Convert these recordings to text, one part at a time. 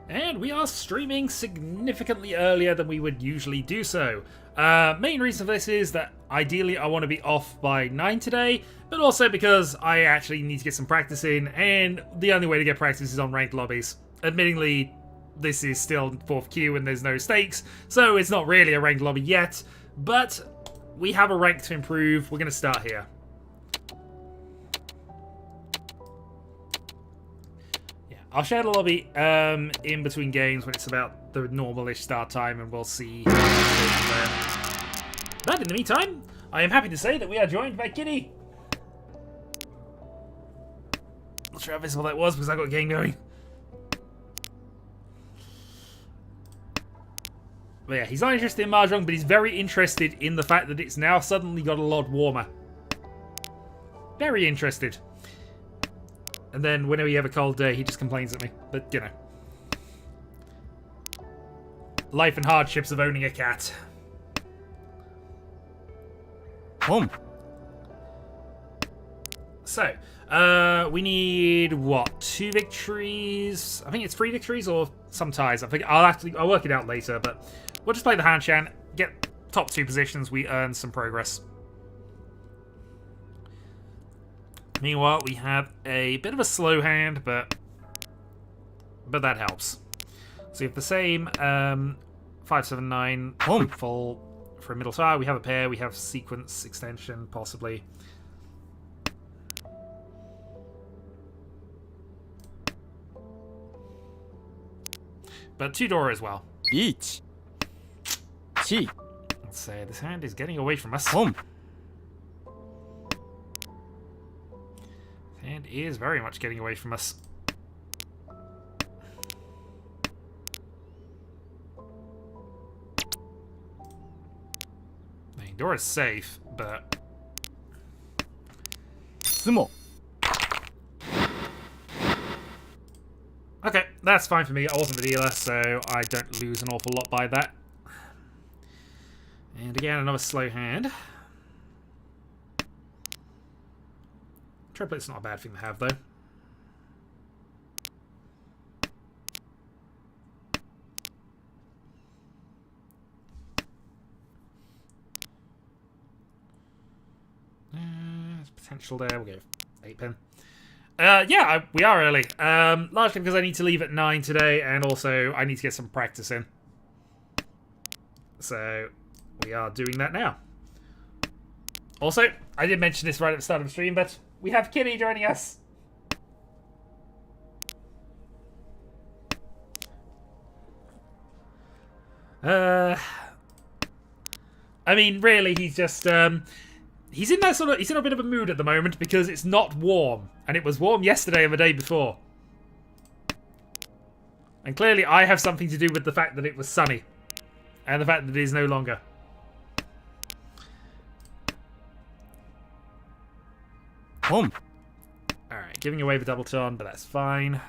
And we are streaming significantly earlier than we would usually do so. Main reason for this is that ideally I want to be off by 9 today, but also because I actually need to get some practice in, and the only way to get practice is on ranked lobbies. Admittingly, this is still 4th queue and there's no stakes, so it's not really a ranked lobby yet, but we have a rank to improve. We're going to start here. I'll share the lobby in between games when it's about the normal-ish start time, and we'll see how it goes there. But in the meantime, I am happy to say that we are joined by Kitty. Not sure how visible that was because I got a game going. But yeah, he's not interested in Mahjong, but he's very interested in the fact that it's now suddenly got a lot warmer. Very interested. And then whenever you have a cold day, he just complains at me. But, you know. Life and hardships of owning a cat. So, we need, what, 2 victories? I think it's 3 victories or some ties. I think I'll work it out later, but we'll just play the Hanshan, get top 2 positions, we earn some progress. Meanwhile, we have a bit of a slow hand, but that helps. So we have the same 579 hopeful for a middle tire. We have a pair. We have sequence extension, possibly. But 2 Dora as well. Riichi. Let's say this hand is getting away from us. And is very much getting away from us. I mean, Dora's safe, but... Sumo. Okay, that's fine for me. I wasn't the dealer, so I don't lose an awful lot by that. And again, another slow hand. Triplet's not a bad thing to have, though. There's potential there. We'll go 8-pin. Yeah, we are early. Largely because I need to leave at 9 today, and also I need to get some practice in. So, we are doing that now. Also, I did mention this right at the start of the stream, but we have Kitty joining us. I mean, really, he's just he's in a bit of a mood at the moment because it's not warm, and it was warm yesterday and the day before. And clearly I have something to do with the fact that it was sunny and the fact that it is no longer. Alright, giving away the double turn, but that's fine.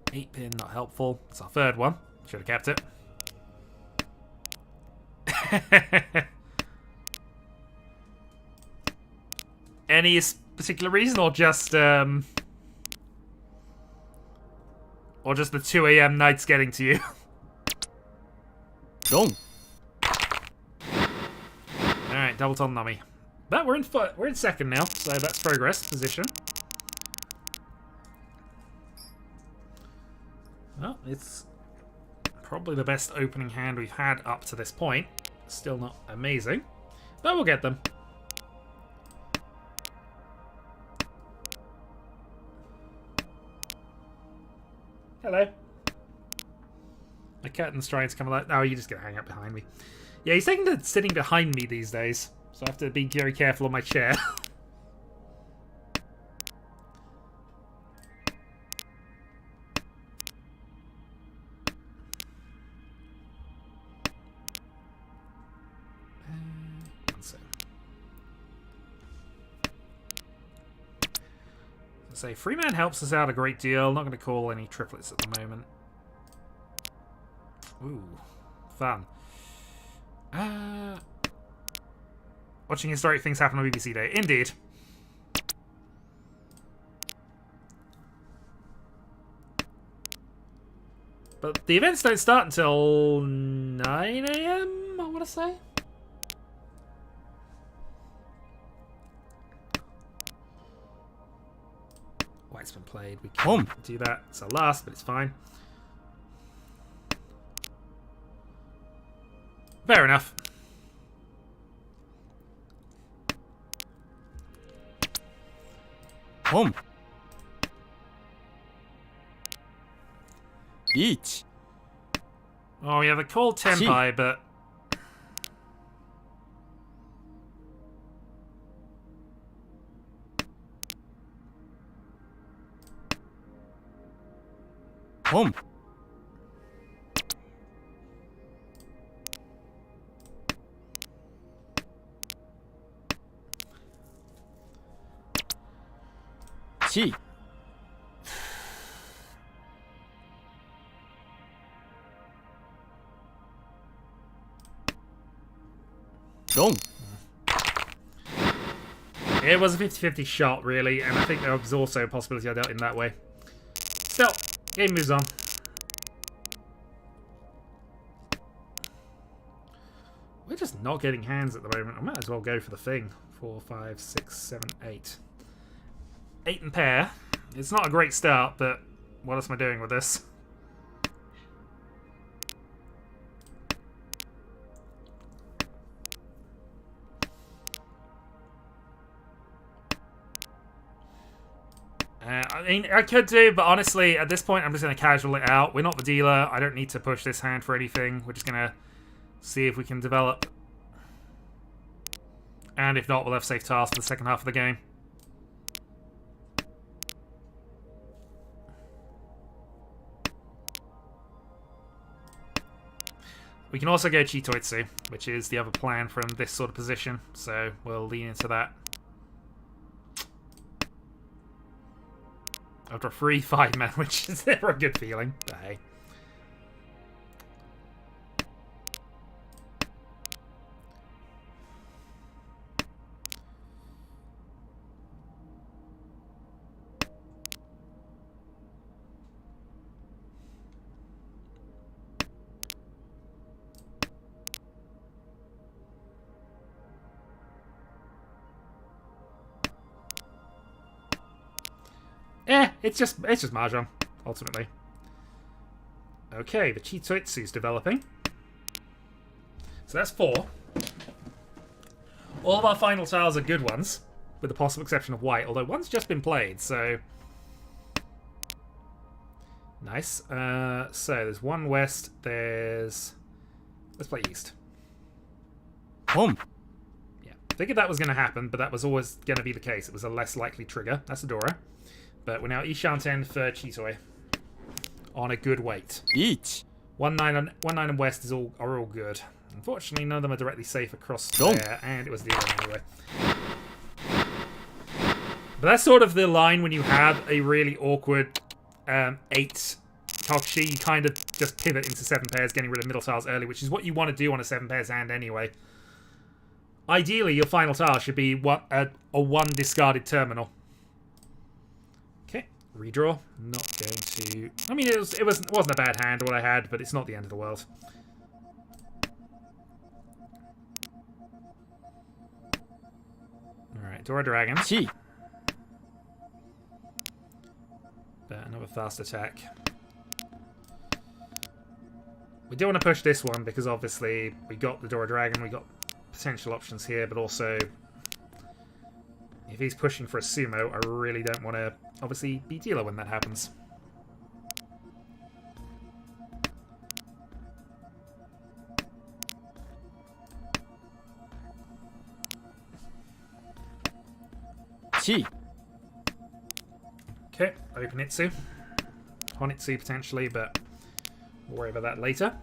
8-pin, not helpful. It's our 3rd one. Should have kept it. Any particular reason, or just the 2 AM nights getting to you? Dong. Alright, double ton nummy. But we're in 2nd now, so that's progress position. Well, it's probably the best opening hand we've had up to this point. Still not amazing, but we'll get them. Hello. My curtain's trying to come alive. Oh, you're just gonna hang out behind me. Yeah, he's taking to sitting behind me these days, so I have to be very careful on my chair. So Freeman helps us out a great deal. Not going to call any triplets at the moment. Ooh, fun. Watching historic things happen on BBC Day. Indeed. But the events don't start until 9 AM, I want to say. White's been played. We can do that. It's our last, but it's fine. Fair enough. Riichi. Oh, yeah, they're called Tempai, but... Chi. Long. It was a 50-50 shot, really, and I think there was also a possibility I dealt in that way. Still, game moves on. We're just not getting hands at the moment. I might as well go for the thing. 4, 5, 6, 7, 8. 8 and pair. It's not a great start, but what else am I doing with this? I mean, I could do, but honestly, at this point, I'm just going to casual it out. We're not the dealer. I don't need to push this hand for anything. We're just going to see if we can develop. And if not, we'll have safe tiles for the second half of the game. We can also go Chitoitsu, which is the other plan from this sort of position. So we'll lean into that. After a free 5-man, which is never a good feeling. But hey. It's just Mahjong, ultimately. Okay, the Chitoitsu's developing. So that's 4. All of our final tiles are good ones, with the possible exception of white, although one's just been played, so... Nice. So there's one west, there's... Let's play east. Home. Yeah, figured that was going to happen, but that was always going to be the case. It was a less likely trigger. That's Adora. But we're now Ishanten for Chitoi on a good weight. Each. 1-9 and west are all good. Unfortunately, none of them are directly safe across there, and it was the other anyway. But that's sort of the line when you have a really awkward 8 Tokushi. You kind of just pivot into 7 pairs, getting rid of middle tiles early, which is what you want to do on a 7 pairs hand anyway. Ideally, your final tile should be a 1 discarded terminal. Redraw. Not going to... I mean, it wasn't a bad hand, what I had, but it's not the end of the world. Alright, Dora Dragon. Chi. Another fast attack. We do want to push this one, because obviously we got the Dora Dragon, we got potential options here, but also... If he's pushing for a sumo, I really don't want to, obviously, be dealer when that happens. Chi. Okay, open Itsu. Honitsu potentially, but we'll worry about that later.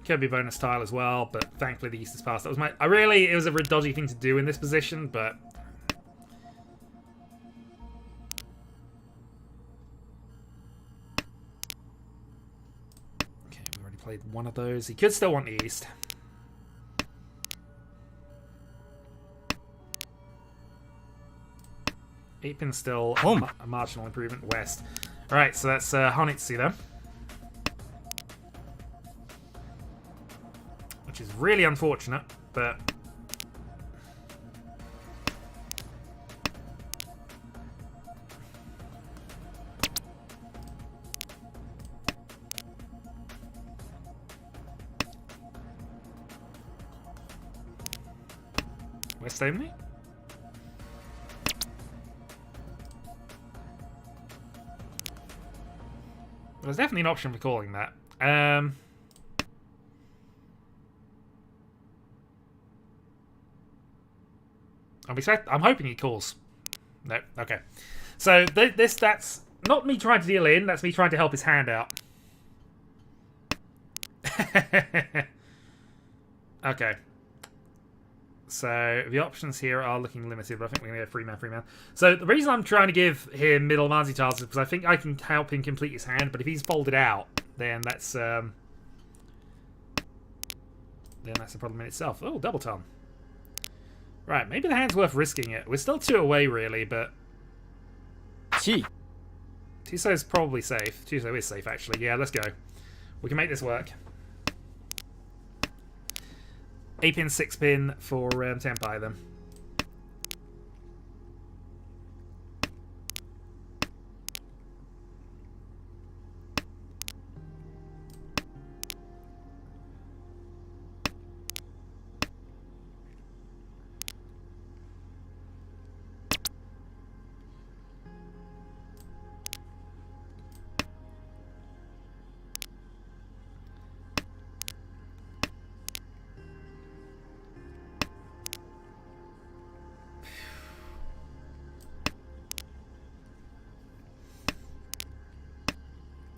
Could be bonus tile as well, but thankfully the East is passed. That was it was a really dodgy thing to do in this position, but... Okay, we already played one of those. He could still want the East. 8-pin's still Home. a marginal improvement west. Alright, so that's Honitsu then. Which is really unfortunate, but... West only? There's definitely an option for calling that. I'm hoping he calls. No, okay. So that's not me trying to deal in, that's me trying to help his hand out. Okay. So the options here are looking limited, but I think we're going to go free man. So the reason I'm trying to give him middle Marzi tiles is because I think I can help him complete his hand, but if he's folded out, then that's a problem in itself. Oh, double ton. Right, maybe the hand's worth risking it. We're still 2 away, really, but... Chi. Tuso's probably safe. Tuso is safe, actually. Yeah, let's go. We can make this work. 8-pin, 6-pin for Tenpai, then.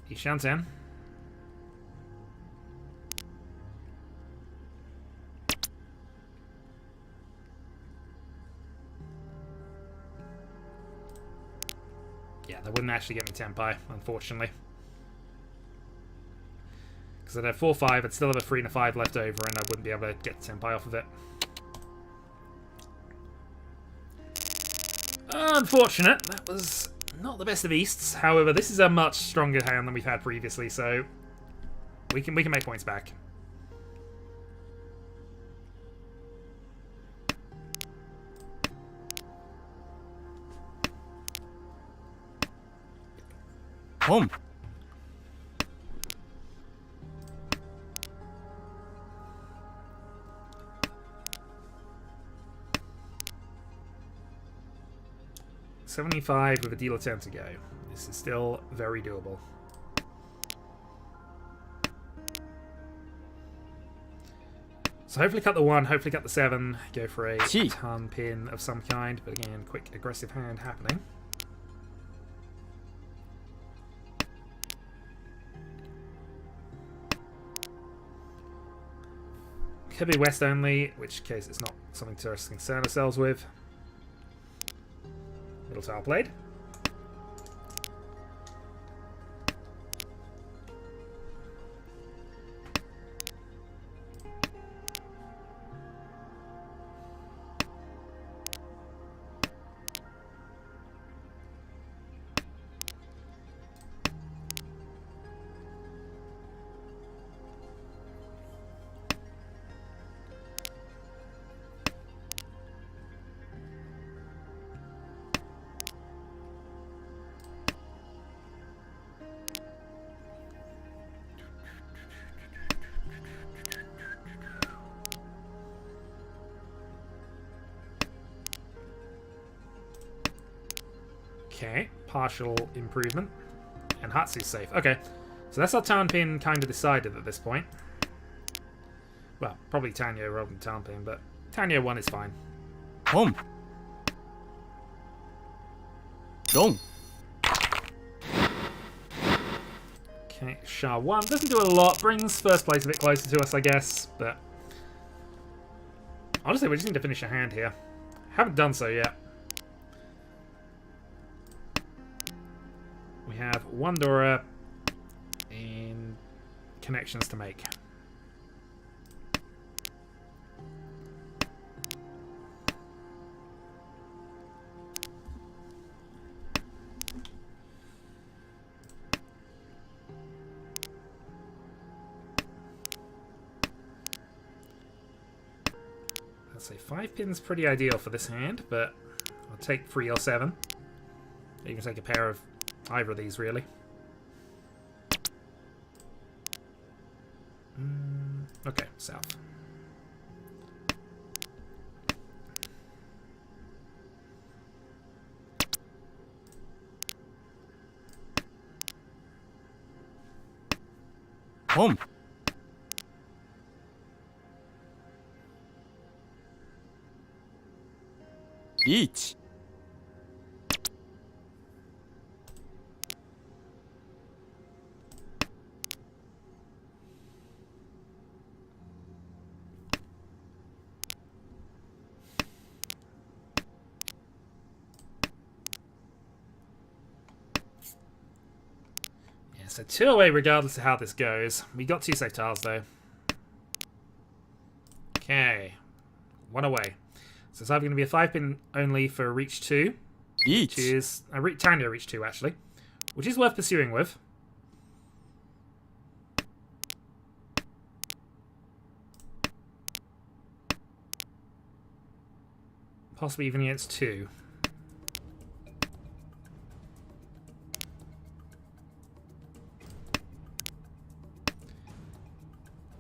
Ishanten. Yeah, that wouldn't actually get me Tenpai, unfortunately. Because I'd have 4-5, I'd still have a 3 and a 5 left over, and I wouldn't be able to get Tenpai off of it. Unfortunate. That was not the best of Easts. However, this is a much stronger hand than we've had previously, so we can make points back. Home. $75 with a deal of 10 to go. This is still very doable. So hopefully cut the 1, hopefully cut the 7, go for a ton pin of some kind, but again, quick aggressive hand happening. Could be West only, in which case it's not something to concern ourselves with. Middle tile played. Okay, partial improvement. And Hatsu's safe. Okay, so that's our town pin kind of decided at this point. Well, probably Tanyo rather than town pin, but Tanyo 1 is fine. Home. Dong. Okay, Sha 1 doesn't do a lot, brings first place a bit closer to us, I guess, but honestly, we just need to finish a hand here. Haven't done so yet. We have 1 Dora and connections to make. I'd say 5 pin's pretty ideal for this hand, but I'll take 3 or 7. You can take a pair of either of these, really. Okay, south. Home. Riichi. Yeah, so 2 away regardless of how this goes. We got 2 safe tiles though. Okay. 1 away. So it's either going to be a 5 pin only for reach 2, which Riichi. is Tanya reach 2 actually, which is worth pursuing with. Possibly even against 2.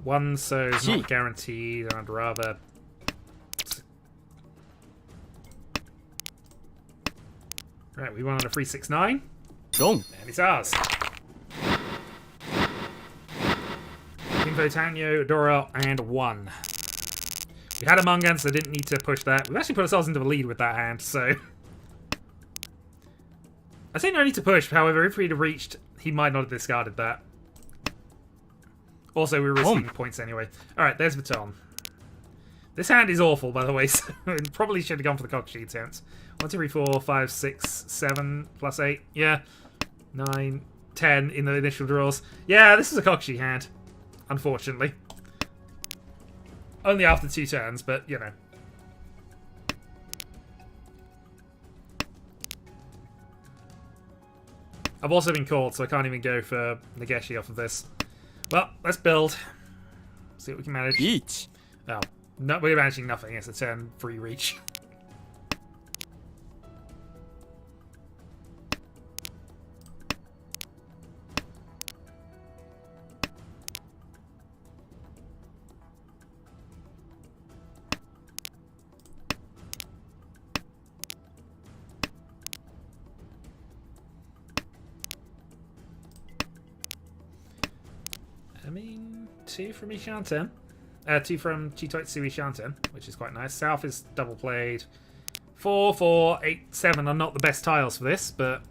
One, so it's not guaranteed. I'd rather. Right, we won on a 369, Dong. and it's ours. Info, Tanyo, Doro, and 1. We had a Mungan, so didn't need to push that. We've actually put ourselves into the lead with that hand, so. I say no need to push, however, if we'd have reached, he might not have discarded that. Also, we were risking points anyway. Alright, there's Baton. This hand is awful, by the way, so it probably should have gone for the cock sheet attempt. 1, 2, 3, 4, 5, 6, 7, plus 8. Yeah. 9, 10 in the initial draws. Yeah, this is a cock sheet hand. Unfortunately. Only after 2 turns, but, you know. I've also been caught, so I can't even go for Nageshi off of this. Well, let's build. See what we can manage. Riichi. Oh, no, we're managing nothing. It's a turn free reach. I mean, 2 from Ishanten. 2 from Chitoitsu Ishanten, which is quite nice. South is double played. 4, 4, 8, 7 are not the best tiles for this, but...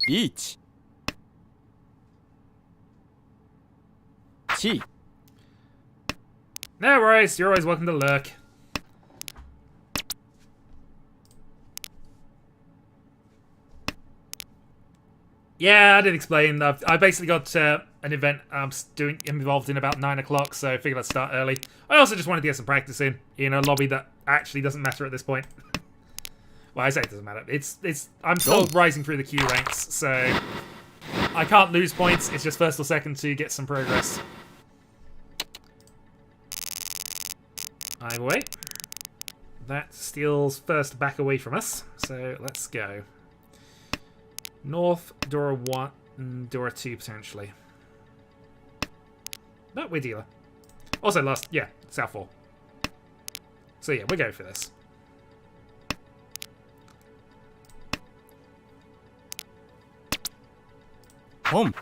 Riichi. Chi. No worries, you're always welcome to lurk. Yeah, I did explain. I basically got an event I'm involved in about 9 o'clock, so I figured I'd start early. I also just wanted to get some practice in a lobby that actually doesn't matter at this point. Well, I say it doesn't matter. I'm still rising through the queue ranks, so I can't lose points. It's just first or second to get some progress. Either way, that steals first back away from us, so let's go. North, Dora 1, Dora 2 potentially. No, we're dealer. Also last, yeah, South 4. So yeah, we're going for this. Home.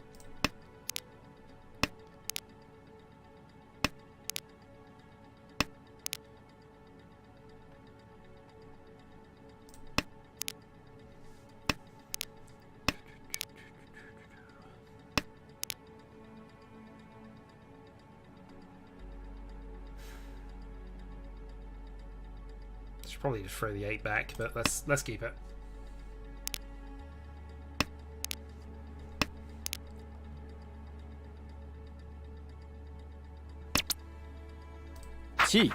Should probably just throw the 8 back, but let's keep it. 1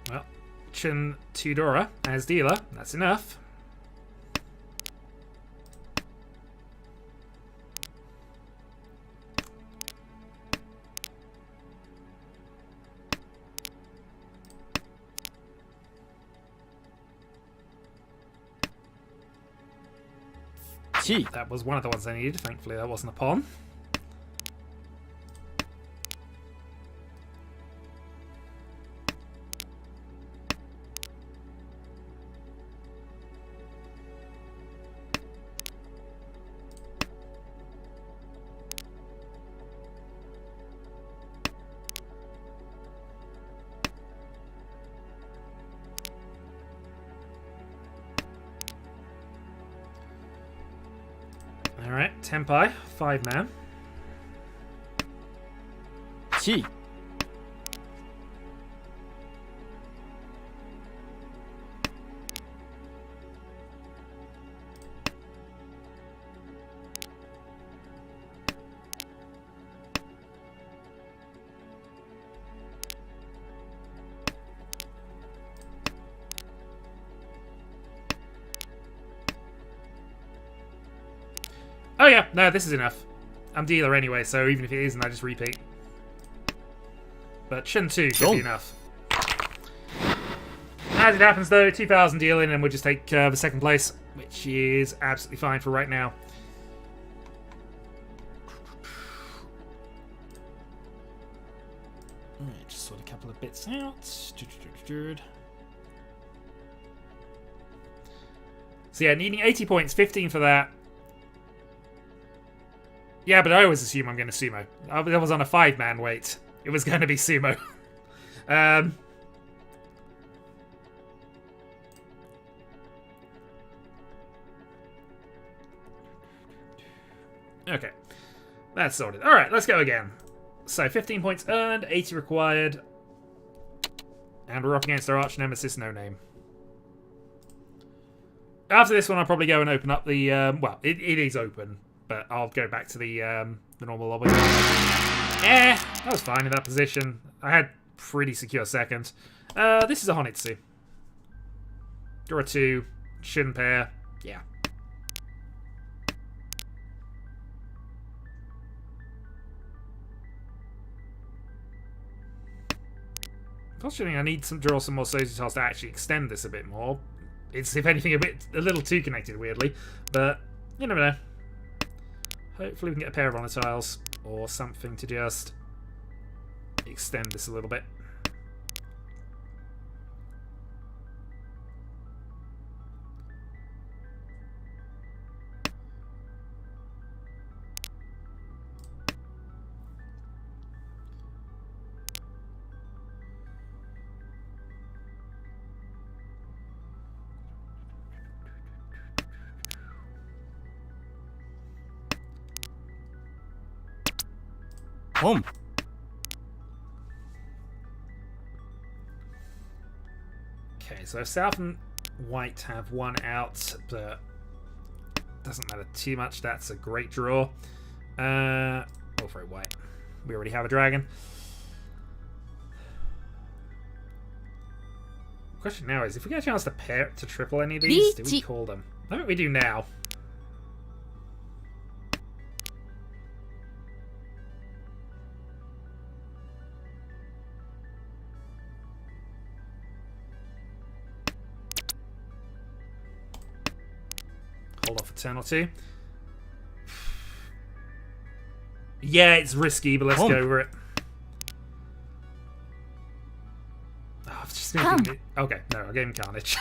Well, Chun Tudora as dealer. That's enough. That was one of the ones I needed. Thankfully, that wasn't a pawn. Alright, Tenpai, 5-man. 1 Oh yeah, no, this is enough. I'm dealer anyway, so even if it isn't, I just repeat. But Chun 2 should be enough. As it happens though, 2,000 dealing, and we'll just take the second place, which is absolutely fine for right now. Alright, just sort a couple of bits out. So yeah, needing 80 points, 15 for that. Yeah, but I always assume I'm going to sumo. I was on a 5-man weight. It was going to be sumo. Okay. That's sorted. Alright, let's go again. So, 15 points earned, 80 required. And we're up against our arch nemesis, No Name. After this one, I'll probably go and open up the... well, it is open. But I'll go back to the normal lobby. That was fine in that position. I had pretty secure second. This is a Honitsu. Draw a 2. Shun pair. Yeah. Unfortunately, I need to draw some more Sozi tiles to actually extend this a bit more. It's, if anything, a little too connected, weirdly. But you never know. Hopefully we can get a pair of honor tiles or something to just extend this a little bit. Home. Okay, so South and White have one out, but doesn't matter too much. That's a great draw. Oh, for White. We already have a dragon. The question now is, if we get a chance to pair to triple any of these, do we call them? I think we do now. Hold off a turn or two. Yeah, it's risky, but let's go over it. Oh, I've just been okay, no, I gave him Carnage.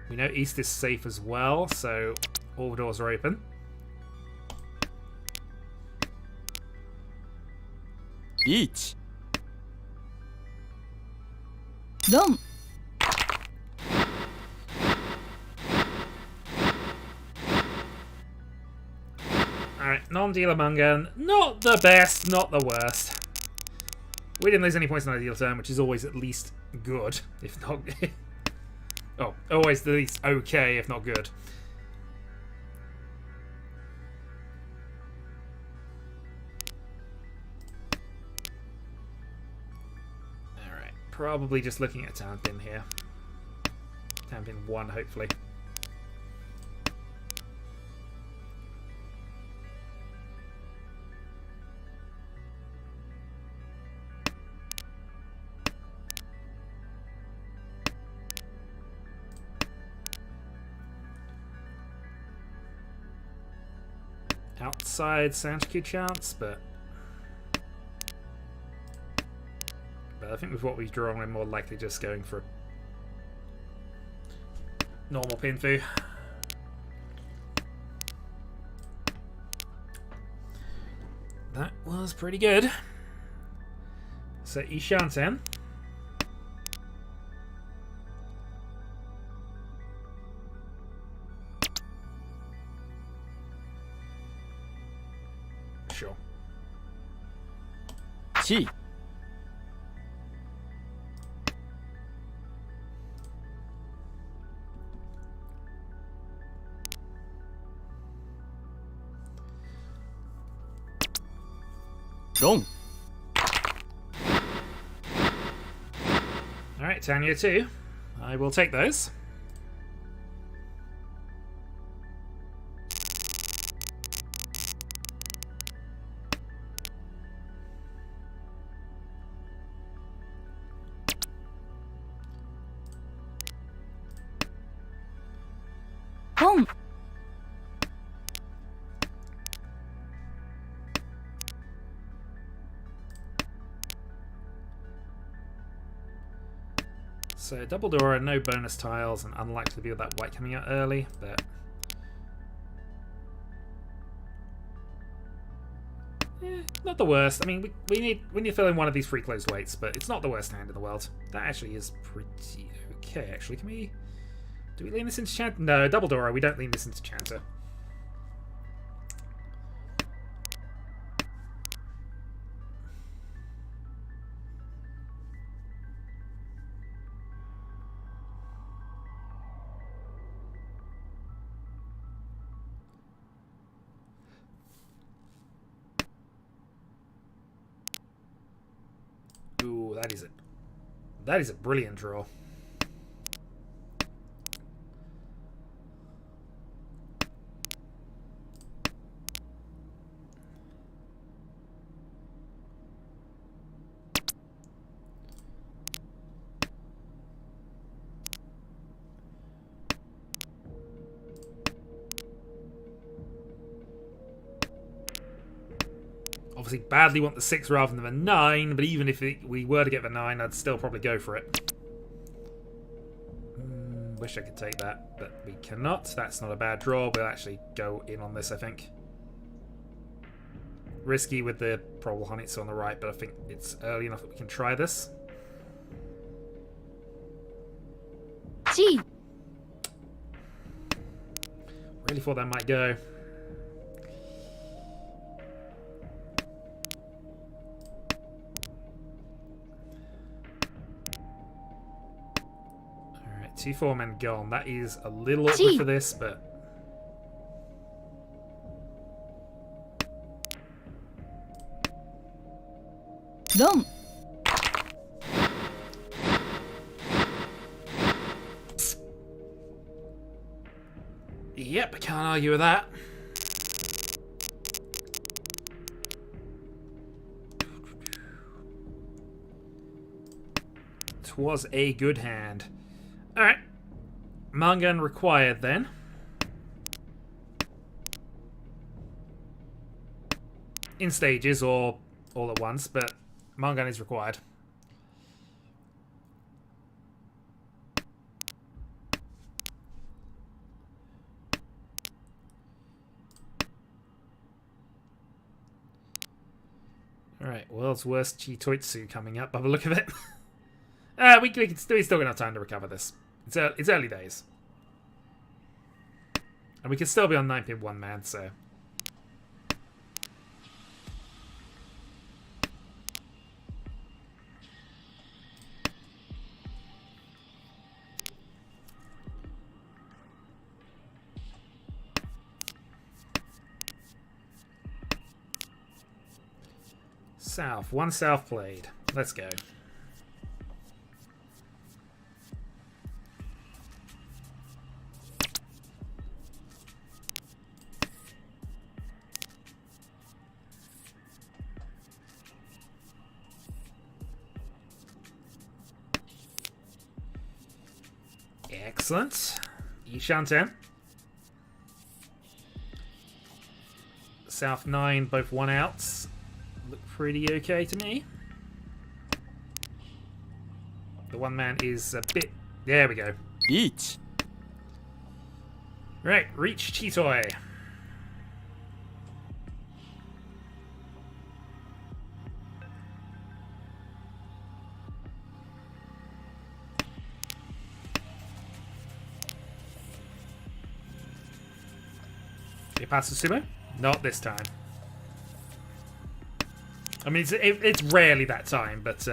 We know East is safe as well, so all the doors are open. Riichi. Dom. Alright, non-dealer Mangan. Not the best, not the worst. We didn't lose any points in our deal turn, which is always at least good, if not... oh, always at least okay, if not good. Alright, probably just looking at town pin here. Town pin 1, hopefully. Outside Santaku chance, but I think with what we've drawn, we're more likely just going for normal pin fu. That was pretty good. So Ishanten. Sure. Chi. Long. Alright, Tanya 2. I will take those. Home. So double door and no bonus tiles, and unlikely to be with that white coming out early, but not the worst. I mean, we need to fill in one of these free closed weights, but it's not the worst hand in the world. That actually is pretty okay. Actually, do we lean this into Chanter? No, double door. We don't lean this into Chanter. Ooh, that is a brilliant draw. Obviously, badly want the 6 rather than the 9, but even if we were to get the 9, I'd still probably go for it. Wish I could take that, but we cannot. That's not a bad draw. We'll actually go in on this, I think. Risky with the probable Honitsu on the right, but I think it's early enough that we can try this. G. Really thought that might go. Alright, 2-4 men gone. That is a little awkward for this, but... Dom. Yep, I can't argue with that. It was a good hand. Alright. Mangan required then. In stages or all at once, but Mangan is required. Alright, world's worst Chitoitsu coming up by the look of it. We still gonna have time to recover this. It's early days. And we can still be on 9-pin 1 man, so... South. One south played. Let's go. Excellent. Ishan 10. South 9, both one outs. Look pretty okay to me. The one man is a bit... There we go. Riichi. Right, Riichi Chitoi. Sumo? Not this time. I mean, it's rarely that time, but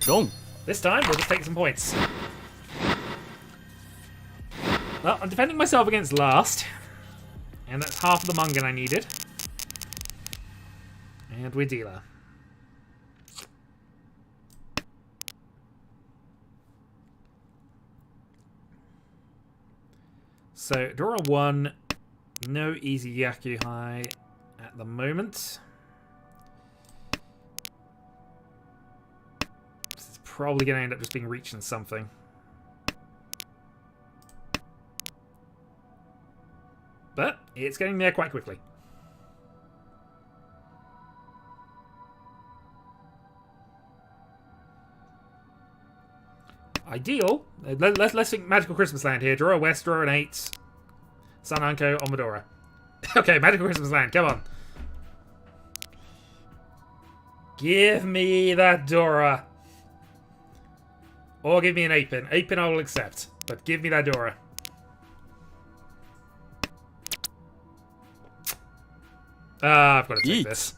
Dong. this time we'll just take some points. Well, I'm defending myself against last, and that's half of the Mungan I needed. And we're dealer. So, draw a 1. No easy Yaku High at the moment. This is probably going to end up just being reaching something. But it's getting there quite quickly. Ideal. Let's think Magical Christmas Land here. Draw a West, draw an 8. Sun Anko on Medora. Okay, Magical Christmas Land, come on. Give me that Dora. Or give me an 8-pin. 8-pin I will accept, but give me that Dora. I've got to take this.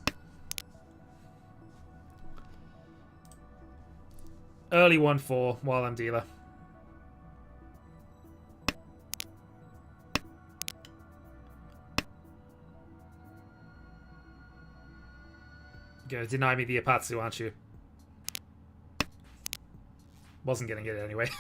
Early 1-4 while I'm dealer. You're gonna deny me the Apatsu, aren't you? Wasn't gonna get it anyway.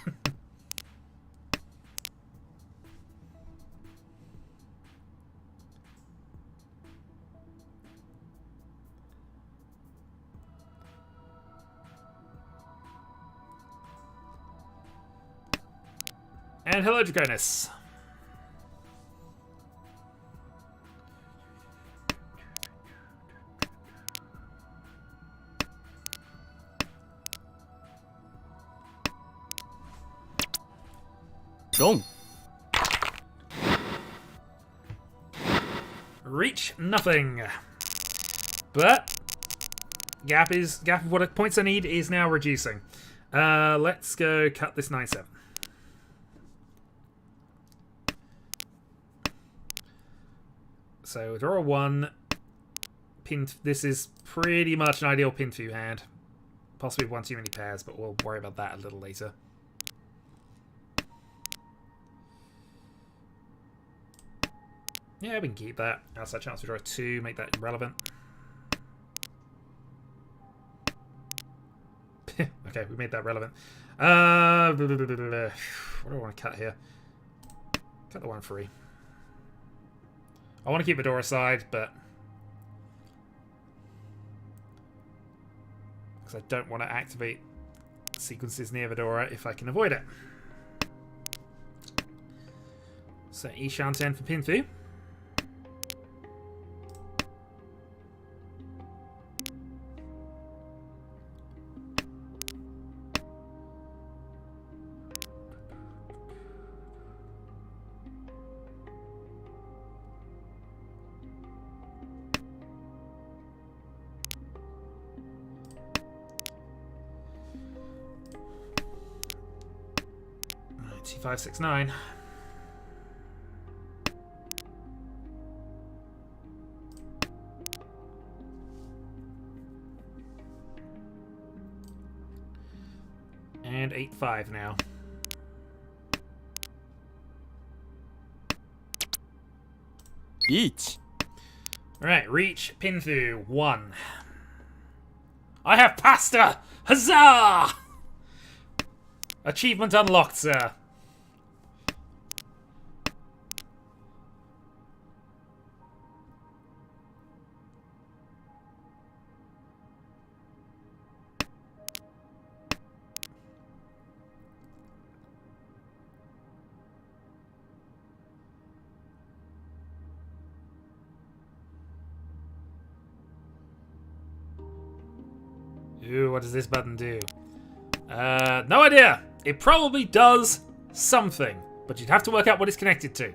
And hello, Draconis. Dong. Reach nothing. But gap of what points I need is now reducing. Let's go cut this 9-7. So draw a 1. Pin. This is pretty much an ideal pin for you hand. Possibly one too many pairs, but we'll worry about that a little later. Yeah, we can keep that. Outside chance to draw a 2, make that irrelevant. Okay, we made that relevant. What do I want to cut here? Cut the 1 free. I want to keep Medora side, but because I don't want to activate sequences near Medora if I can avoid it. So Ishan 10 for Pinfu. T569. And 8-5 now. Riichi. Alright, Reach, Pinfu, 1. I have pasta! Huzzah! Achievement unlocked, sir. Ooh, what does this button do? No idea. It probably does something, but you'd have to work out what it's connected to.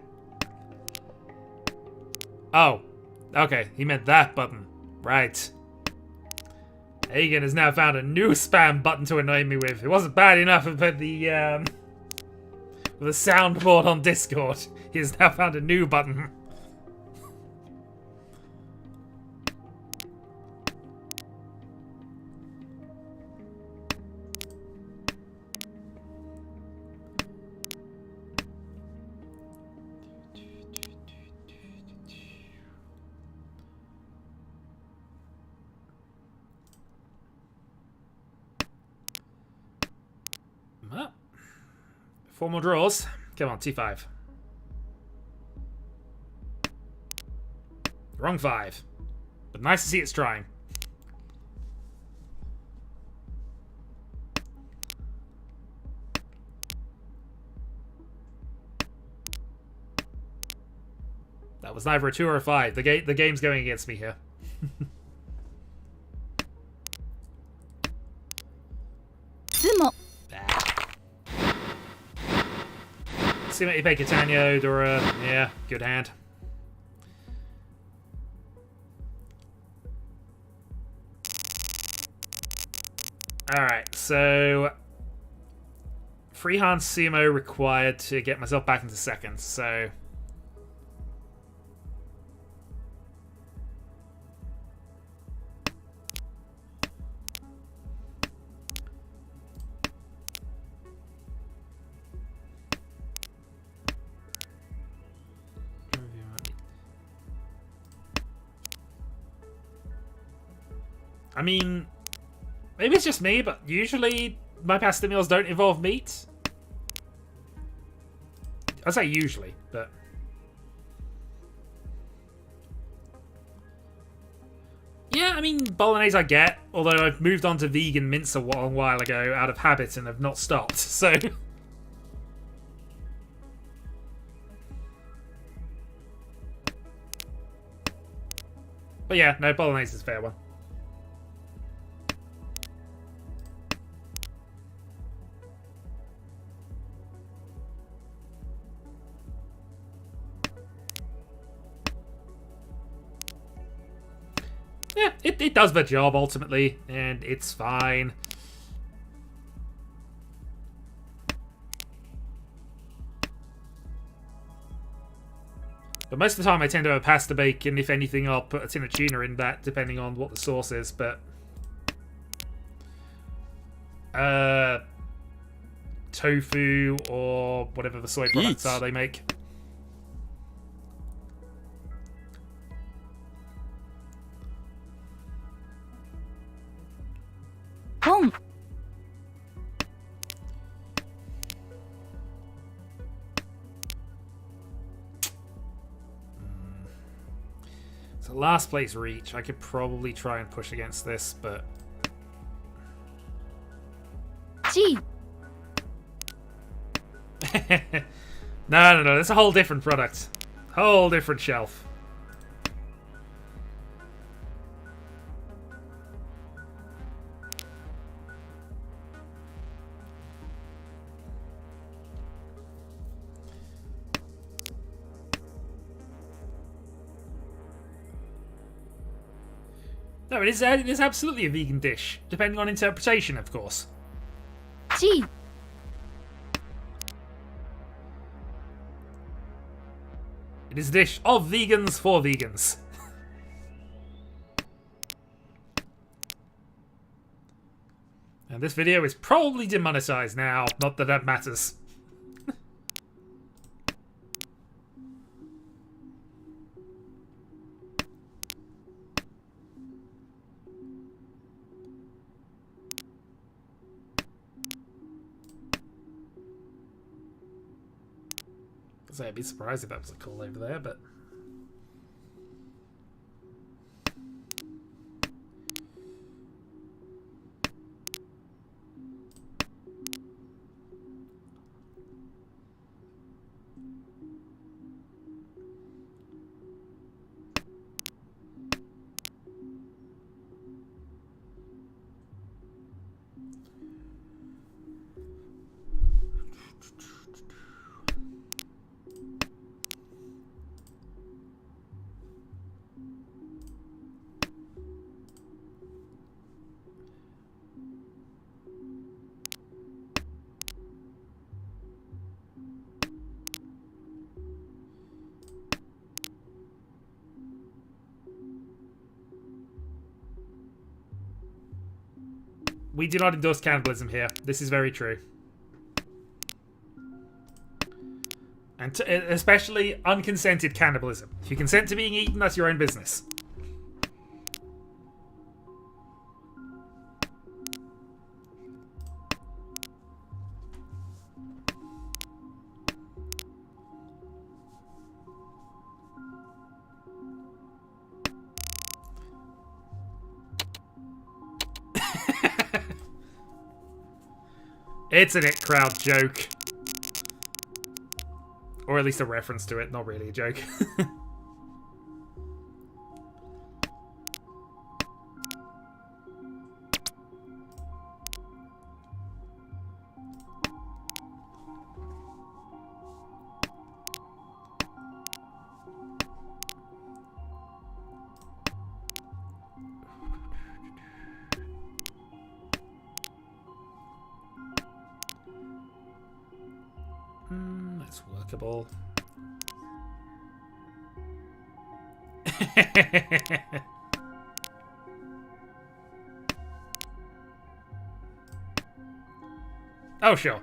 Oh, okay, he meant that button. Right. Hagen has now found a new spam button to annoy me with. It wasn't bad enough with the soundboard on Discord. He has now found a new button. Well, 4 more draws. Come on, T5. Wrong 5. But nice to see it's trying. That was neither a 2 or a 5. The game's going against me here. Sumo. Sumo Ipe Catania, Dora. Yeah, good hand. Alright, so freehand sumo required to get myself back into seconds, so I mean, maybe it's just me, but usually my pasta meals don't involve meat. I say usually, but yeah, I mean, bolognese I get, although I've moved on to vegan mince a long while ago out of habit and have not stopped, so but yeah, no, bolognese is a fair one. Yeah, it does the job ultimately, and it's fine. But most of the time I tend to have pasta bake, and if anything I'll put a tin of tuna in that, depending on what the sauce is, but tofu or whatever the soy products are they make. Pon. So last place Riichi. I could probably try and push against this, but Chi. no, that's a whole different product. Whole different shelf. No, it is absolutely a vegan dish, depending on interpretation, of course. Chi. It is a dish of vegans for vegans. And this video is probably demonetized now, not that that matters. So I'd be surprised if that was a call over there, but... We do not endorse cannibalism here. This is very true. And especially unconsented cannibalism. If you consent to being eaten, that's your own business. It's an It Crowd joke. Or at least a reference to it, not really a joke. That's workable. Oh, sure.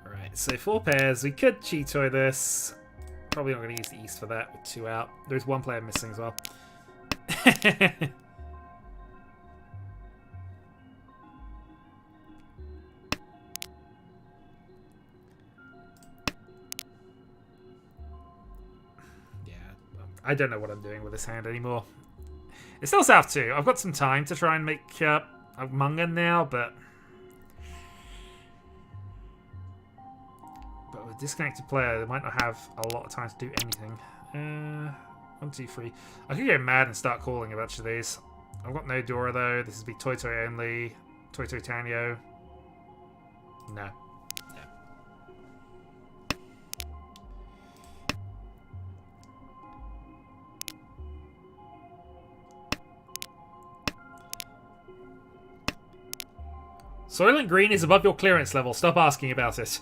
Alright, so 4 pairs. We could cheat-toy this. Probably not going to use the East for that with 2 out. There's 1 player missing as well. I don't know what I'm doing with this hand anymore. It's still South 2. I've got some time to try and make a Mungan now, but with a disconnected player, they might not have a lot of time to do anything. 1, 2, 3. I could go mad and start calling a bunch of these. I've got no Dora though. This would be Toy Toy only. Toy Toy Tanyo. No. Soylent Green is above your clearance level. Stop asking about it.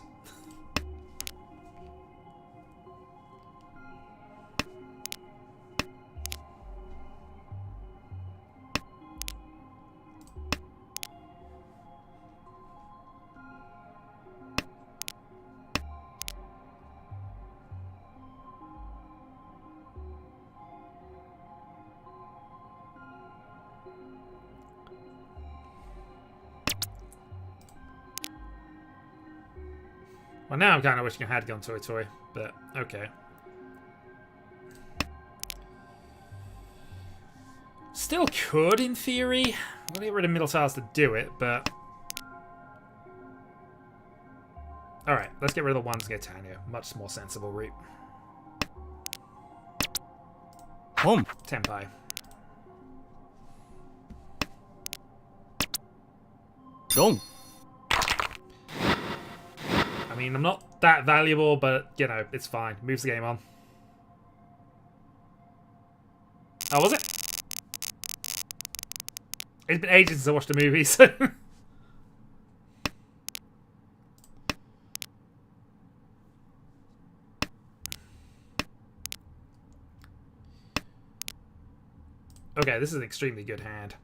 Well, now I'm kind of wishing I had gone Toy Toy, but okay. Still could, in theory. I'll get rid of middle tiles to do it, but... Alright, let's get rid of the 1s and get Tanyo. Much more sensible route. Home. Tenpai. Dong. I mean, I'm not that valuable, but, you know, it's fine. Moves the game on. Oh, was it? It's been ages since I watched a movie, so... Okay, this is an extremely good hand.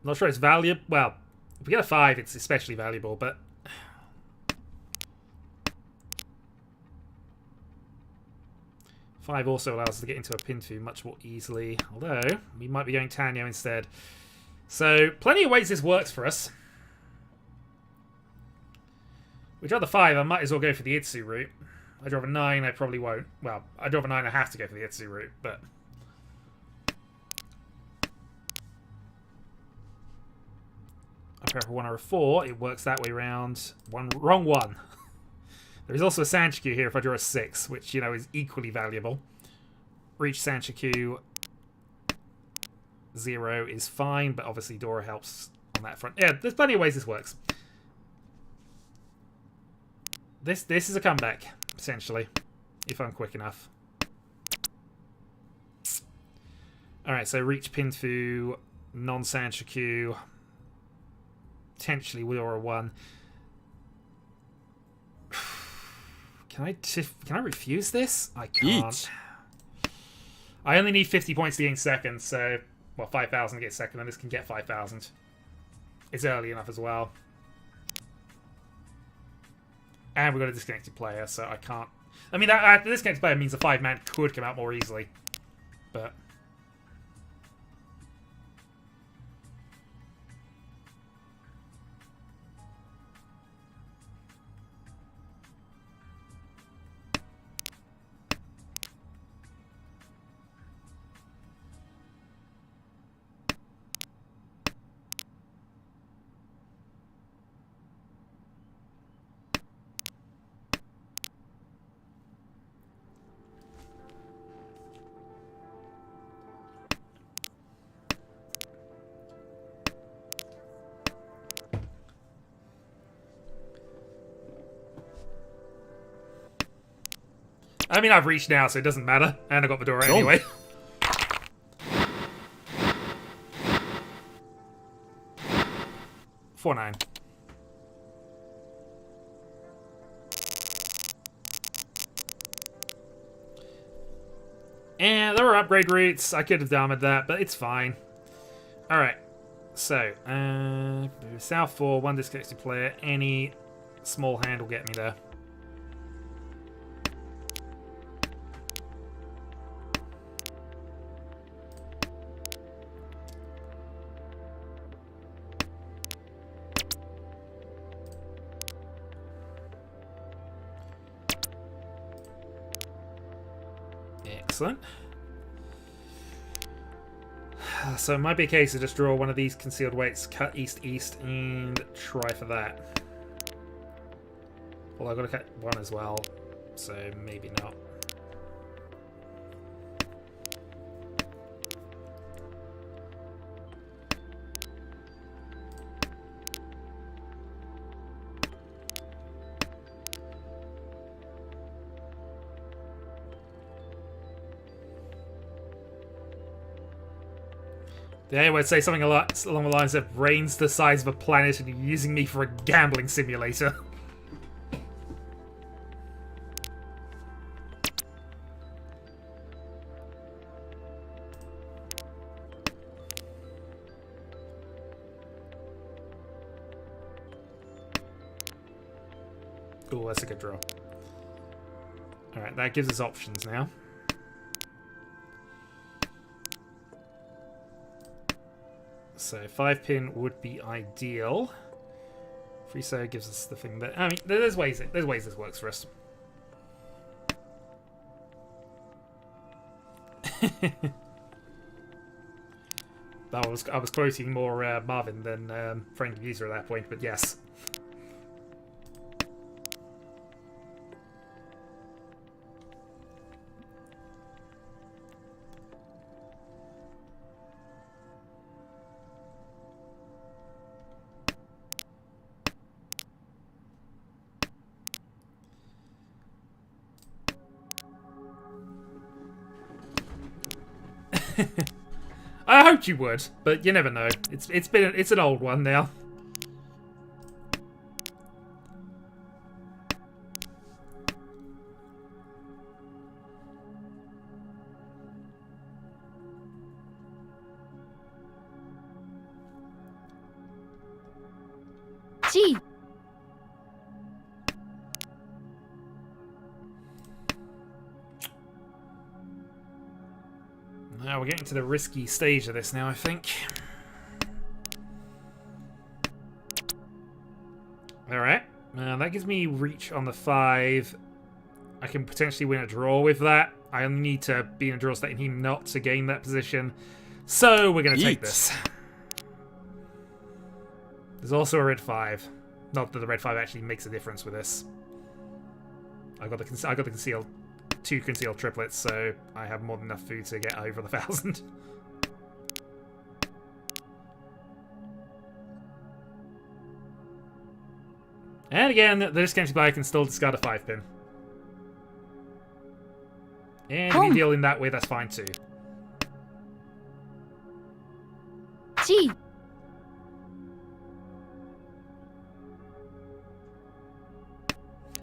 I'm not sure it's valuable. Well, if we get a 5, it's especially valuable, but... Five also allows us to get into a pin 2 much more easily. Although, we might be going Tanyo instead. So, plenty of ways this works for us. We draw the 5, I might as well go for the Itsu route. I draw a 9, I probably won't. Well, I draw a 9, I have to go for the Itsu route, but... I prepare for 1 or a 4, it works that way round. Wrong one. There is also a Sanchiku here if I draw a 6, which, you know, is equally valuable. Riichi Sanchiku 0 is fine, but obviously Dora helps on that front. Yeah, there's plenty of ways this works. This is a comeback, essentially, if I'm quick enough. Alright, so Riichi Pinfu, non-Sanchiku, potentially with Dora 1. Can I refuse this? I can't. Each. I only need 50 points to gain second, so... Well, 5,000 to get second, and this can get 5,000. It's early enough as well. And we've got a disconnected player, so I can't... I mean, the disconnected player means the 5-man could come out more easily. But... I mean, I've reached now, so it doesn't matter. And I got Fedora anyway. 4-9. And there were upgrade routes. I could have damaged that, but it's fine. Alright. So, South 4, 1 disconnected player. Any small hand will get me there. Excellent. So it might be a case of just draw one of these concealed weights, cut east-east, and try for that. Well, I've got to cut one as well, so maybe not. Yeah, I would say something along the lines of brains the size of a planet and you're using me for a gambling simulator. Ooh, that's a good draw. Alright, that gives us options now. So 5-pin would be ideal. Friso gives us the thing that I mean, there's ways this works for us. I was quoting more Marvin than Frank User at that point, but yes. I hoped you would, but you never know. It's an old one now. G. Now we're getting to the risky stage of this now, I think. Alright. That gives me reach on the 5. I can potentially win a draw with that. I only need to be in a draw state and him not to gain that position. So we're going to take this. There's also a red 5. Not that the red 5 actually makes a difference with this. I got the concealed 2 concealed triplets, so I have more than enough food to get over the 1,000. And again, the discounted player can still discard a 5-pin. And if you deal in that way, that's fine too. G.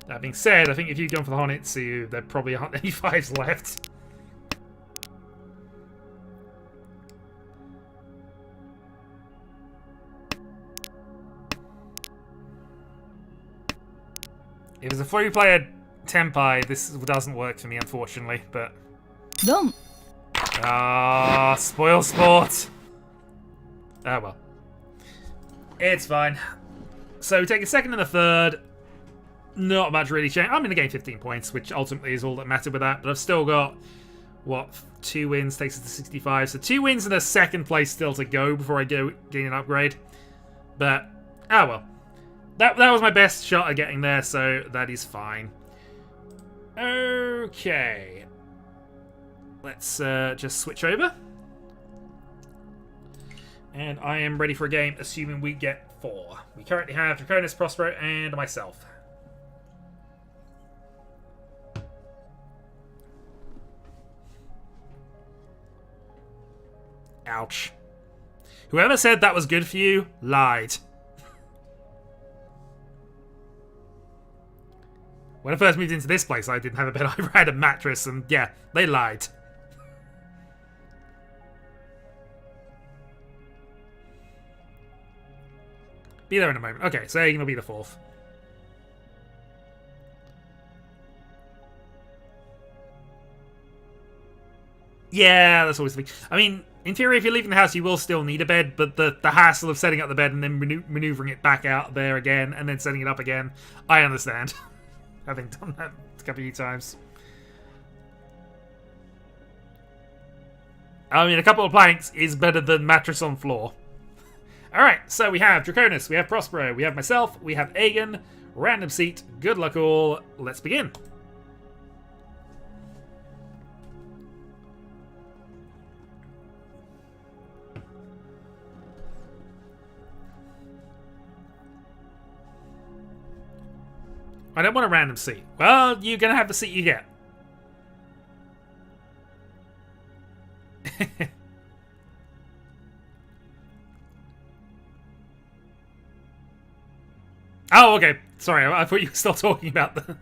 That being said, I think if you've gone for the Honitsu, there probably aren't any 5s left. If it's a 3-player Tenpai, this doesn't work for me, unfortunately, but... Dom. Ah, spoil sport! Ah, well. It's fine. So we take a second and a third. Not much really changed. I'm going to gain 15 points, which ultimately is all that mattered with that, but I've still got, what, 2 wins takes us to 65. So 2 wins and a second place still to go before I gain an upgrade. But, ah well. That was my best shot at getting there, so that is fine. Okay. Let's just switch over. And I am ready for a game, assuming we get 4. We currently have Draconis, Prospero, and myself. Ouch. Whoever said that was good for you, lied. When I first moved into this place, I didn't have a bed. I had a mattress, and yeah, they lied. Be there in a moment. Okay, so you're going to be the 4th. Yeah, that's always the thing. I mean, in theory, if you're leaving the house, you will still need a bed, but the hassle of setting up the bed and then maneuvering it back out there again and then setting it up again, I understand. Having done that a couple of times. I mean, a couple of planks is better than mattress on floor. Alright, so we have Draconis, we have Prospero, we have myself, we have Aegon, random seat, good luck all, let's begin. I don't want a random seat. Well, you're going to have the seat you get. Oh, okay. Sorry, I thought you were still talking about the...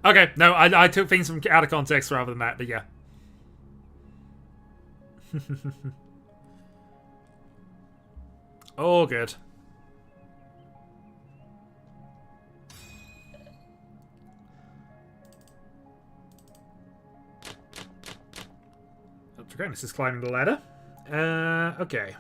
Okay, no, I took things from out of context rather than that, but yeah. Oh, good. Draconis is climbing the ladder. Okay.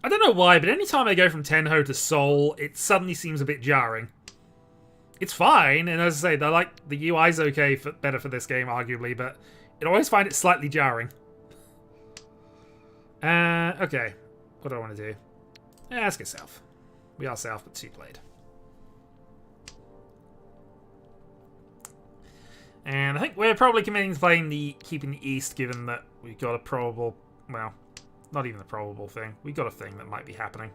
I don't know why, but anytime I go from Tenho to Seoul, it suddenly seems a bit jarring. It's fine, and as I say, the UI's okay, better for this game, arguably, but I always find it slightly jarring. Okay. What do I want to do? Let's go south. We are south, but 2-played. And I think we're probably committing to playing keeping the east, given that we've got a probable, well, not even a probable thing. We've got a thing that might be happening.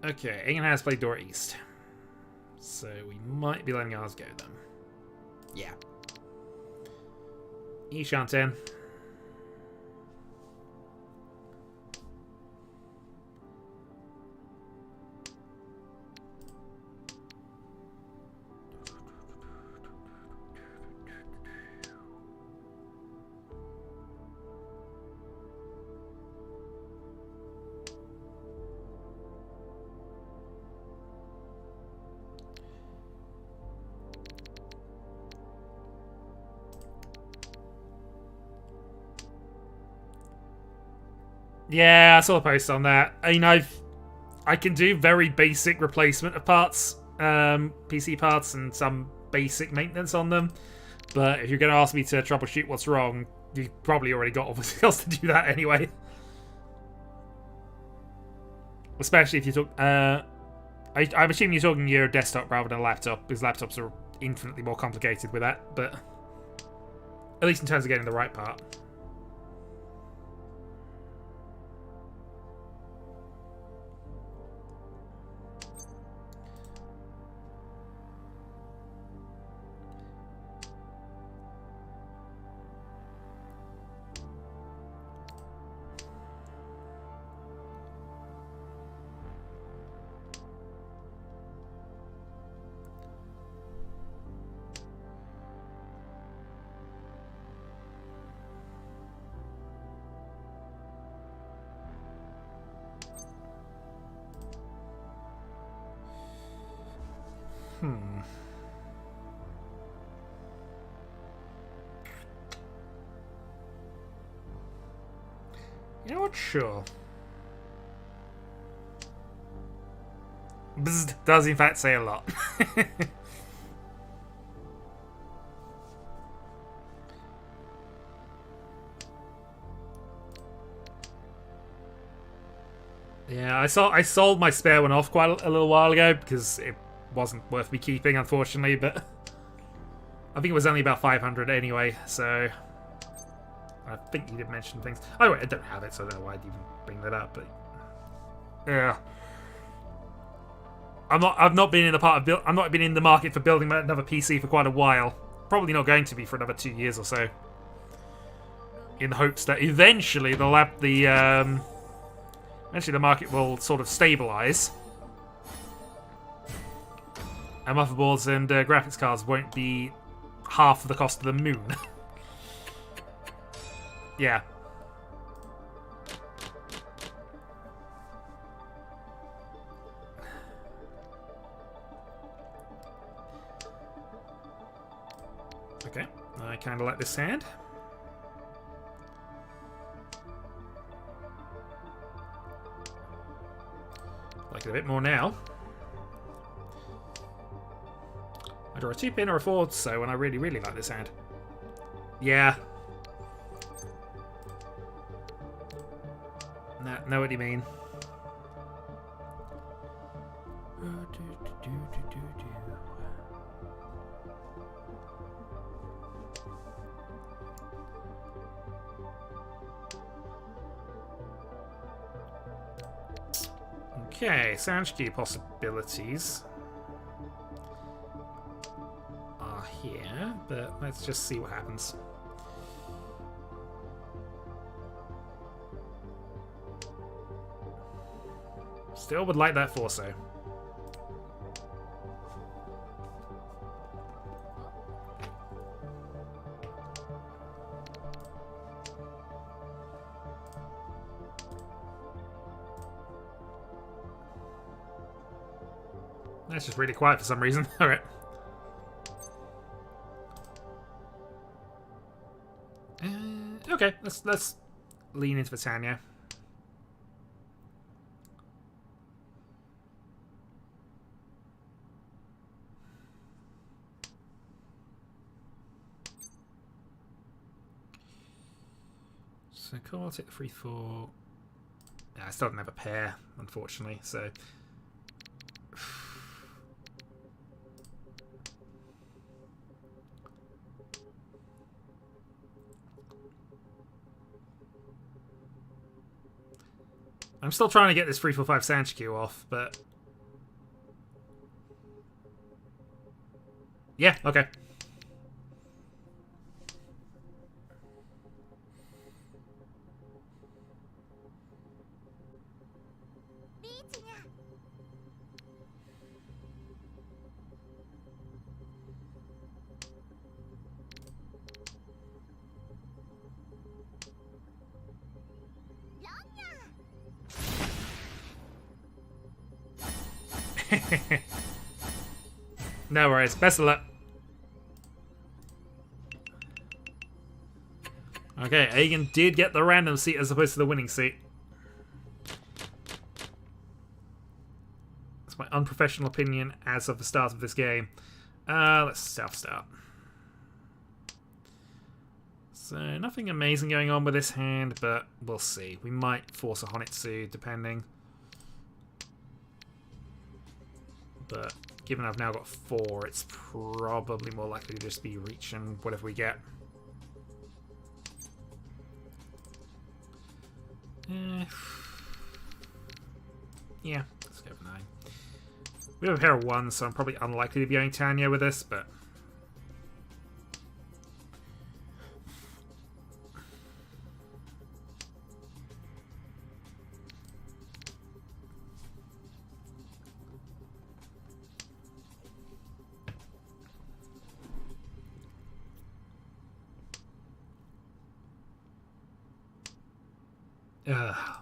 Okay, Aegon has played door east. So we might be letting ours go then. Yeah. Ishanten. Yeah, I saw a post on that. I mean, I can do very basic replacement of parts, PC parts, and some basic maintenance on them. But if you're going to ask me to troubleshoot what's wrong, you've probably already got all the skills to do that anyway. Especially if you talk. I'm assuming you're talking your desktop rather than a laptop, because laptops are infinitely more complicated with that. But at least in terms of getting the right part. You know what? Sure. Bzzz does in fact say a lot. Yeah, I sold my spare one off quite a little while ago because it wasn't worth me keeping, unfortunately, but I think it was only about 500 anyway, so I think you did mention things. Oh wait, I don't have it, so I don't know why I'd even bring that up, but yeah. I've not been in the part of I'm not been in the market for building another PC for quite a while. Probably not going to be for another 2 years or so. In the hopes that eventually eventually the market will sort of stabilize. And motherboards and graphics cards won't be half the cost of the moon. Yeah. Okay, I kind of like this sand. Like it a bit more now. I draw a 2-pin or a 4, so when I really, really like this hand. Yeah. Know what you mean. Okay, sound key possibilities are here, but let's just see what happens. Still would like that Forso. That's just really quiet for some reason. Alright. Okay, let's lean into Britannia. So cool, I'll take the 3-4. Yeah, I still don't have a pair, unfortunately, so I'm still trying to get this 3-4-5 Sanchikyu off, but yeah, okay. No worries. Best of luck. Okay, Aegon did get the random seat as opposed to the winning seat. That's my unprofessional opinion as of the start of this game. Let's self-start. So, nothing amazing going on with this hand, but we'll see. We might force a Honitsu, depending. But given I've now got 4, it's probably more likely to just be Riichi and whatever we get. Yeah, let's go for 9. We have a pair of 1s, so I'm probably unlikely to be going Tanya with this, but...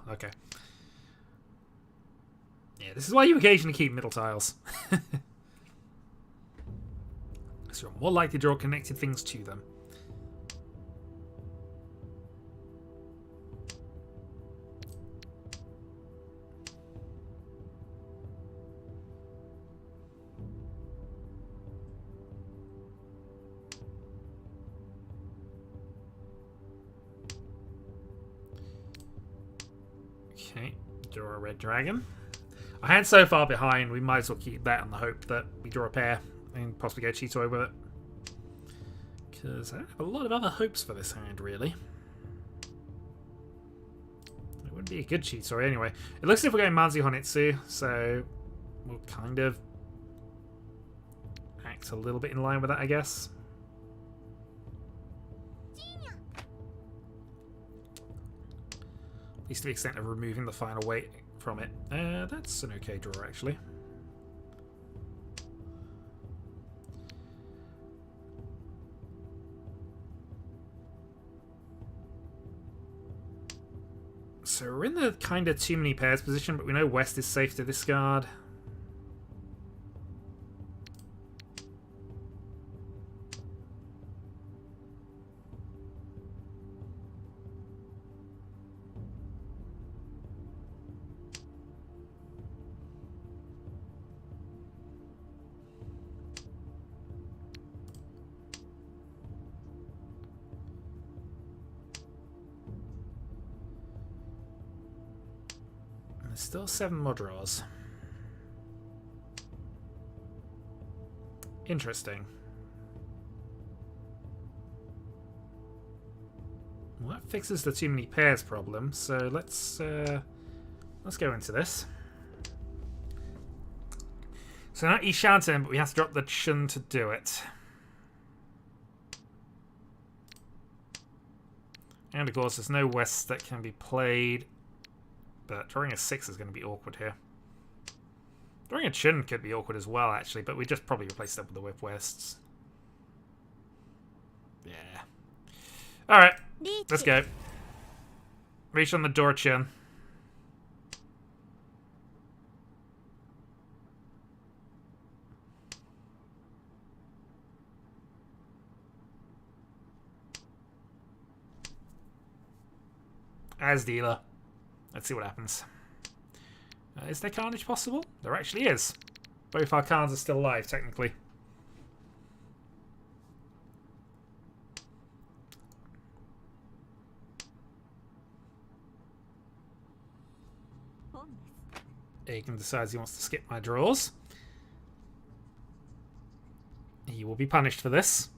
okay. Yeah, this is why you occasionally keep middle tiles. So you're more likely to draw connected things to them. Okay, draw a red dragon. Our hand's so far behind, we might as well keep that on the hope that we draw a pair and possibly go Chitoi with it. Because I don't have a lot of other hopes for this hand, really. It wouldn't be a good Chitoi anyway. It looks as if we're going Manzi Honitsu, so we'll kind of act a little bit in line with that, I guess. At least to the extent of removing the final weight from it. That's an okay draw, actually. So we're in the kind of too many pairs position, but we know West is safe to discard. Still 7 more draws. Interesting. Well, that fixes the too many pairs problem, so let's go into this. So not Ishanten, but we have to drop the Chun to do it. And of course there's no West that can be played. But drawing a 6 is going to be awkward here. Drawing a Chun could be awkward as well, actually, but we just probably replace that with the Whip Wests. Yeah. Alright, let's go. Reach on the door, Chun. As dealer. Let's see what happens. Is there carnage possible? There actually is. Both our cards are still alive, technically. Aegon decides he wants to skip my draws. He will be punished for this.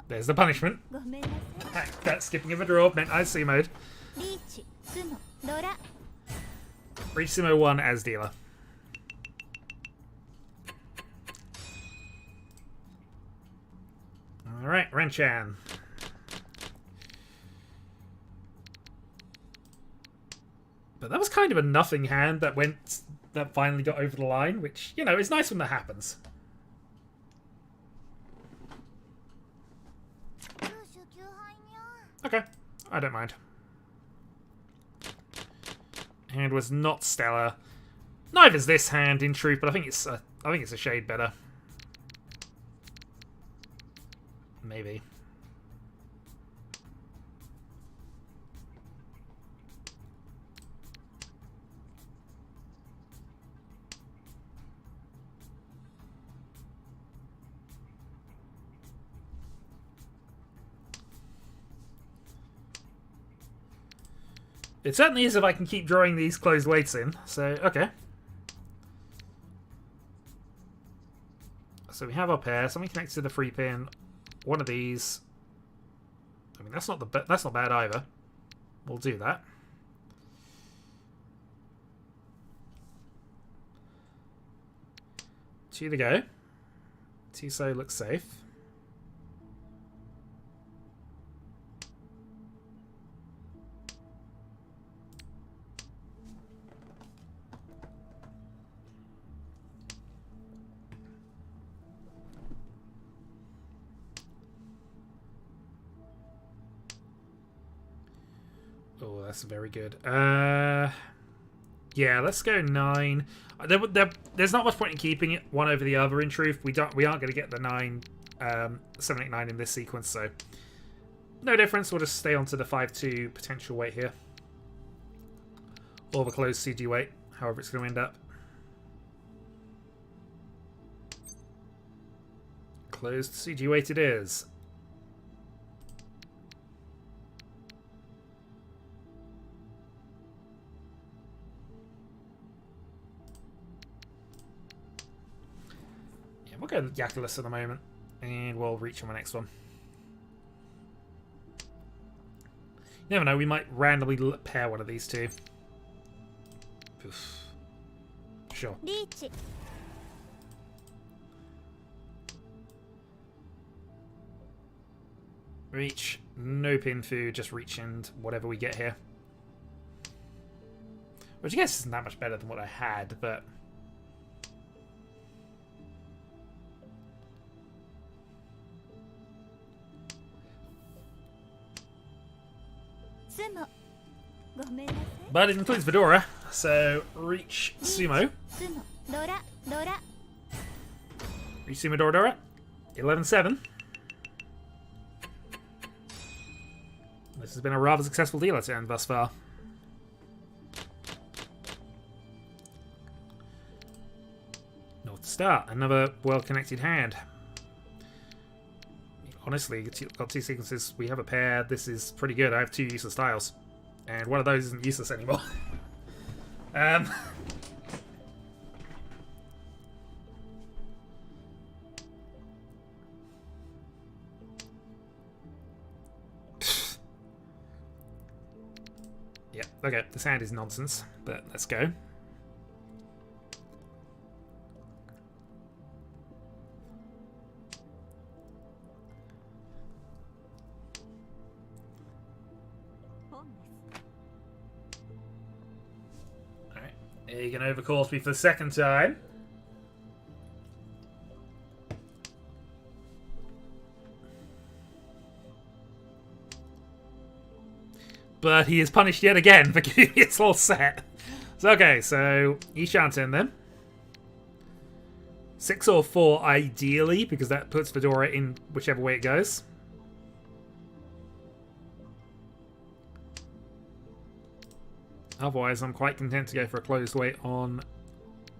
There's the punishment. That skipping of a draw meant I see mode. Reach Sumo 1 as dealer. Alright, Renchan. But that was kind of a nothing hand that finally got over the line, which, you know, is nice when that happens. Okay, I don't mind. Hand was not stellar. Neither's this hand, in truth, but I think it's a shade better. Maybe. It certainly is if I can keep drawing these closed weights in. So, okay. So we have our pair. Something connected to the free pin. One of these. I mean, that's not bad either. We'll do that. Two to go. Tiso looks safe. Oh, that's very good. Yeah, let's go 9. There's not much point in keeping it one over the other. In truth, we aren't going to get the 9, 7, 8, 9 in this sequence, so no difference. We'll just stay on to the 5-2 potential weight here, or the closed CG weight, however it's going to end up. Closed CG weight it is. We'll go with Yakulus at the moment, and we'll reach on the next one. You never know, we might randomly pair one of these two. Oof. Sure. Riichi. Reach, no pin food, just reach and whatever we get here. Which I guess isn't that much better than what I had, but... But it includes Fedora, so reach Sumo. Reach Sumo Dora. 11-7. This has been a rather successful deal at the end thus far. North Star, another well-connected hand. Honestly, got 2 sequences, we have a pair, this is pretty good. I have 2 useless tiles. And one of those isn't useless anymore. Yeah, okay, this hand is nonsense, but let's go. You can overcourse me for the second time. But he is punished yet again for giving me his whole set. So, okay, so Ishanten then. 6 or 4 ideally, because that puts Fedora in whichever way it goes. Otherwise, I'm quite content to go for a closed weight on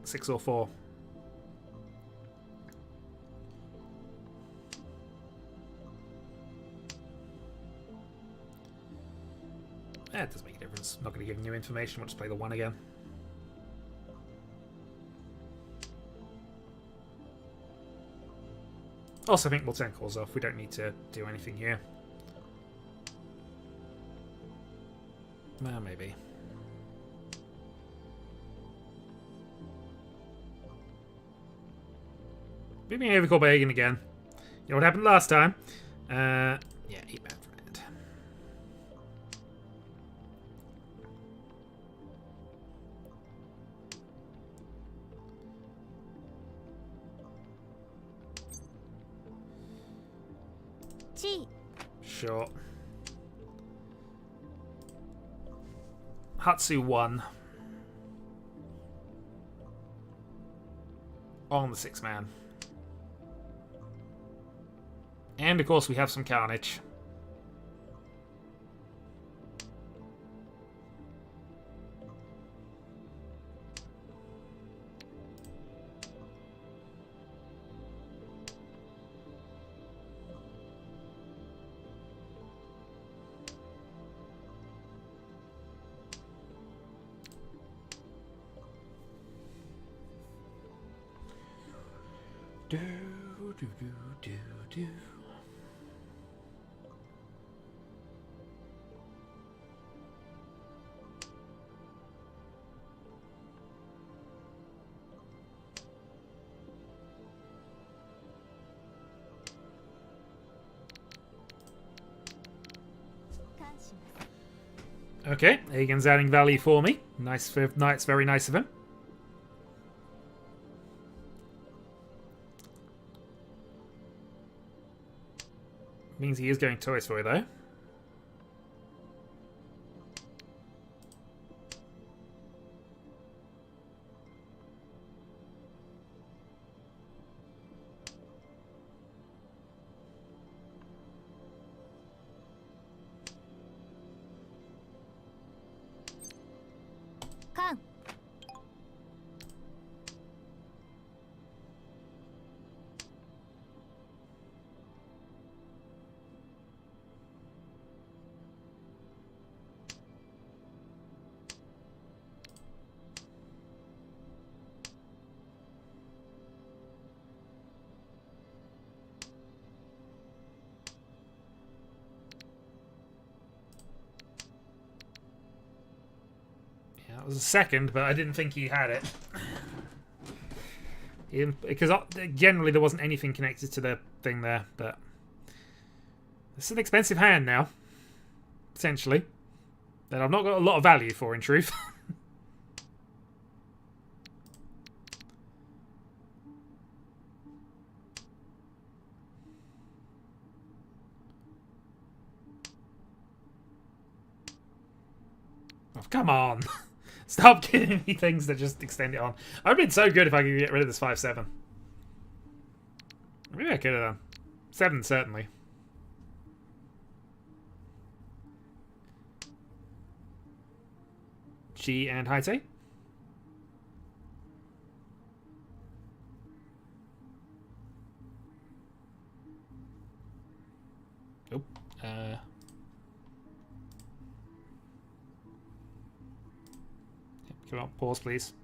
6 or 4. Yeah, it doesn't make a difference. I'm not going to give new information. We'll just play the 1 again. Also, I think we'll turn calls off. We don't need to do anything here. Well, maybe. Maybe an overcall by Hagen again. You know what happened last time? Yeah, 8 man friend. Chi. Sure. Hatsu 1. On the 6-man. And of course we have some carnage. Do, do, do, do, do. Okay, Aegon's adding value for me. Nice, it's very nice of him. Means he is going Toy Story though. Kan. That was a second, but I didn't think he had it. Because generally there wasn't anything connected to the thing there, but it's an expensive hand now, essentially, that I've not got a lot of value for, in truth. Oh, come on. Stop giving me things that just extend it on. I'd have been so good if I could get rid of this 5-7. Maybe I could have done. 7, certainly. G and Haite. Oh. Come on, pause, please.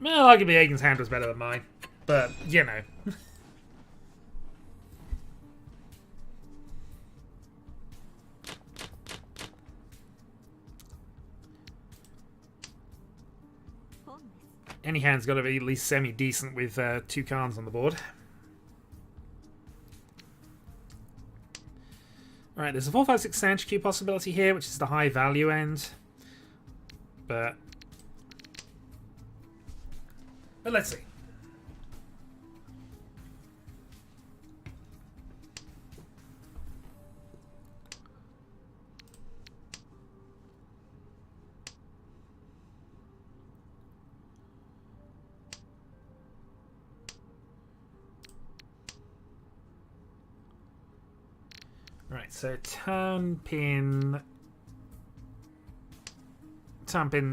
Well, arguably Aegon's hand was better than mine, but you know. Any hand's got to be at least semi-decent with 2 cards on the board. Alright, there's a 4-5-6 Sanch Q possibility here, which is the high value end. But let's see. Right, so turn pin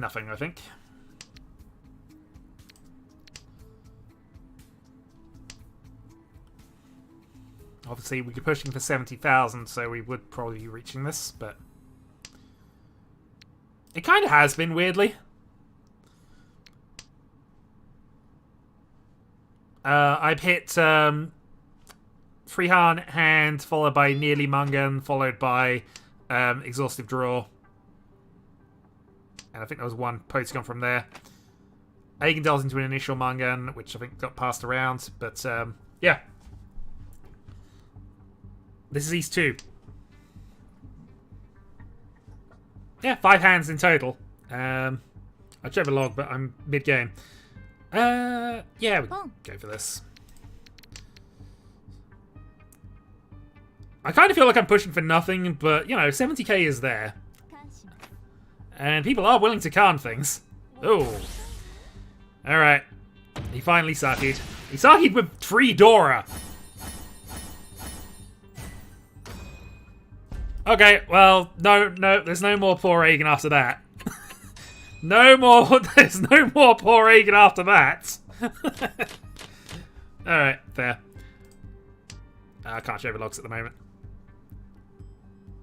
nothing, I think. Obviously, we're pushing for 70,000, so we would probably be reaching this, but it kind of has been, weirdly. I've hit Freehan hand, followed by nearly Mungan, followed by exhaustive draw. And I think there was one Potagon from there. Aegon delves into an initial Mungan, which I think got passed around. But, yeah. This is East 2. Yeah, 5 hands in total. I check the log, but I'm mid-game. Yeah, we Oh. go for this. I kind of feel like I'm pushing for nothing, but, you know, 70k is there. And people are willing to calm things. Oh. Alright. He finally saki'd. He saki'd with 3 Dora. Okay, well, no, there's no more poor Aegon after that. No more, there's no more poor Aegon after that. Alright, fair. I can't show the logs at the moment.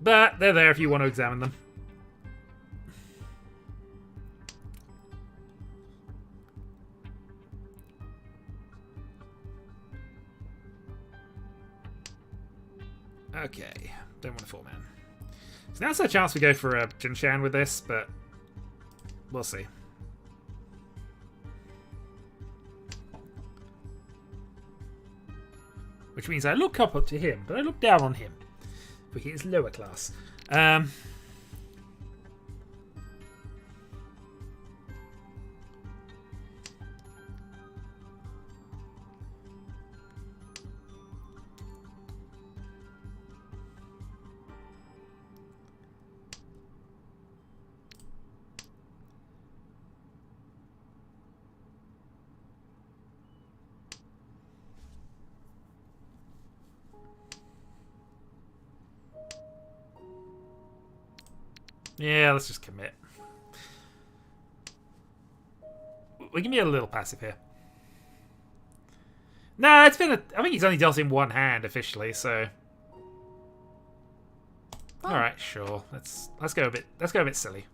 But they're there if you want to examine them. Okay, don't want a 4-man. So now's a chance we go for a Jinshan with this, but we'll see. Which means I look up to him, but I look down on him. For he is lower class. Yeah, let's just commit. We can be a little passive here. Nah, it's been I think he's only dealt in 1 hand officially, so. Oh. Alright, sure. Let's go a bit silly.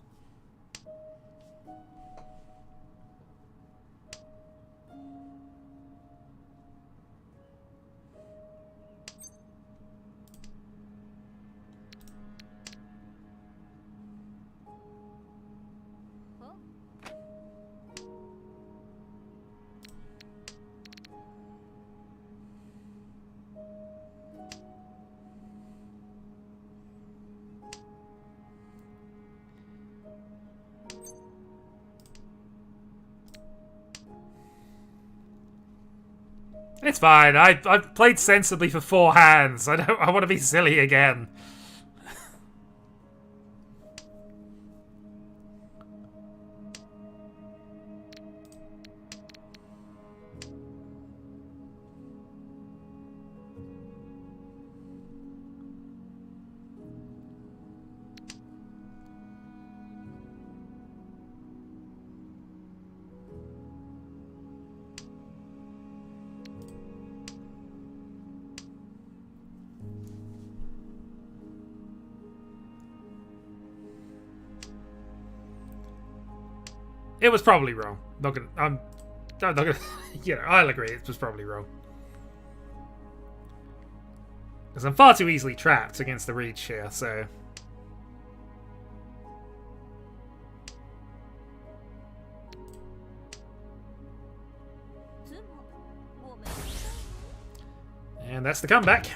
It's fine. I've played sensibly for 4 hands. I want to be silly again. It was probably wrong. I'm not gonna. You know, I'll agree. It was probably wrong because I'm far too easily trapped against the Riichi here. So. And that's the comeback.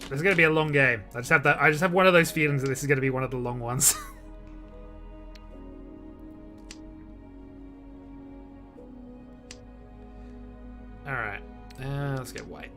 This is going to be a long game. I just have one of those feelings that this is going to be one of the long ones. Alright. Let's get white.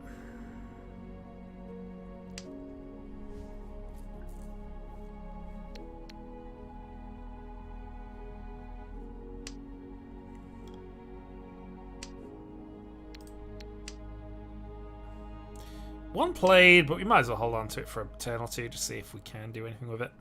One played, but we might as well hold on to it for a turn or two to see if we can do anything with it.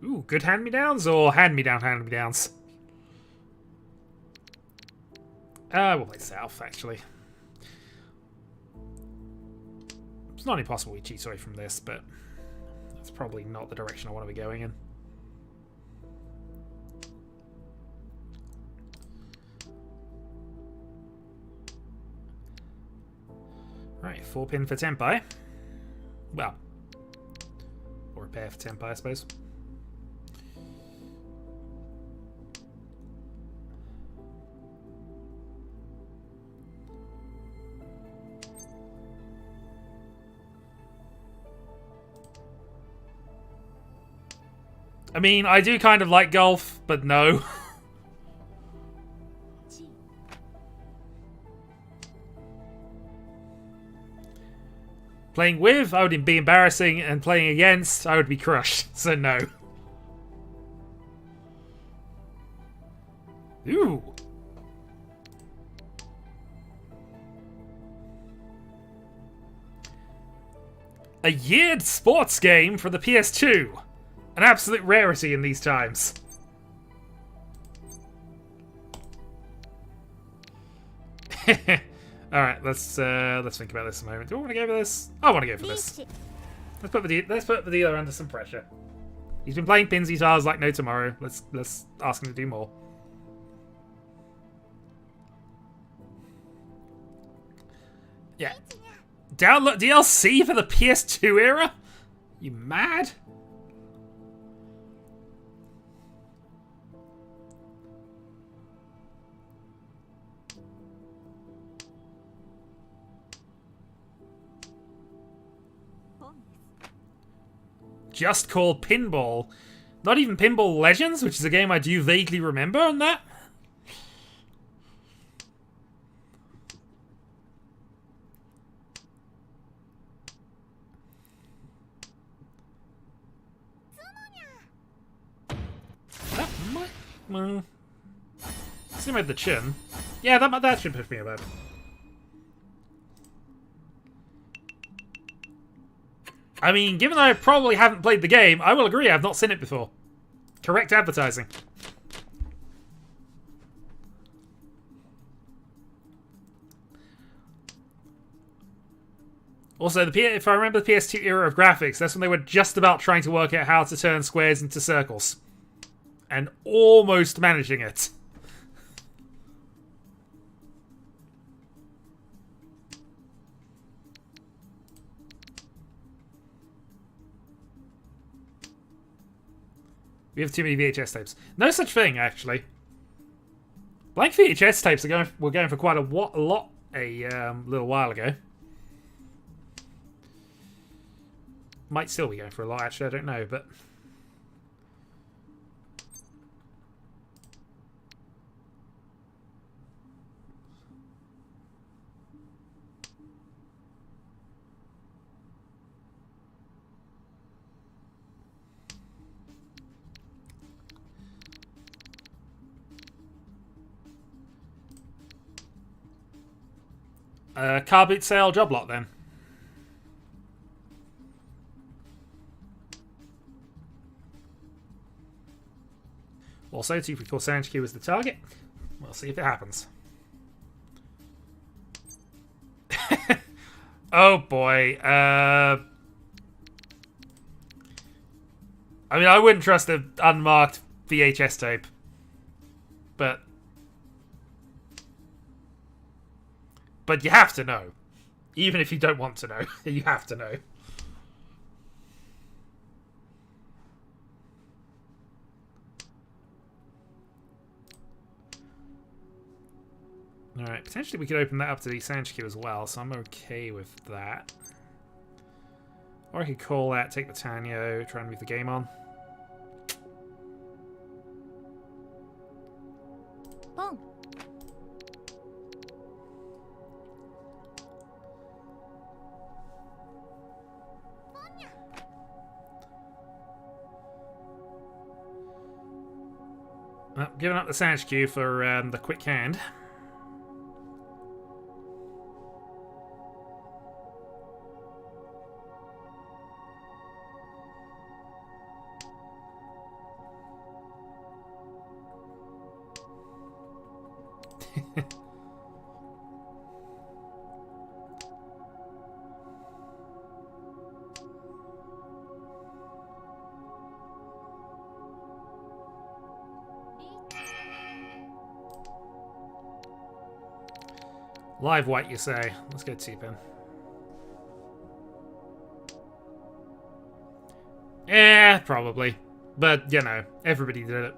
Ooh, good hand-me-downs or hand-me-downs? We'll play south, actually. It's not impossible we cheat away from this, but that's probably not the direction I want to be going in. Right, 4-pin for Tenpai. Well, or a pair for Tenpai, I suppose. I mean, I do kind of like golf, but no. Playing with, I would be embarrassing, and playing against, I would be crushed. So no. Ooh. A yeared sports game for the PS2. An absolute rarity in these times. Alright, let's think about this a moment. Do I want to go for this? I want to go for this. Let's put the dealer under some pressure. He's been playing Pinsy tiles like no tomorrow. Let's ask him to do more. Yeah. Download DLC for the PS2 era? You mad? Just called Pinball. Not even Pinball Legends, which is a game I do vaguely remember on that. That might... Well... Same with the chin. Yeah, that should push me about. I mean, given that I probably haven't played the game, I will agree I've not seen it before. Correct advertising. Also, if I remember the PS2 era of graphics, that's when they were just about trying to work out how to turn squares into circles. And almost managing it. We have too many VHS tapes. No such thing, actually. Blank VHS tapes were going for quite a lot a little while ago. Might still be going for a lot, actually. I don't know, but... car boot sale job lot then. Also, 234 Sanchku is the target. We'll see if it happens. Oh boy. I mean, I wouldn't trust an unmarked VHS tape. But you have to know. Even if you don't want to know. You have to know. Alright, potentially we could open that up to the Sanchku as well, so I'm okay with that. Or I could call that, take the Tanyo, try and move the game on. Boom. Well, giving up the Sanchku for the quick hand. Live white, you say? Let's go T-pin. Yeah, probably. But, you know, everybody did it.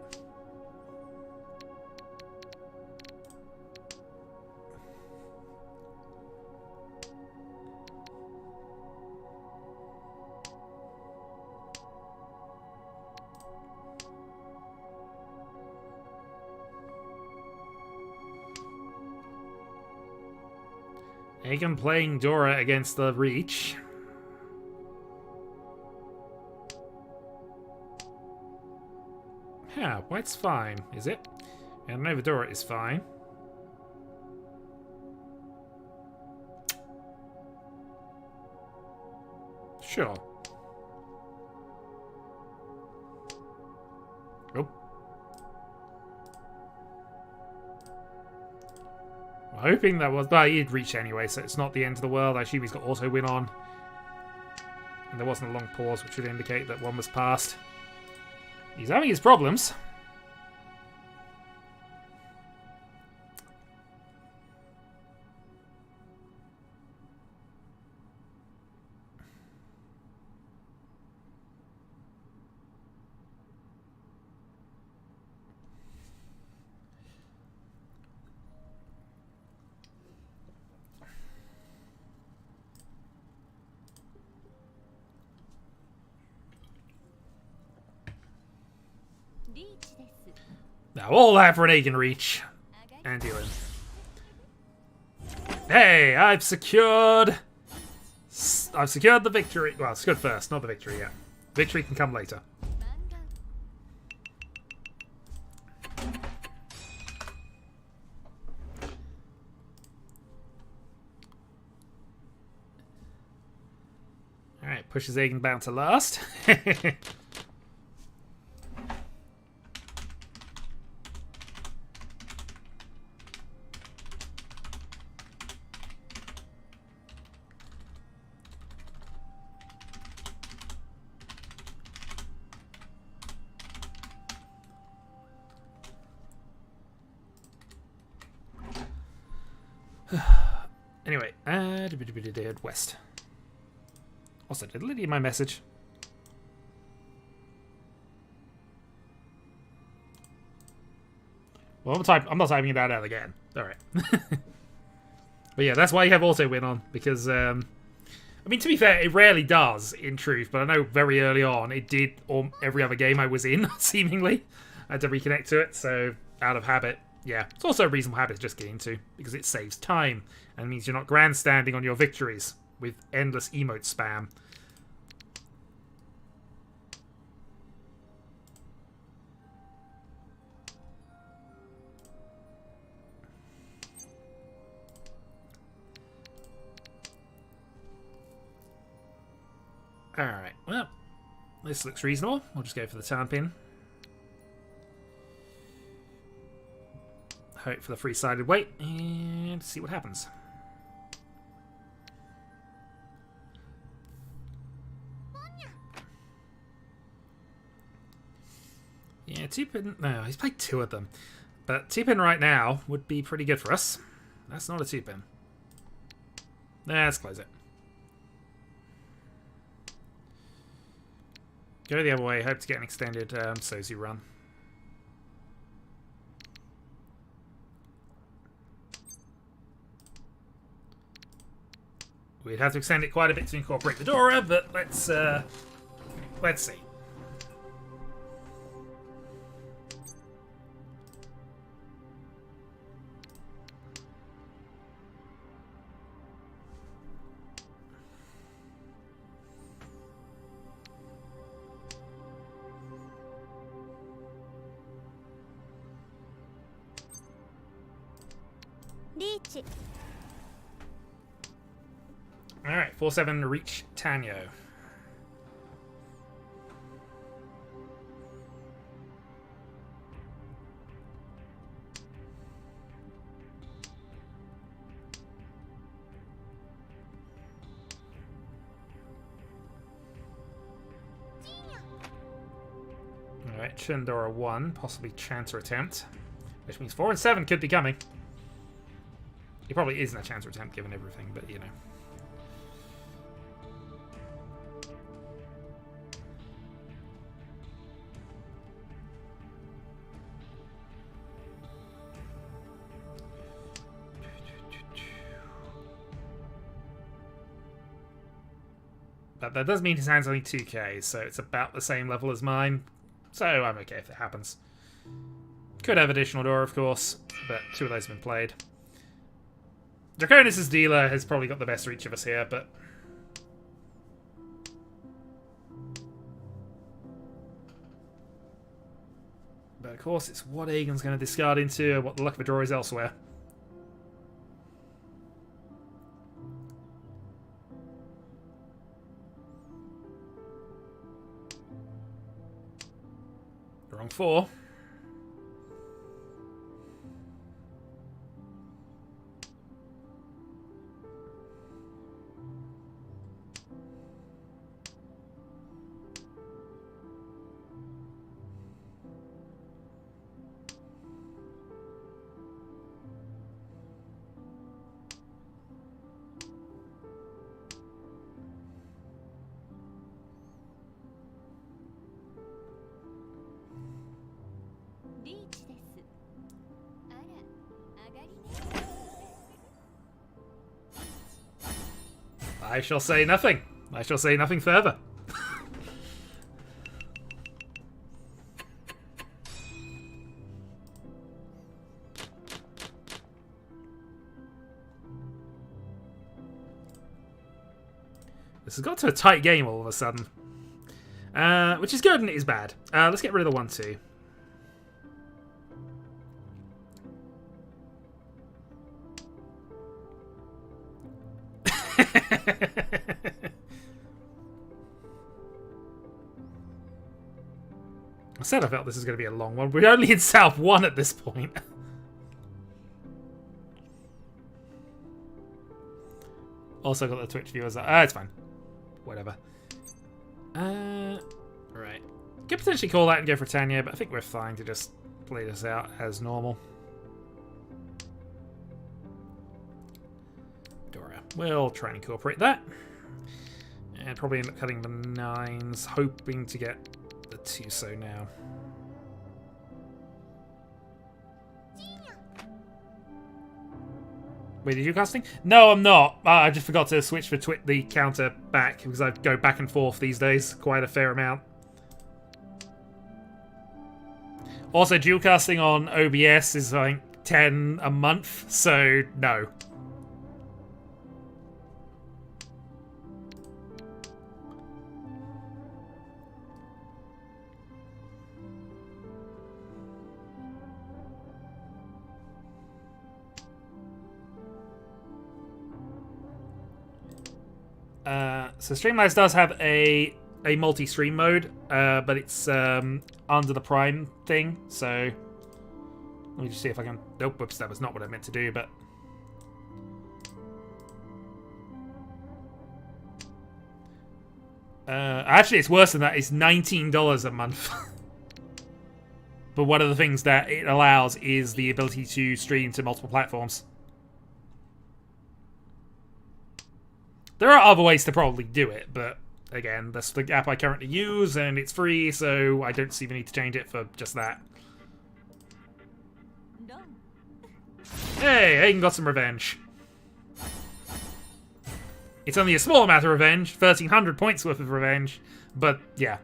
Hagen playing Dora against the Riichi. Yeah, white's fine, is it? And Nova Dora is fine. Sure. Oh. I'm hoping that was... But he'd reach anyway, so it's not the end of the world. I assume he's got auto win on. And there wasn't a long pause, which would indicate that one was passed. He's having his problems. Now all that for an Aegon Reach. And dealing. Hey, I've secured the victory. Well, secured first, not the victory yet. Victory can come later. Alright, pushes Aegon down to last. Anyway, west. Also, did Lydia my message? Well, I'm not typing it out again. Alright. But yeah, that's why you have auto win on, because, I mean, to be fair, it rarely does, in truth, but I know very early on it did, or every other game I was in, seemingly. I had to reconnect to it, so out of habit. Yeah, it's also a reasonable habit to just get into, because it saves time, and means you're not grandstanding on your victories with endless emote spam. Alright, well, this looks reasonable. We'll just go for the town pin. Hope for the three-sided weight and see what happens. Yeah, two-pin... No, he's played two of them. But two-pin right now would be pretty good for us. That's not a two-pin. Let's close it. Go the other way. Hope to get an extended Sozu run. We'd have to extend it quite a bit to incorporate the Dora, but let's see. Riichi. Alright, 4-7 Reach Tanyo. Alright, Chandora 1, possibly Chanter Attempt. Which means 4 and 7 could be coming. It probably isn't a Chanter Attempt given everything, but you know. But that does mean his hand's only 2k, so it's about the same level as mine. So I'm okay if it happens. Could have additional door, of course, but 2 of those have been played. Draconis' dealer has probably got the best reach of us here, but... But of course, it's what Aegon's going to discard into, what the luck of a draw is elsewhere. Wrong 4. Riichi です。あら、上がりね。I shall say nothing. I shall say nothing further. This has got to a tight game all of a sudden. Which is good and it is bad. Let's get rid of the 1-2. I said I felt this is going to be a long one. We're only in South 1 at this point. Also got the Twitch viewers. It's fine. Whatever. Right. Could potentially call that and go for Tanya, but I think we're fine to just play this out as normal. Dora. We'll try and incorporate that. And probably end up cutting the 9s, hoping to get the 2 so now. Wait, are you casting? No, I'm not. I just forgot to switch the counter back because I go back and forth these days quite a fair amount. Also, dual casting on OBS is like 10 a month, so no. So Streamlabs does have a multi-stream mode, but it's under the Prime thing, so let me just see if I can... Nope, whoops, that was not what I meant to do, but... Actually, it's worse than that. It's $19 a month. But one of the things that it allows is the ability to stream to multiple platforms. There are other ways to probably do it, but again, that's the app I currently use, and it's free, so I don't see the need to change it for just that. Hey, Aiden got some revenge. It's only a small amount of revenge, 1,300 points worth of revenge, but yeah.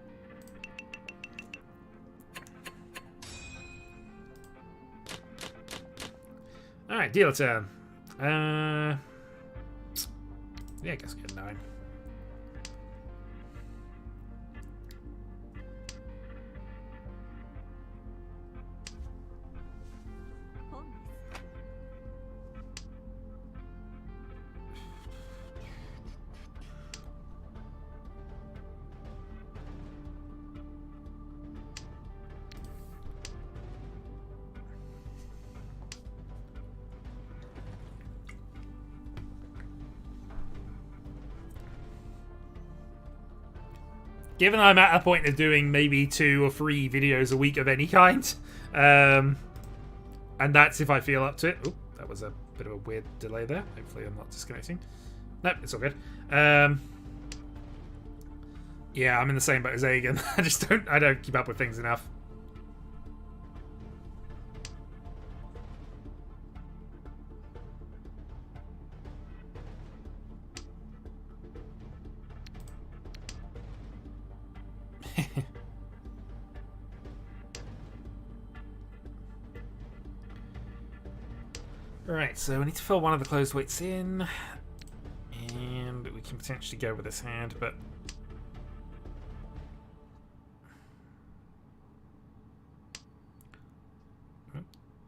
Alright, dealer turn. Yeah, I guess get 9. given I'm at a point of doing maybe 2 or 3 videos a week of any kind, and that's if I feel up to it. Oop, that was a bit of a weird delay there. Hopefully I'm not disconnecting. Nope, it's all good. Yeah, I'm in the same boat as Aegon. I don't keep up with things enough. Right, so we need to fill one of the closed weights in, and we can potentially go with this hand, but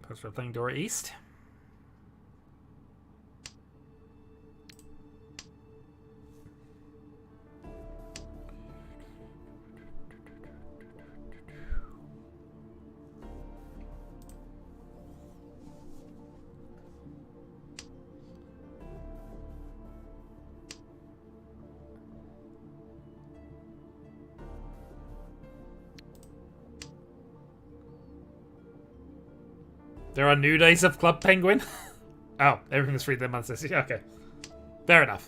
post road playing Dora East. There are new days of Club Penguin? Oh, everything was free the month. Okay. Fair enough.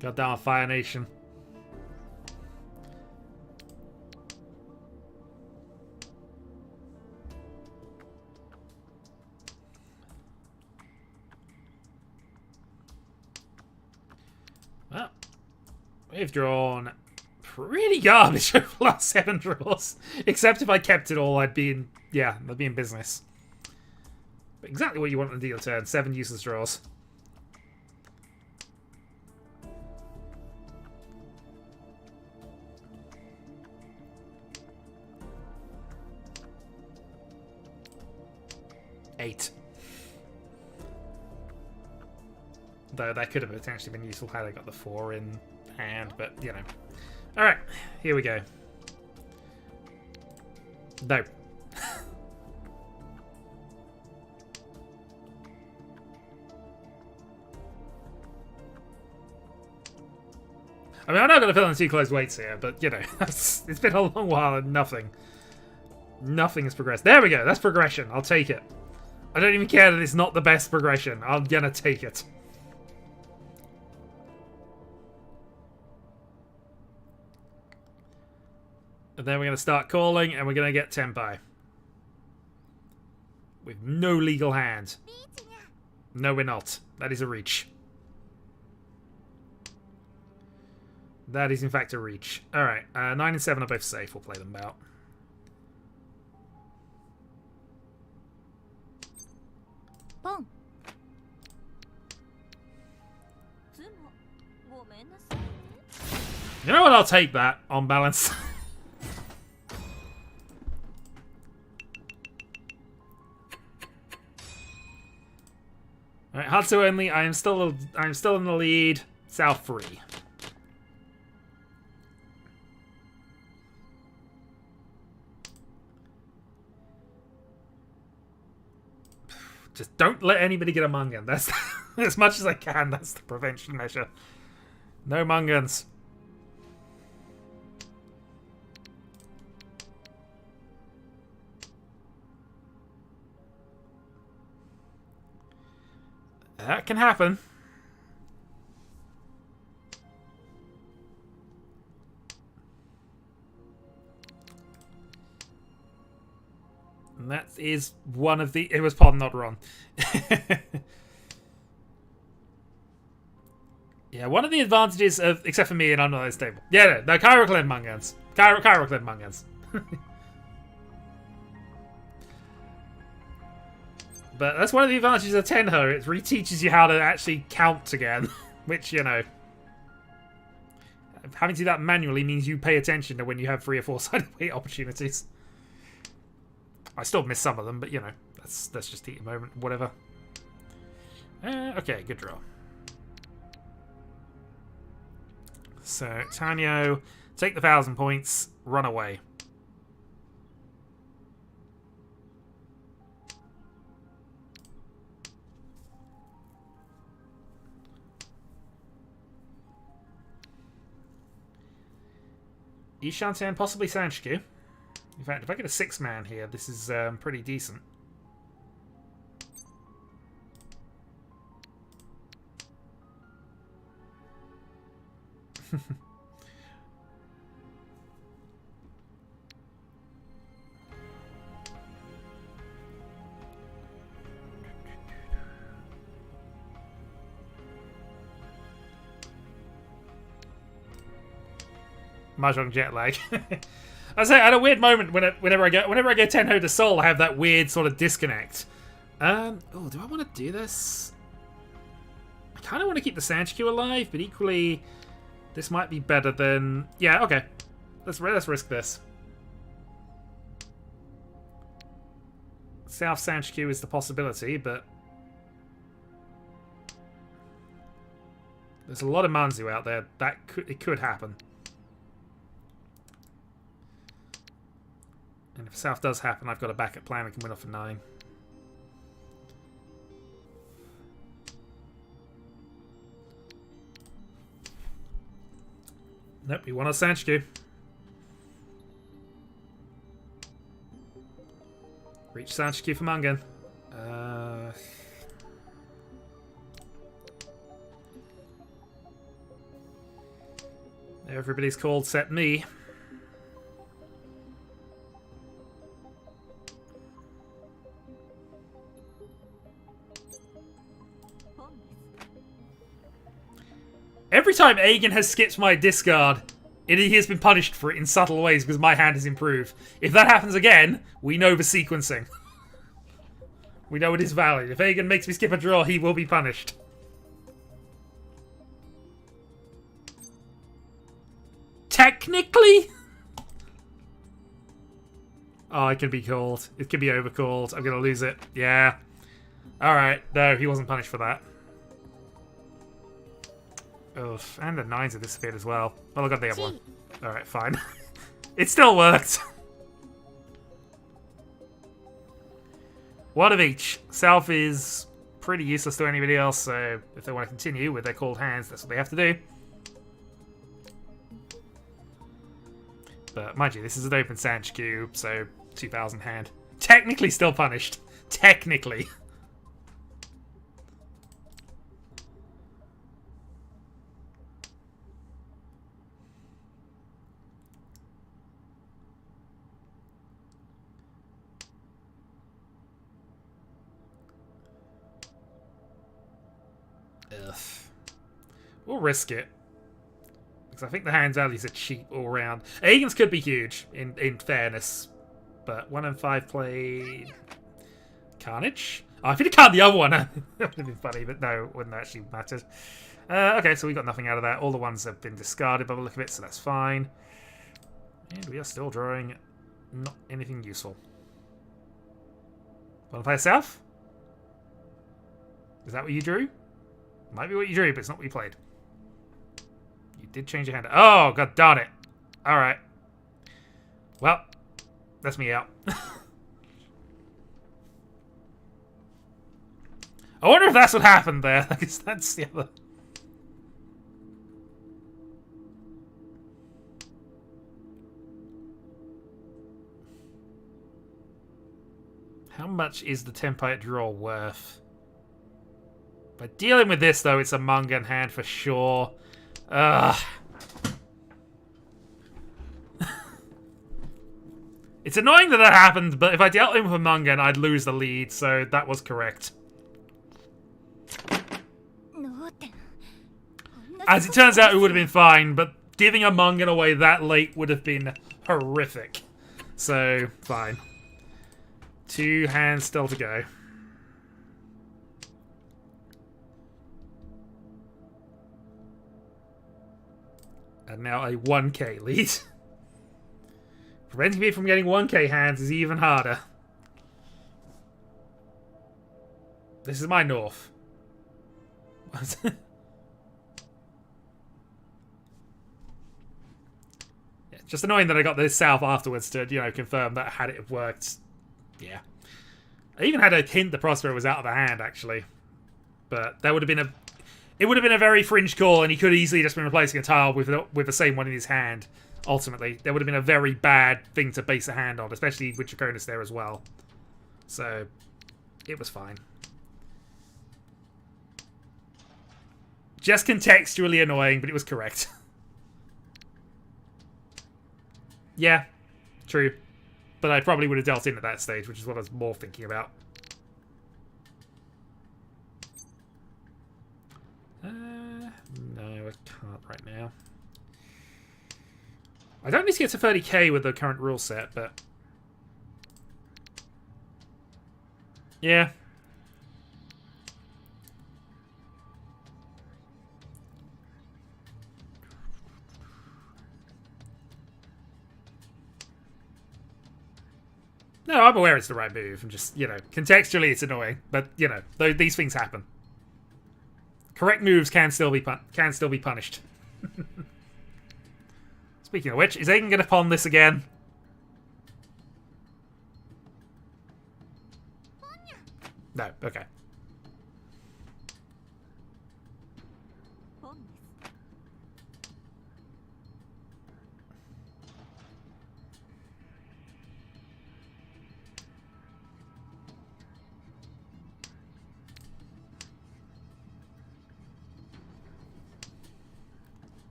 Goddamn Fire Nation. Well, we've drawn pretty garbage over the last 7 draws. Except if I kept it all, I'd be in business. But exactly what you want on the deal turn. 7 useless draws. Eight. Though that could have potentially been useful had I got the 4 in hand, but you know. Alright, here we go. No. I mean, I'm not going to fill in 2 closed weights here, but you know, it's been a long while and nothing has progressed. There we go, that's progression. I'll take it. I don't even care that it's not the best progression. I'm gonna take it. And then we're going to start calling, and we're going to get Tempai. With no legal hand. No, we're not. That is a reach. That is, in fact, a reach. Alright, 9 and 7 are both safe. We'll play them out. Boom. You know what? I'll take that, on balance. Alright, Hatsu only. I'm still in the lead. South free. Just don't let anybody get a Mungan. That's as much as I can. That's the prevention measure. No Mungans. That can happen. And that is one of the... It was Pod, not Ron. Yeah, one of the advantages of... Except for me, and I'm not as stable. Yeah, no, Cairo Clem Mungans. Cairo Clem Mungans. But that's one of the advantages of Tenho. It reteaches you how to actually count again. Which, you know... Having to do that manually means you pay attention to when you have 3 or 4-sided weight opportunities. I still miss some of them, but, you know, that's just the moment. Whatever. Okay, good draw. So, Tanyo, take the 1,000 points, run away. Ishanti and possibly Sanshku. In fact, if I get a 6-man here, this is pretty decent. Mahjong jet lag. I say, at a weird moment whenever I go Tenho to Seoul, I have that weird sort of disconnect. Oh, do I want to do this? I kind of want to keep the Sanshku alive, but equally, this might be better than. Yeah, okay. Let's risk this. South Sanshku is the possibility, but there's a lot of Manzu out there. It could happen. And if South does happen, I've got a backup plan. We can win off a 9. Nope, we want our Sanshku. Reach Sanshku for Mangan. Everybody's called except me. Every time Aegon has skipped my discard, he has been punished for it in subtle ways because my hand has improved. If that happens again, we know the sequencing. We know it is valid. If Aegon makes me skip a draw, he will be punished. Technically? Oh, it can be called. It can be overcalled. I'm going to lose it. Yeah. Alright. No, he wasn't punished for that. Ugh, and the 9s have disappeared as well. Well, I got the other one. Alright, fine. It still worked. One of each. South is pretty useless to anybody else, so if they want to continue with their called hands, that's what they have to do. But mind you, this is an open Sanshku, so 2000 hand. Technically still punished. Technically. We'll risk it. Because I think the hand values are cheap all round. Aegon's could be huge, in fairness. But 1 and 5 played... Carnage? Oh, if he'd have card the other one, that would have been funny, but no, it wouldn't actually matter. Okay, so we got nothing out of that. All the ones have been discarded by the look of it, so that's fine. And we are still drawing not anything useful. Want to play a South? Is that what you drew? Might be what you drew, but it's not what you played. You did change your hand. Oh, god darn it. Alright. Well, that's me out. I wonder if that's what happened there. I guess that's the other... How much is the Tempite draw worth? By dealing with this, though, it's a Mungan hand for sure. Ugh. It's annoying that that happened, but if I dealt him with a Mungan, I'd lose the lead, so that was correct. As it turns out, it would have been fine, but giving a Mungan away that late would have been horrific. So, fine. 2 hands still to go. And now a 1k lead. Preventing me from getting 1k hands is even harder. This is my north. Yeah, just annoying that I got this south afterwards to, you know, confirm that had it have worked. Yeah. I even had a hint the Prospero was out of the hand, actually. But that would have been a... It would have been a very fringe call, and he could have easily just been replacing a tile with the same one in his hand. ultimately. There would have been a very bad thing to base a hand on, especially with Draconis there as well. So, it was fine. Just contextually annoying, but it was correct. Yeah, true. But I probably would have dealt in at that stage, which is what I was more thinking about. No, I can't right now. I don't need to get to 30k with the current rule set, but... yeah. No, I'm aware it's the right move. I'm just, you know, contextually it's annoying, but you know, these things happen. Correct moves can still be punished. Speaking of which, is Aiden going to pawn this again? No. Okay.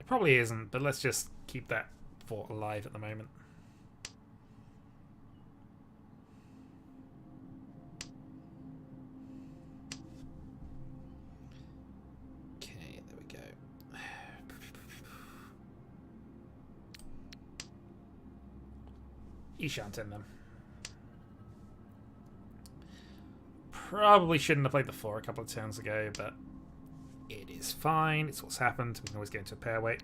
It probably isn't, but let's just keep that thought alive at the moment. Okay, there we go. You shan't end them. Probably shouldn't have played the 4 a couple of turns ago, but it is fine. It's what's happened. We can always get into a pair weight.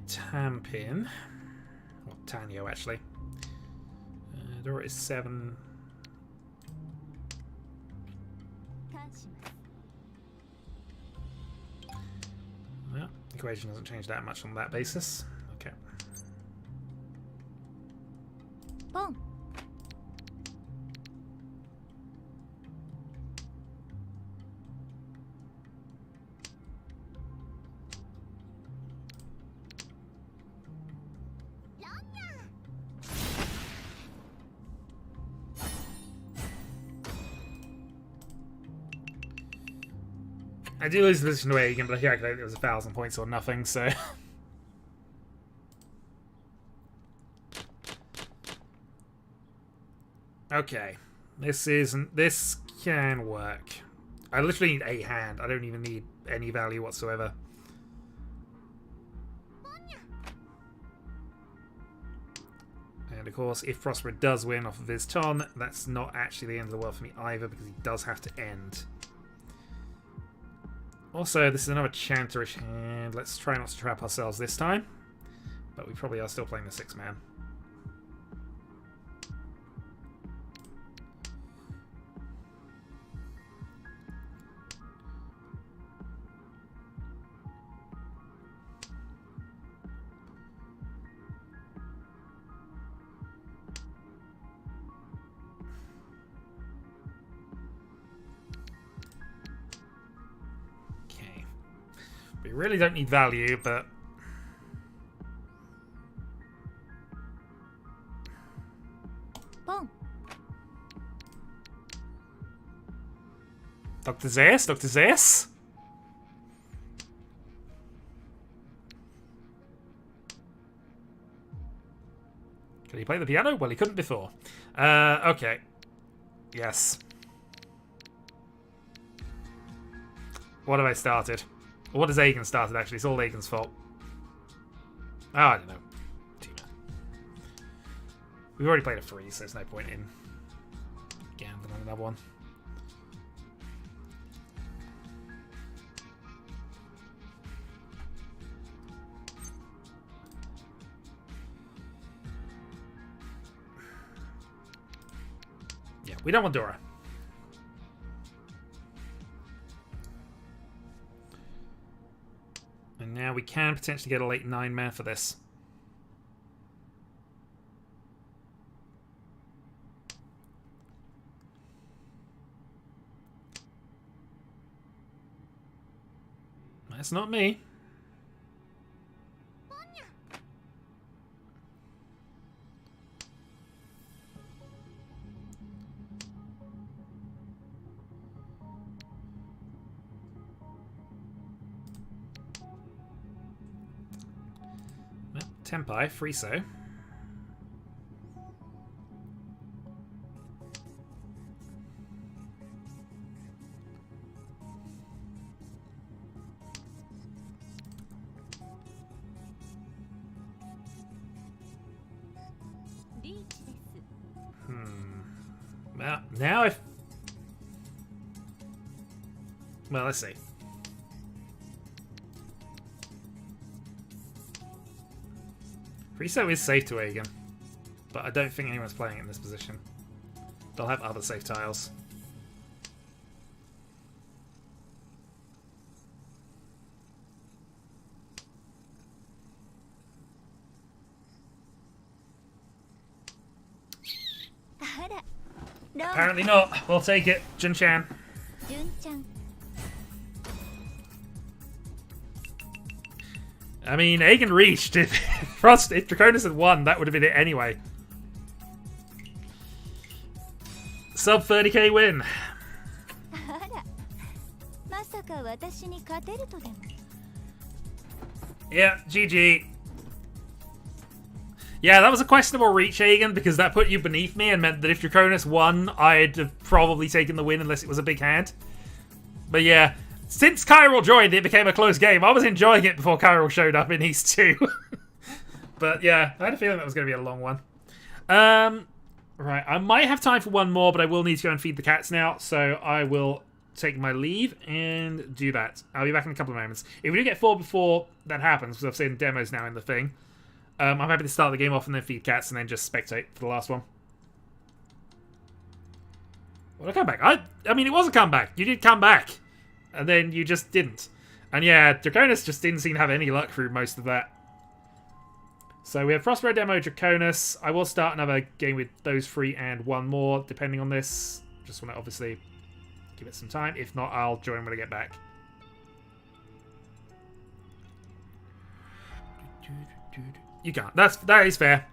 Tampin. Or Tanyo, actually. Dora is 7. Well, the equation doesn't change that much on that basis. Okay. Boom. I do lose the position away again, but I calculated it was 1,000 points or nothing, so... okay. This can work. I literally need a hand. I don't even need any value whatsoever. And of course, if Prosper does win off of his ton, that's not actually the end of the world for me either, because he does have to end. Also, this is another chanterish hand. Let's try not to trap ourselves this time. But we probably are still playing the 6-man. really don't need value, but... Pong. Dr. Zeus? Dr. Zeus? Can he play the piano? Well, he couldn't before. Okay. Yes. What have I started? What has Aegon started, actually? It's all Aegon's fault. Oh, I don't know. We've already played a freeze, so there's no point in gambling on another one. Yeah, we don't want Dora. And now we can potentially get a late 9-man for this. That's not me. Well, Tempai, Friso. Riichi です。 Well, now if... Well, let's see. Friso is safe to Aegon, but I don't think anyone's playing it in this position. They'll have other safe tiles. Apparently not. We'll take it. Jun-chan. 純ちゃん。 I mean, Aegon reached. If Frost, if Draconis had won, that would have been it anyway. Sub 30k win. あら。まさか私に勝てるとでも。 Yeah, GG. Yeah, that was a questionable reach, Aegon, because that put you beneath me and meant that if Draconis won, I'd have probably taken the win unless it was a big hand. But yeah, since Kyril joined, it became a close game. I was enjoying it before Kyril showed up in East 2. But yeah, I had a feeling that was going to be a long one. Right, I might have time for one more, but I will need to go and feed the cats now, so I will take my leave and do that. I'll be back in a couple of moments. If we do get 4 before that happens, because I've seen demos now in the thing, I'm happy to start the game off and then feed cats and then just spectate for the last one. What a comeback. I mean, it was a comeback. You did come back. And then you just didn't. And yeah, Draconis just didn't seem to have any luck through most of that. So we have Prospero Demo, Draconis. I will start another game with those 3 and one more, depending on this. Just want to obviously give it some time. If not, I'll join when I get back. You can't. That is fair.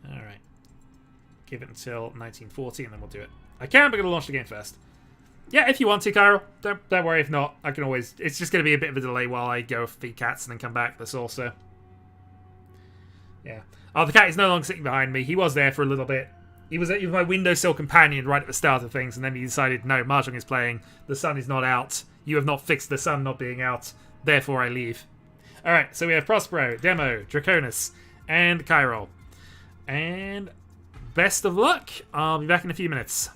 Alright. Give it until 1940 and then we'll do it. I can, but I'm going to launch the game first. Yeah, if you want to, Kyril. Don't worry if not. I can always... It's just going to be a bit of a delay while I go feed cats and then come back. That's also... Yeah. Oh, the cat is no longer sitting behind me. He was there for a little bit. He was my windowsill companion right at the start of things, and then he decided, no, Mahjong is playing. The sun is not out. You have not fixed the sun not being out. Therefore, I leave. Alright, so we have Prospero, Demo, Draconis, and Kyril. And best of luck. I'll be back in a few minutes.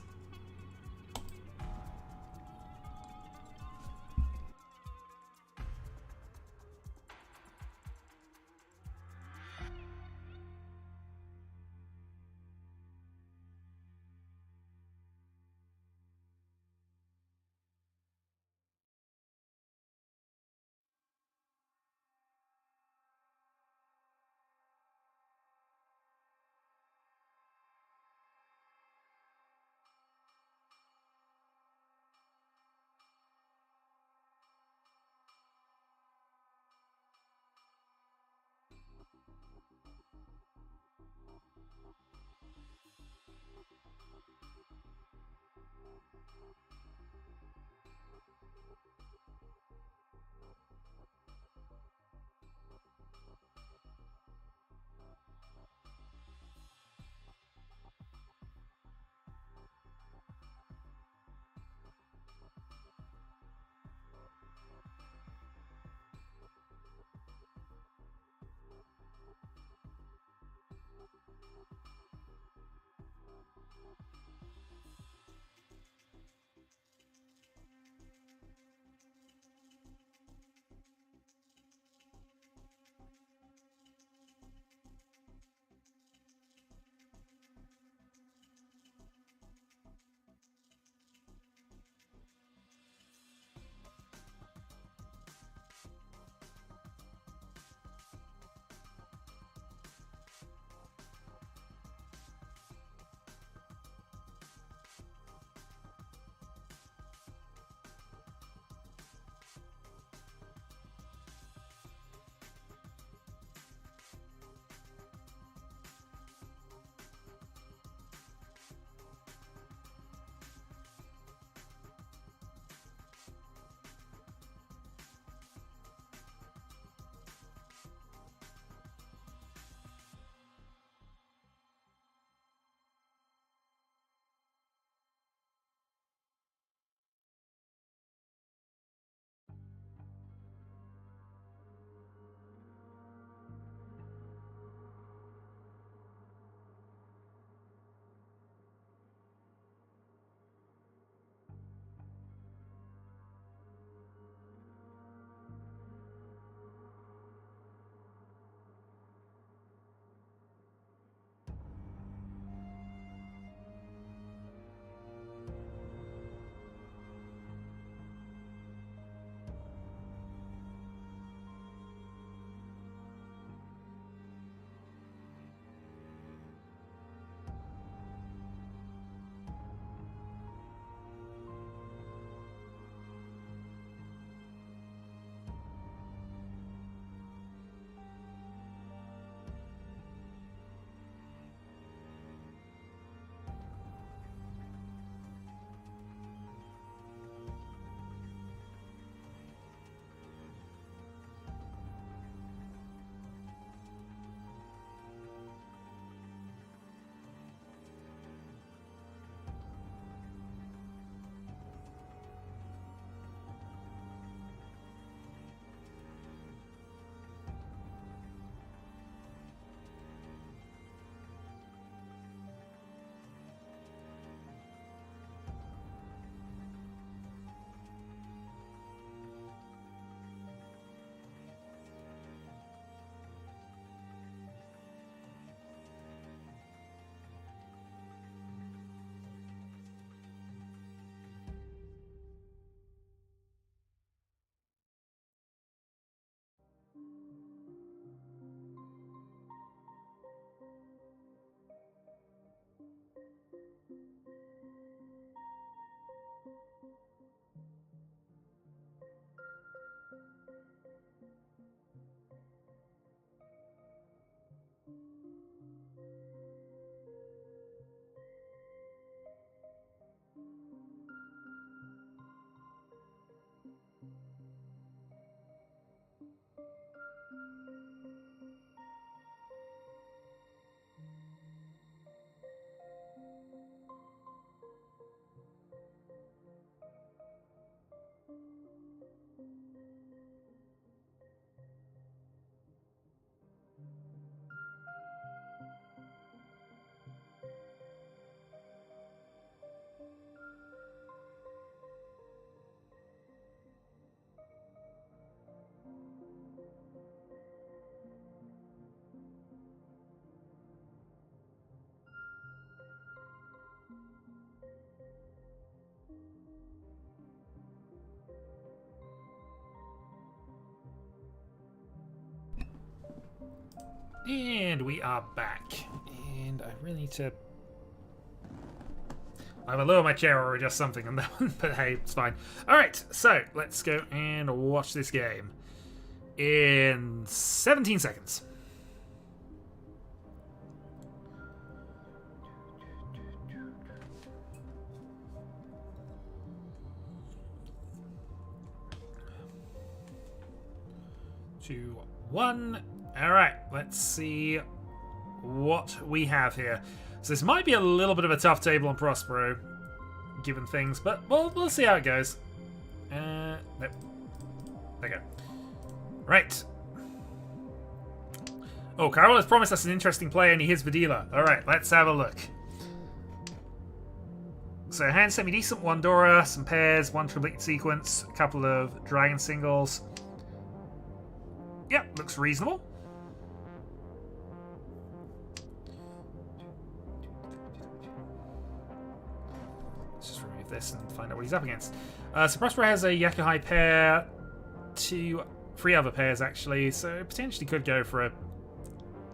And we are back. And I really need to either lower my chair or adjust something on that one, but hey, it's fine. Alright, so let's go and watch this game in 17 seconds. 2, 1. Alright, let's see what we have here. So this might be a little bit of a tough table on Prospero, given things, but we'll see how it goes. Nope. There we go. Right. Oh, Carol has promised us an interesting play and he hits Vidila. Alright, let's have a look. So, hand semi-decent, 1 Dora, some pairs, 1 complete sequence, a couple of dragon singles. Yep, looks reasonable. Let's just remove this and find out what he's up against. So Prospero has a Yakuhai pair, 3 other pairs actually, so potentially could go for a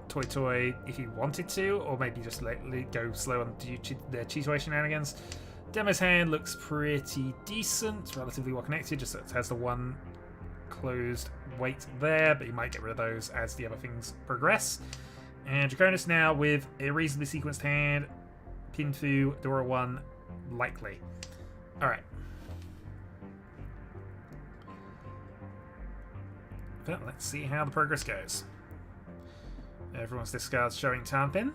Toy if he wanted to, or maybe just go slow on their Chitoi shenanigans. Demo's hand looks pretty decent, relatively well connected, just it has the 1 closed weight there, but you might get rid of those as the other things progress. And Draconis now with a reasonably sequenced hand, Pinfu, Dora 1, likely. Alright. But let's see how the progress goes. Everyone's discards showing Tanpin.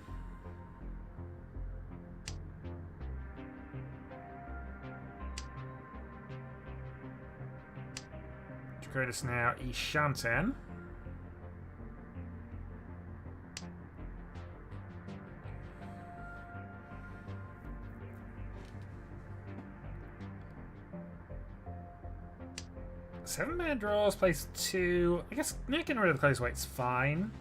Draconis now Ishanten. Seven-man draws, plays 2. I guess getting rid of the close weight's fine.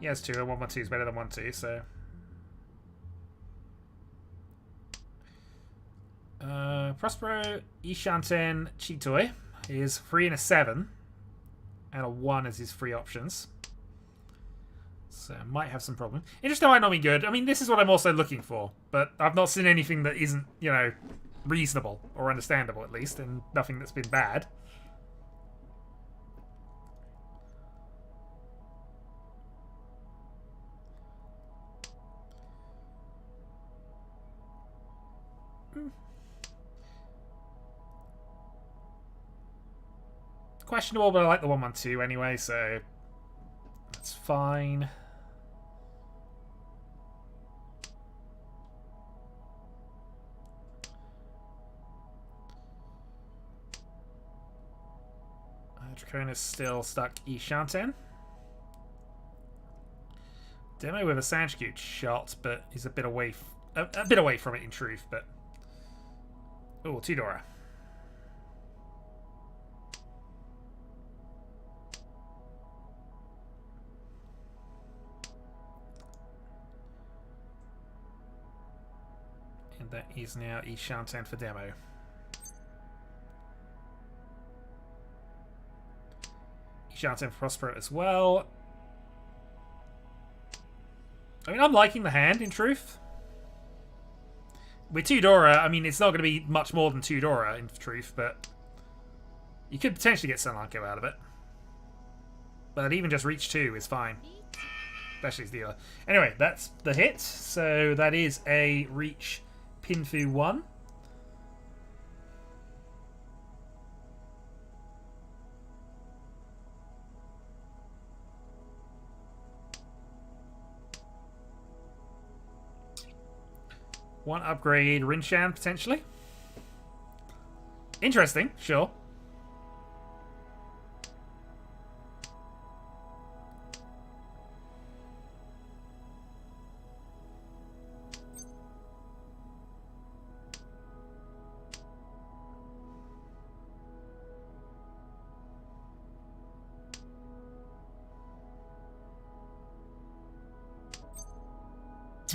He has 2, and 1-1-2 is better than 1-2, so. Prospero, Ishanten, Chitoi is 3 and a 7, and a 1 as his free options. So might have some problem. Interesting might not be good. I mean, this is what I'm also looking for, but I've not seen anything that isn't, you know, reasonable or understandable at least, and nothing that's been bad. Questionable, but I like the 1-1-2 anyway, so that's fine. Draconis still stuck Ishanten. Demo with a Sanchkute shot, but he's a bit away from it in truth, but oh, 2 Dora. And that is now Ishanten for Demo. Ishanten for Prospero as well. I mean, I'm liking the hand, in truth. With 2 Dora, I mean, it's not going to be much more than 2 Dora, in truth, but you could potentially get Senlanko out of it. But even just reach 2 is fine. Especially his dealer. Anyway, that's the hit. So that is a reach Pinfu 1. One upgrade Rinshan, potentially. Interesting, sure.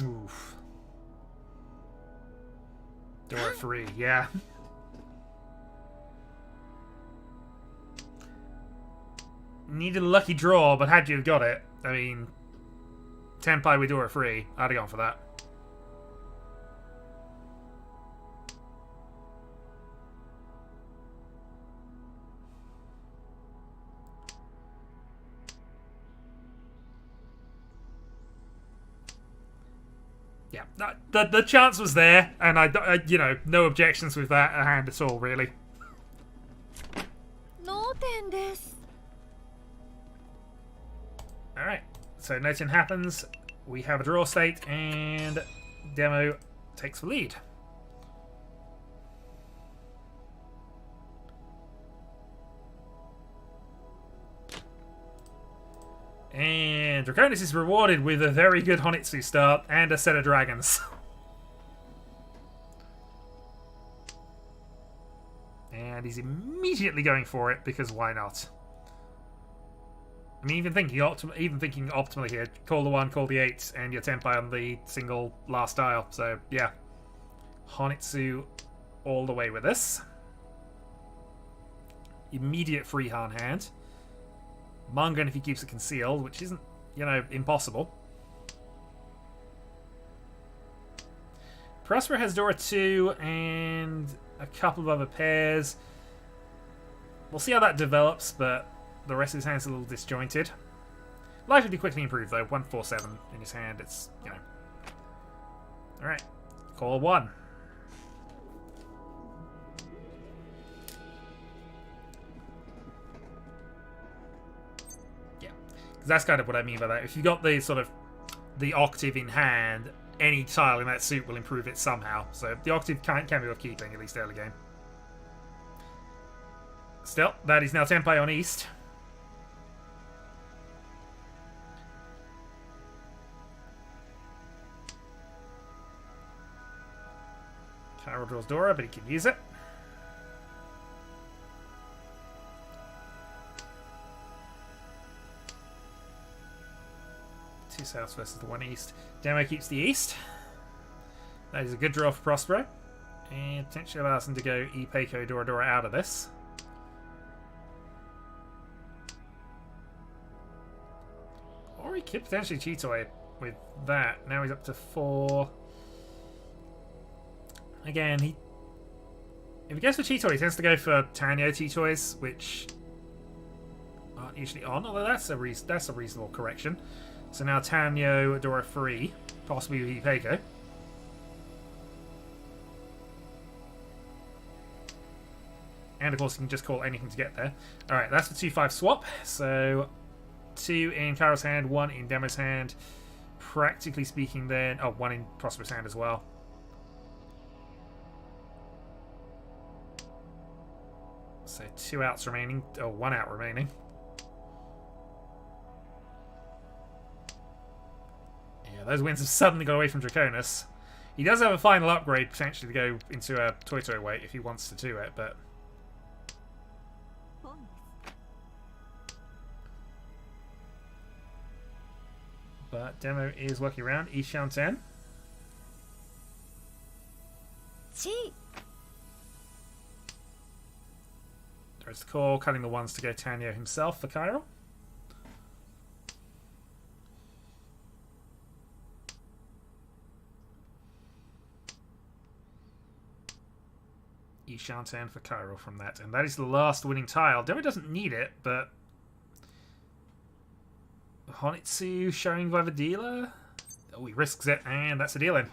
Oof. Door 3, yeah. Needed a lucky draw, but had you have got it, I mean, Tenpai with Dora 3, I'd have gone for that. Yeah, the chance was there, and I you know, no objections with that hand at all, really. So nothing happens. We have a draw state, and Demo takes the lead. And Draconis is rewarded with a very good Honitsu start and a set of dragons. And he's immediately going for it, because why not? I mean, even thinking optimally here, call the 1, call the 8, and your Tenpai on the single last dial. So, yeah. Honitsu all the way with this. Immediate free Han hand. Mangan if he keeps it concealed, which isn't, you know, impossible. Prospero has Dora 2 and a couple of other pairs. We'll see how that develops, but the rest of his hand's a little disjointed. Life would be quickly improved, though. 147 in his hand. It's, you know. Alright. Call 1. Because that's kind of what I mean by that. If you've got the sort of the octave in hand, any tile in that suit will improve it somehow. So the octave can be worth keeping, at least early game. Still, that is now Tenpai on East. Carol draws Dora, but he can use it. Two souths versus the 1 east. Demo keeps the east. That is a good draw for Prospero. And potentially allows him to go Ipeiko Dora Dora out of this. Or he could potentially Cheetoy with that. Now he's up to 4. Again, if he goes for Cheetoy, he tends to go for Tanyo Cheetoys, which aren't usually on, although that's a reasonable correction. So now Tanyo, Dora 3, possibly with Ipeiko. And of course, you can just call anything to get there. Alright, that's the 2-5 swap. So 2 in Kyro's hand, 1 in Demo's hand. Practically speaking, then. Oh, 1 in Prospero's hand as well. So 2 outs remaining. Oh, 1 out remaining. Yeah, those wins have suddenly got away from Draconis. He does have a final upgrade potentially to go into a Toy weight if he wants to do it, but. But Demo is working around Ishan 10. There's the call, cutting the 1s to go Tanyo himself for Cairo. Ishan 10 for Cairo from that. And that is the last winning tile. Demo doesn't need it, but Honitsu showing by the dealer. Oh, he risks it, and that's a deal in.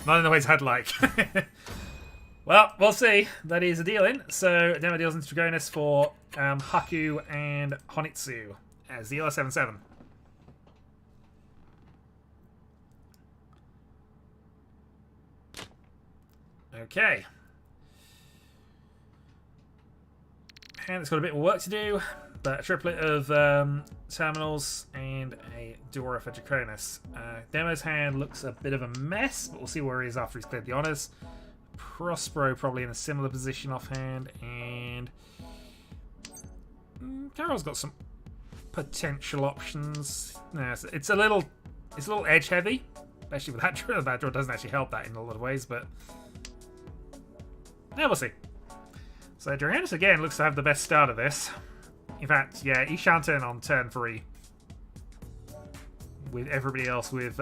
Not in the way his head like. Well, we'll see. That is a deal in. So Demo deals into Draconis for Haku and Honitsu as dealer 7-7. Okay. And it's got a bit more work to do, but a triplet of terminals and a Dora for Draconis. Demo's hand looks a bit of a mess, but we'll see where he is after he's cleared the honours. Prospero probably in a similar position offhand, and Carol's got some potential options. No, it's a little edge heavy, especially with that draw. That draw doesn't actually help that in a lot of ways, but yeah, we'll see. So Draconis again looks to have the best start of this. In fact, yeah, Ishan turn on turn 3. With everybody else with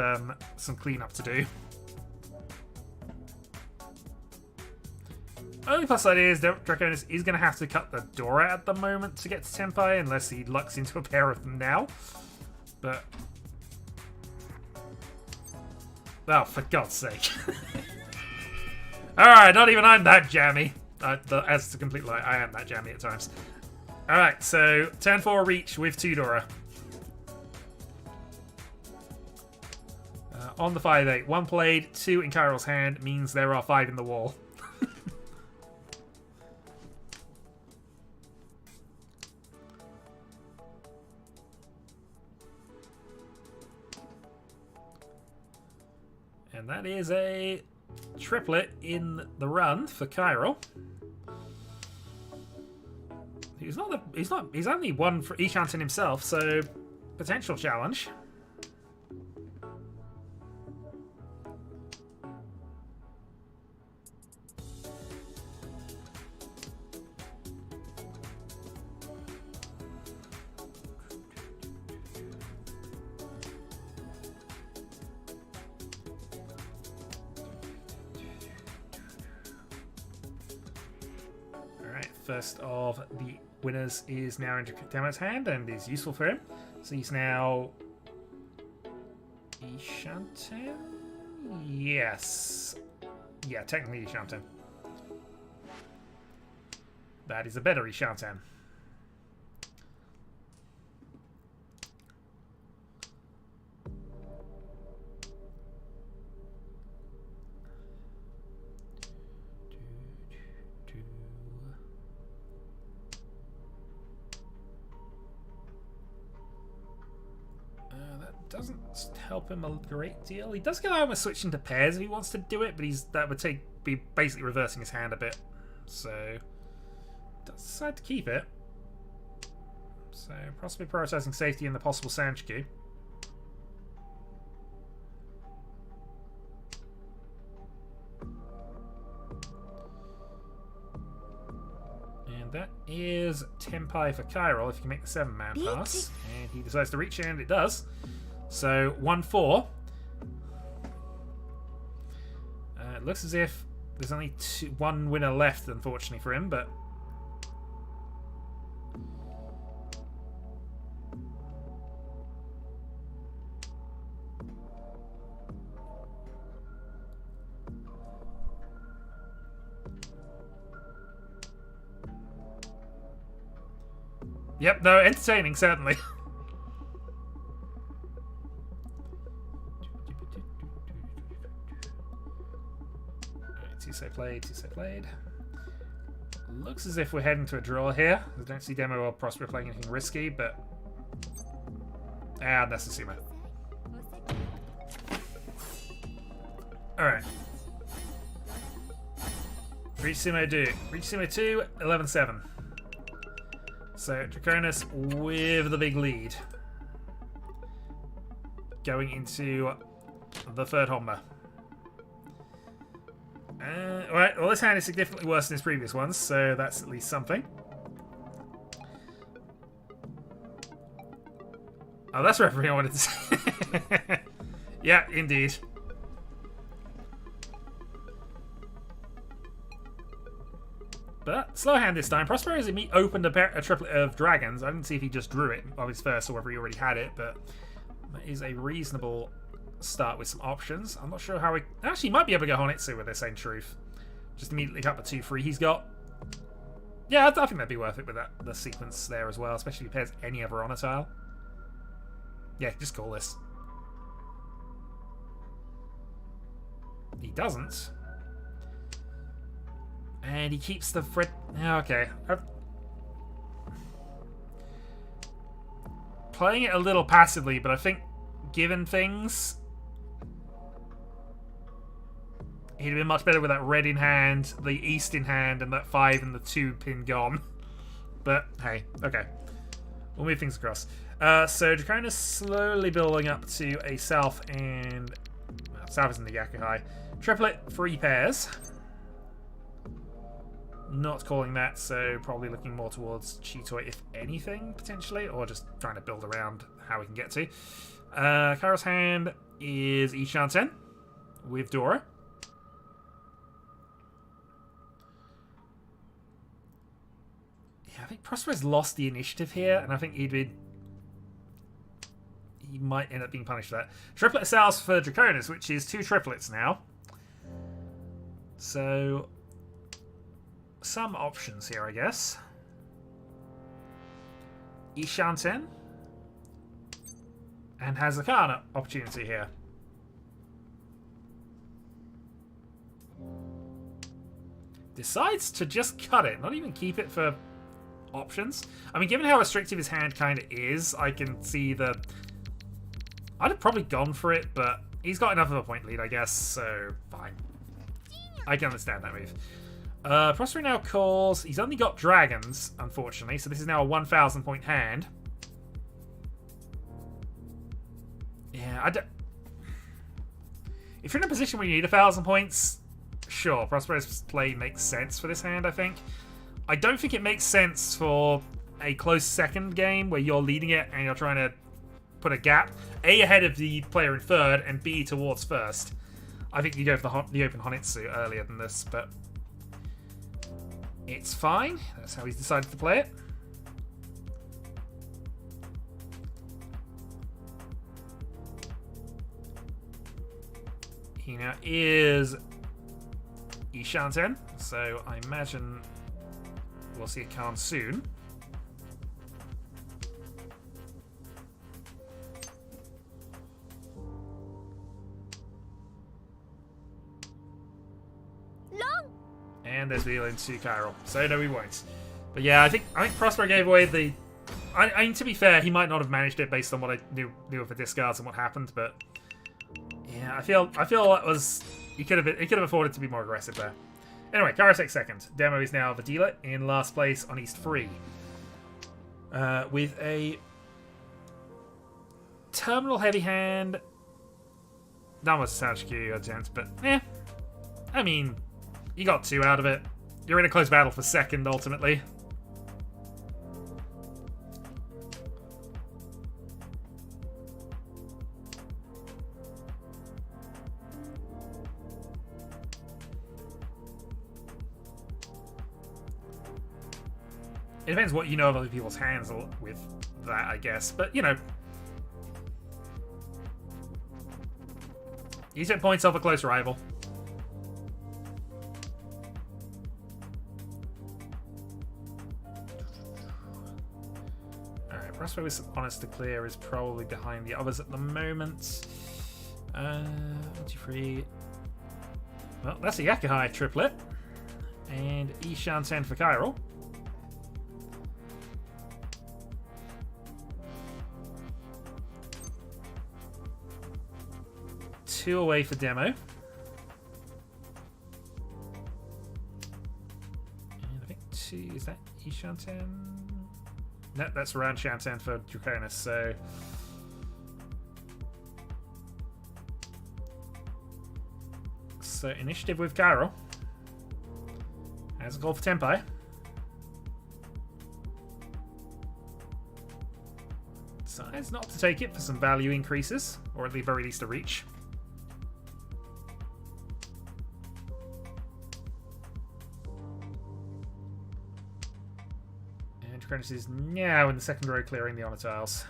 some cleanup to do. Only plus side is Draconis is going to have to cut the Dora at the moment to get to Tenpai, unless he lucks into a pair of them now. But oh, for God's sake. Alright, not even I'm that jammy. As a complete lie, I am that jammy at times. Alright, so turn 4 Reach with 2 Dora. On the 5-8, 1 played, 2 in Kairo's hand means there are 5 in the wall. And that is a triplet in the run for Cairo. He's only one for Ishanten himself, so potential challenge. First of the winners is now in Demo's hand and is useful for him. So he's now Ishanten? Yes. Yeah, technically Ishanten. That is a better Ishanten. Doesn't help him a great deal. He does get out of switching to pairs if he wants to do it, but that would be basically reversing his hand a bit. So does decide to keep it. So possibly prioritizing safety in the possible Sanchiku. And that is Tenpai for Cairo if you can make the 7-man pass. And he decides to reach in, and it does. So 1-4. It looks as if there's only one winner left, unfortunately for him, but yep, no, entertaining certainly. Two played. Looks as if we're heading to a draw here. I don't see Demo or Prosper playing anything risky, but Nesasuma. Alright. Riichi do. Riichi 2, 11-7. So Draconis with the big lead. Going into the third Honma. Alright, well this hand is significantly worse than his previous ones, so that's at least something. Oh, that's everything I wanted to say. Yeah, indeed. But slow hand this time. Prospero as he opened a triplet of dragons. I didn't see if he just drew it of his first or whether he already had it, but that is a reasonable start with some options. I'm not sure how he... Actually, he might be able to go Honitsu with this, in truth. Just immediately cut the 2-3 he's got. Yeah, I think that'd be worth it with the sequence there as well, especially if he pairs any other honor tile. Yeah, just call this. He doesn't. And he keeps the Fred... Yeah, okay. Playing it a little passively, but I think given things... He'd have been much better with that red in hand, the east in hand, and that 5 and the 2 pin gone. But, hey, okay. We'll move things across. So, Draconis slowly building up to a south and... Well, south is in the Yakuhai. Triplet, 3 pairs. Not calling that, so probably looking more towards Chitoi, if anything, potentially. Or just trying to build around how we can get to. Kairo's hand is Ishanten with Dora. I think Prospero's lost the initiative here, and I think he might end up being punished for that. Triplet of Sales for Draconis, which is 2 triplets now. So, some options here, I guess. Ishanten. And has a card opportunity here. Decides to just cut it, not even keep it for options. I mean, given how restrictive his hand kind of is, I can see that I'd have probably gone for it, but he's got enough of a point lead, I guess, so fine. I can understand that move. Prospero now calls... He's only got dragons, unfortunately, so this is now a 1,000 point hand. Yeah, I don't... If you're in a position where you need 1,000 points, sure, Prospero's play makes sense for this hand, I think. I don't think it makes sense for a close second game where you're leading it and you're trying to put a gap, A, ahead of the player in third, and B, towards first. I think you go for the open Honitsu earlier than this, but it's fine. That's how he's decided to play it. He now is Ishanten, so I imagine we'll see a card soon. And there's the into Chiral. So no, we won't. But yeah, I think Prospero gave away the. I mean, to be fair, he might not have managed it based on what I knew of the discards and what happened. But yeah, I feel that was he could have afforded to be more aggressive there. Anyway, Chiral takes second. Demo is now the dealer in last place on East 3. With a terminal heavy hand. That was a Q, gents, but yeah. I mean, you got 2 out of it. You're in a close battle for second, ultimately. It depends what you know of other people's hands with that, I guess. But, you know. You took points off a close rival. Prospero is honest to clear is probably behind the others at the moment. 1, 2, 3. Well, that's a Yakuhai triplet. And Ishanten for Chiral. Two away for Demo. And I think 2, is that Ishanten? No, that's around Shantan for Draconis, so... So, initiative with Chiral. Has a goal for Tenpai. Decides not to take it for some value increases, or at the very least a reach. Draconis is now in the second row clearing the honor tiles.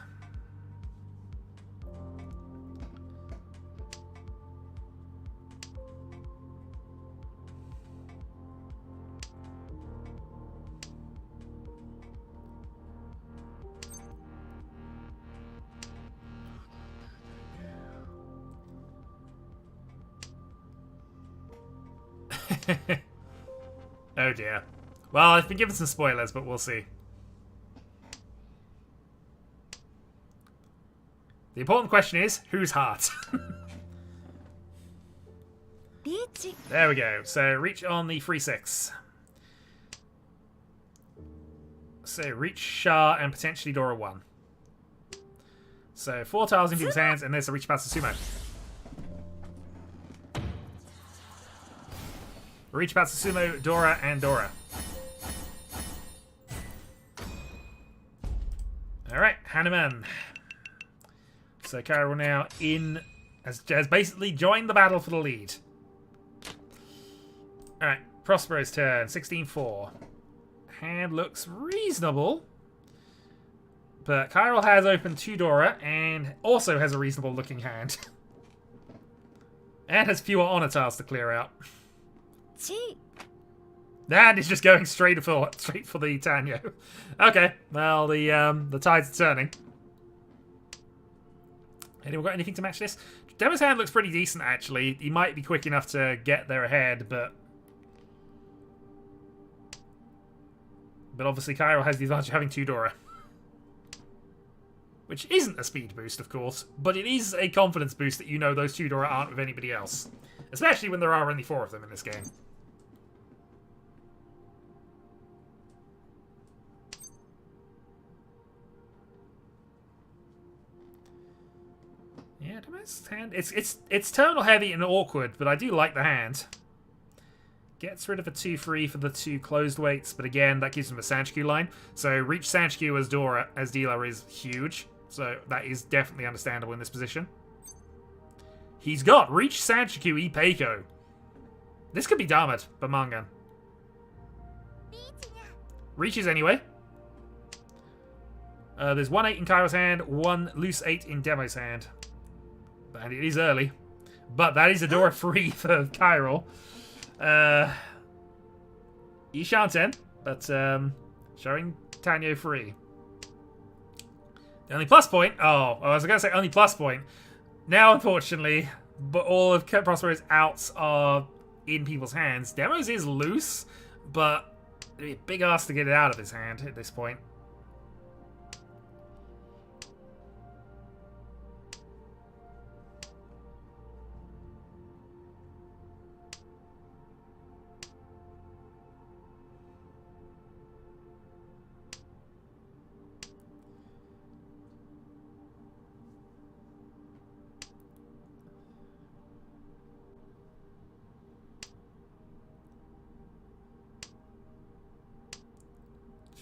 Oh dear. Well, I've been given some spoilers, but we'll see. The important question is, whose heart? Riichi. There we go. So, reach on the 3/6. So, reach Shah and potentially Dora 1. So, 4 tiles in people's hands, and there's a reach past the Sumo. Reach past the Sumo, Dora, and Dora. Alright, Hanuman. So Chiral now has basically joined the battle for the lead. Alright, Prospero's turn. 16-4. Hand looks reasonable. But Chiral has opened 2 Dora and also has a reasonable looking hand. And has fewer honor tiles to clear out. And he's just going straight for the Tanyo. Okay, well the tides are turning. Anyone got anything to match this? Demo's hand looks pretty decent actually. He might be quick enough to get there ahead, but obviously Cairo has the advantage of having 2 Dora. Which isn't a speed boost, of course, but it is a confidence boost that you know those 2 Dora aren't with anybody else. Especially when there are only 4 of them in this game. Yeah, Demo's hand. It's tonal heavy and awkward, but I do like the hand. Gets rid of a 2-3 for the 2 closed weights, but again, that gives him a Sanchku line. So Reach Sanchku as Dora as dealer is huge. So that is definitely understandable in this position. He's got Reach Sanchku E Peiko. This could be damaged by Mangan. Reaches anyway. There's 1-8 in Kairo's hand, 1 loose 8 in Demo's hand. And it is early. But that is a Dora free for Cairo. Ishanten, but showing Tanyo free. The only plus point. Oh, I was going to say only plus point. Now, unfortunately, but all of Prospero's outs are in people's hands. Demo's is loose, but it'd be a big ass to get it out of his hand at this point.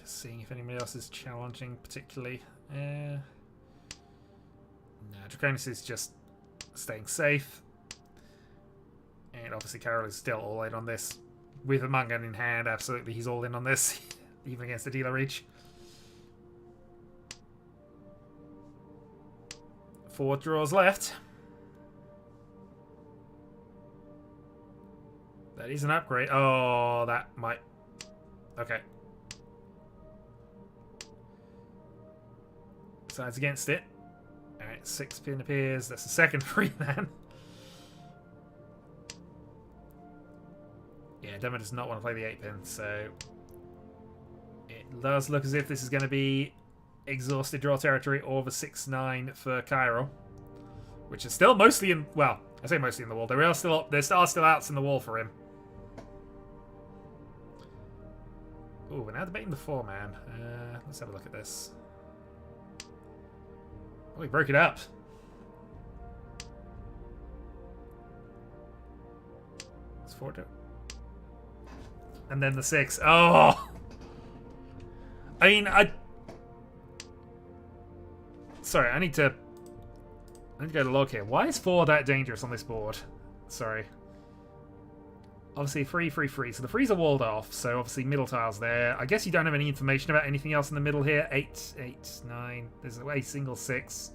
Seeing if anybody else is challenging particularly. No, Draconis is just staying safe. And obviously Carol is still all in on this. With a Mangan in hand, absolutely he's all in on this. Even against the dealer reach. 4 draws left. That is an upgrade. Oh, that might... Okay. Sides against it. Alright, 6 pin appears. That's the second free man. Yeah, Demo does not want to play the 8 pin, so it does look as if this is going to be exhausted draw territory or the 6-9 for Cairo, which is still mostly in. Well, I say mostly in the wall. There are still outs in the wall for him. Oh, we're now debating the 4 man. Let's have a look at this. Oh, he broke it up. It's 4 2. And then the 6. Oh! I mean, sorry, I need to go to log here. Why is 4 that dangerous on this board? Sorry. Obviously, 3, 3, 3. So the 3s are walled off. So obviously, middle tiles there. I guess you don't have any information about anything else in the middle here. 8, 8, 9. There's a single 6.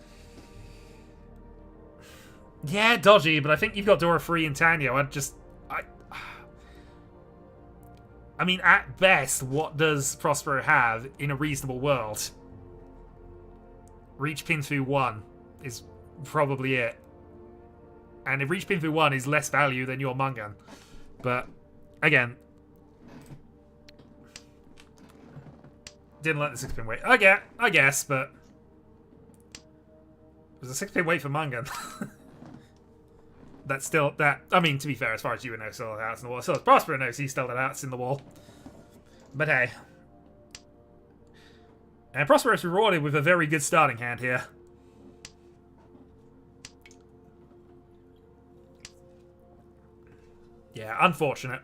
Yeah, dodgy, but I think you've got Dora free and Tanyo. I mean, at best, what does Prospero have in a reasonable world? Reach Pinfu 1 is probably it. And if Reach Pinfu 1 is less value than your Mangan. But, again, didn't let the 6-pin wait. I guess, but it was a 6-pin wait for Mangan. That's still, I mean, to be fair, as far as you know, still outs in the wall. So as Prospero knows, he's still outs in the wall. But hey. And Prospero is rewarded with a very good starting hand here. Yeah, unfortunate.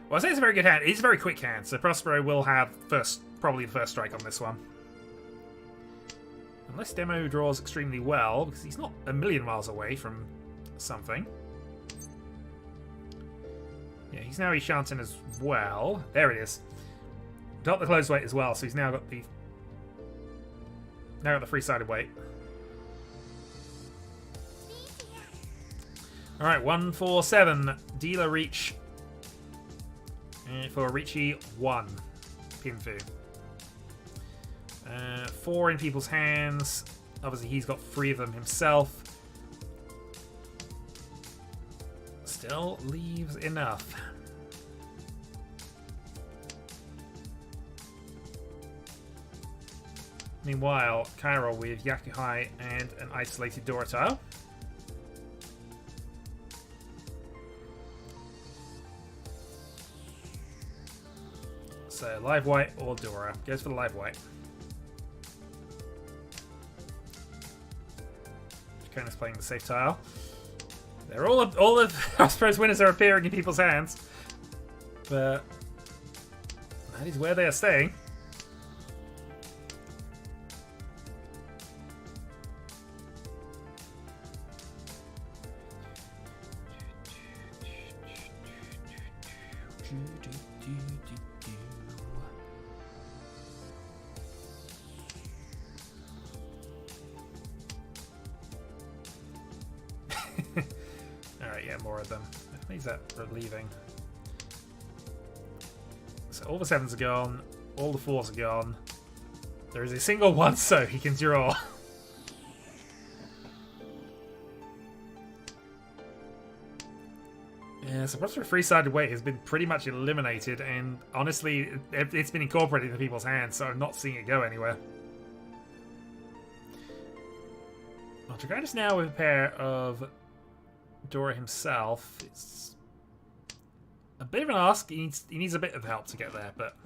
Well, I say it's a very good hand. It's a very quick hand, so Prospero will have probably the first strike on this one. Unless Demo draws extremely well, because he's not a million miles away from something. Yeah, he's now enchanting as well. There it is. Got the closed weight as well, so he's now got the three-sided weight. Alright, 147. Dealer reach for Riichi 1. Pinfu. 4 in people's hands. Obviously, he's got 3 of them himself. Still leaves enough. Meanwhile, Cairo with Yakuhai and an isolated Dora tile. So, live white or Dora. Goes for the live white. Jacona's playing the safe tile. They're all of Prospero's winners are appearing in people's hands. But that is where they are staying. Alright, yeah, more of them. That means that we're leaving. So all the 7s are gone, all the 4s are gone. There is a single 1, so he can draw. Yeah, so Prosper three-sided weight has been pretty much eliminated, and honestly, it's been incorporated into people's hands, so I'm not seeing it go anywhere. Well, Dragonis now with a pair of Dora himself. It's a bit of an ask. He needs a bit of help to get there, but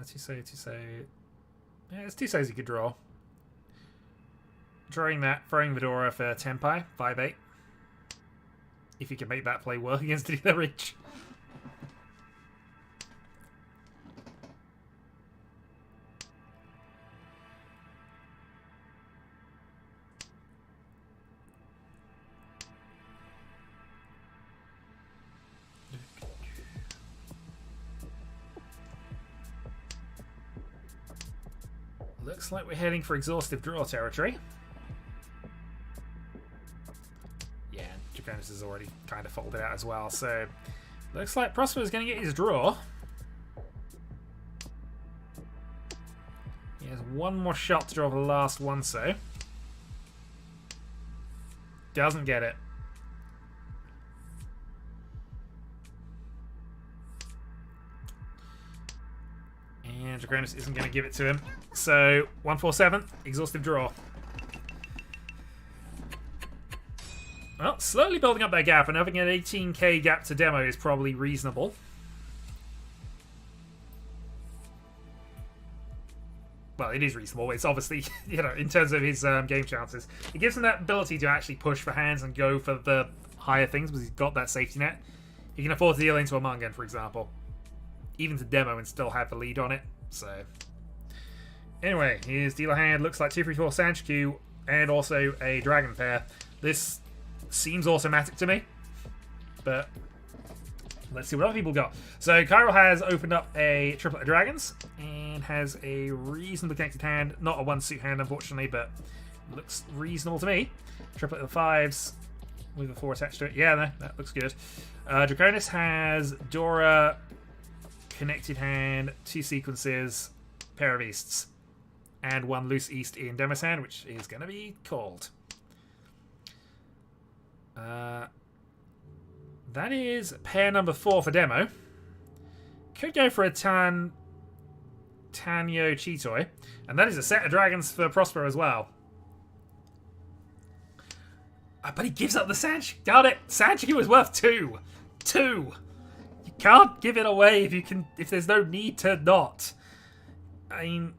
two say. Yeah, it's 2 says he could draw. Drawing that, throwing the Dora for Tenpai, 5-8. If you can make that play work against the reach. Looks like we're heading for exhaustive draw territory. Yeah, Draconis is already kind of folded out as well, so looks like Prosper is going to get his draw. He has one more shot to draw the last one, so doesn't get it. And Draconis isn't going to give it to him. So, 147, exhaustive draw. Well, slowly building up that gap, and having an 18k gap to demo is probably reasonable. Well, it is reasonable. It's obviously, you know, in terms of his game chances. It gives him that ability to actually push for hands and go for the higher things, because he's got that safety net. He can afford to deal into a Mangan, for example. Even to demo and still have the lead on it. So, anyway, his dealer hand looks like 2-3-4 Sanchiku and also a dragon pair. This seems automatic to me, but let's see what other people got. So, Cairo has opened up a triplet of dragons and has a reasonably connected hand. Not a 1-suit hand, unfortunately, but looks reasonable to me. Triplet of 5s with a 4 attached to it. Yeah, no, that looks good. Draconis has Dora, connected hand, 2 sequences, pair of easts, and 1 loose east in Demo's hand, which is going to be called. That is pair number 4 for Demo. Could go for a Tanyo Chitoi, and that is a set of dragons for Prosper as well. But he gives up the Sanchiku. Got it. Sanchiku is worth 2. 2. You can't give it away if there's no need to not. I mean,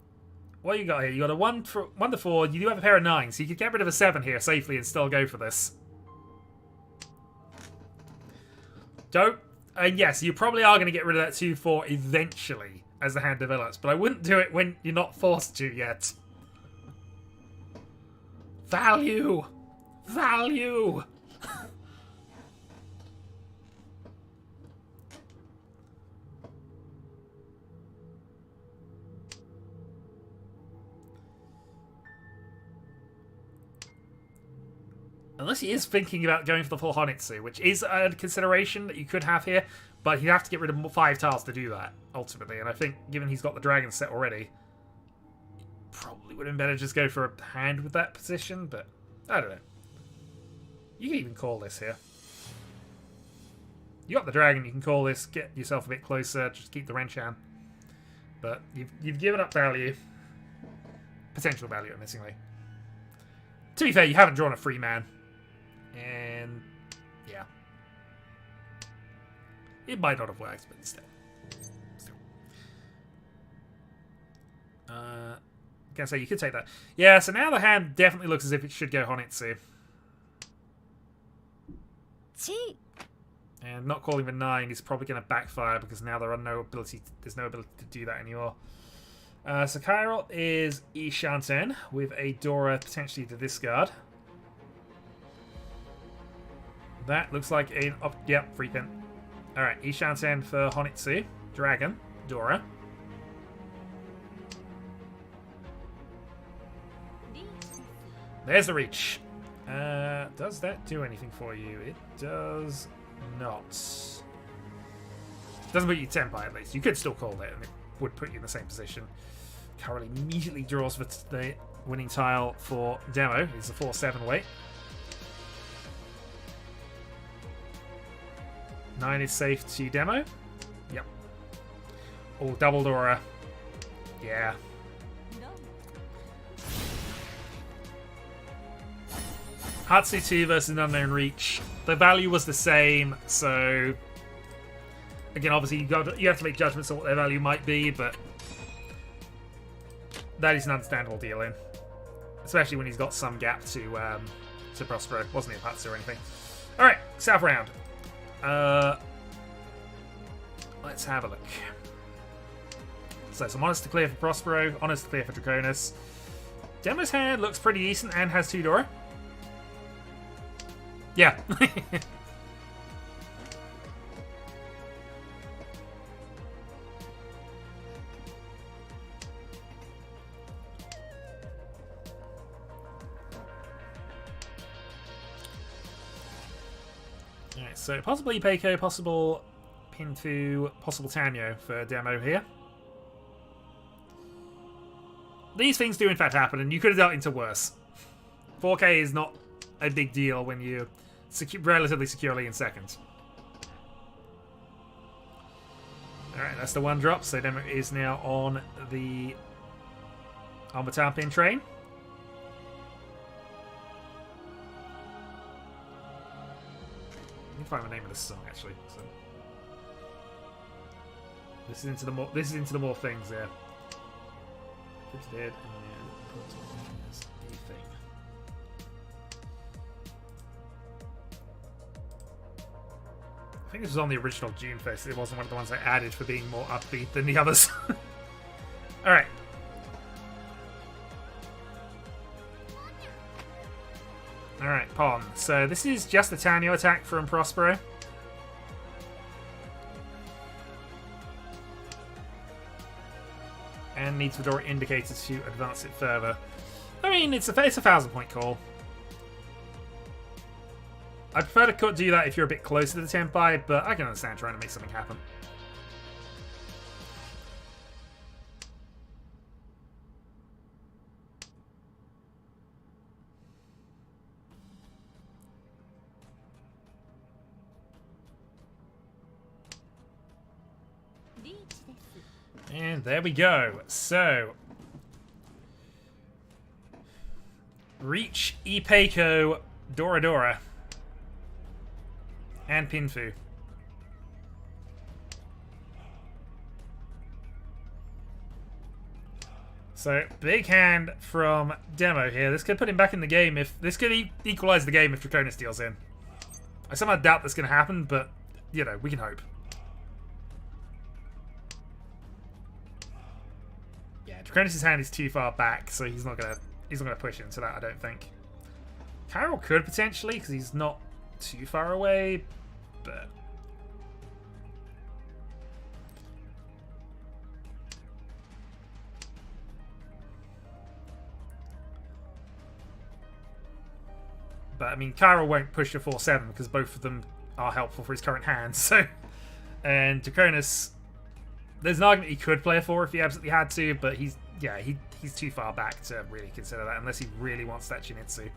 what you got here? You got a 1 to 4. You do have a pair of 9s, so you could get rid of a 7 here safely and still go for this. Don't. Yes, you probably are going to get rid of that 2-4 eventually as the hand develops, but I wouldn't do it when you're not forced to yet. Value! Value! Unless he is thinking about going for the full Honitsu, which is a consideration that you could have here, but he'd have to get rid of 5 tiles to do that, ultimately. And I think, given he's got the dragon set already, probably would have been better just go for a hand with that position, but I don't know. You can even call this here. You got the dragon, you can call this, get yourself a bit closer, just keep the Renchan. But you've given up value. Potential value, admittingly. To be fair, you haven't drawn a free man. And yeah. It might not have worked, but still. Gonna say you could take that. Yeah, so now the hand definitely looks as if it should go Honitsu. And not calling the 9 is probably going to backfire because now there's no ability to do that anymore. So Kyril is Ishanten with a Dora potentially to discard. That looks like a... Oh, yep, free pin. Alright, Ishanten for Honitsu. Dragon. Dora. There's the reach. Does that do anything for you? It does not. Doesn't put you 10 by at least. You could still call it and it would put you in the same position. Currently immediately draws for the winning tile for demo. It's a 4-7 weight. 9 is safe to demo. Yep. Oh, double Dora. Yeah. Hatsu 2 versus an Unknown Reach. The value was the same, so again, obviously you have to make judgments on what their value might be, but that is an understandable deal in, especially when he's got some gap to Prospero. Wasn't he a Hatsu or anything? All right, south round. Let's have a look. So some Honest to clear for Prospero, Honest to clear for Draconis. Demo's hand looks pretty decent and has 2 Dora. Yeah. Alright, so possibly Peiko, possible Pinfu, possible Tanyo for demo here. These things do in fact happen, and you could have dealt into worse. 4K is not a big deal when you relatively securely in second. Alright, that's the 1 drop, so Demo is now on the Town Pin train. Let me find the name of this song actually. So this is into the more things there. It's dead and the thing. I think this was on the original June Fest. It wasn't one of the ones I added for being more upbeat than the others. Alright. Alright, Pon. So this is just a Tanyo attack from Prospero. And needs Fedora Indicator to advance it further. I mean, it's a 1,000-point call. I prefer to do that if you're a bit closer to the Tenpai, but I can understand trying to make something happen. And there we go. So, Reach, Ipeiko, Dora, and Pinfu. So, big hand from Demo here. This could put him back in the game if... This could equalize the game if Draconis deals in. I somehow doubt that's going to happen, but, you know, we can hope. Yeah, Draconis' hand is too far back, so he's not gonna push into that, I don't think. Carol could potentially, because he's not too far away, but... But, I mean, Kyra won't push to 4-7 because both of them are helpful for his current hand. So, and Draconis, there's an argument he could play a 4 if he absolutely had to, but he's too far back to really consider that unless he really wants that Shinitsu.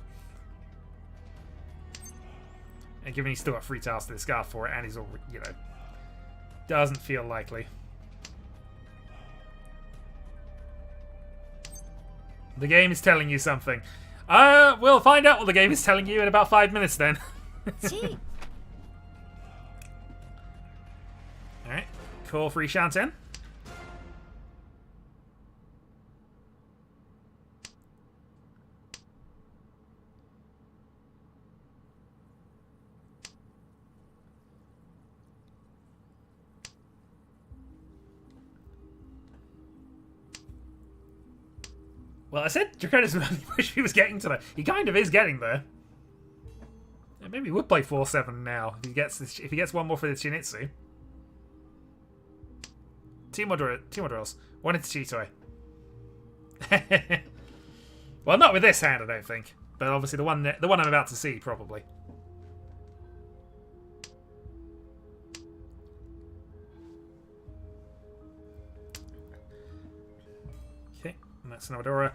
And given he's still got 3 tiles to discard for it, and he's already, doesn't feel likely. The game is telling you something. We'll find out what the game is telling you in about 5 minutes then. Alright, call free Shanten. Well, I said Draconis would only wish he was getting to there. He kind of is getting there. Yeah, maybe he would play 4-7 now if he gets one more for the Chinitsu. Two more draws. One into Chitoi. Well, not with this hand, I don't think. But obviously the one I'm about to see, probably. Okay, and that's an Amadora.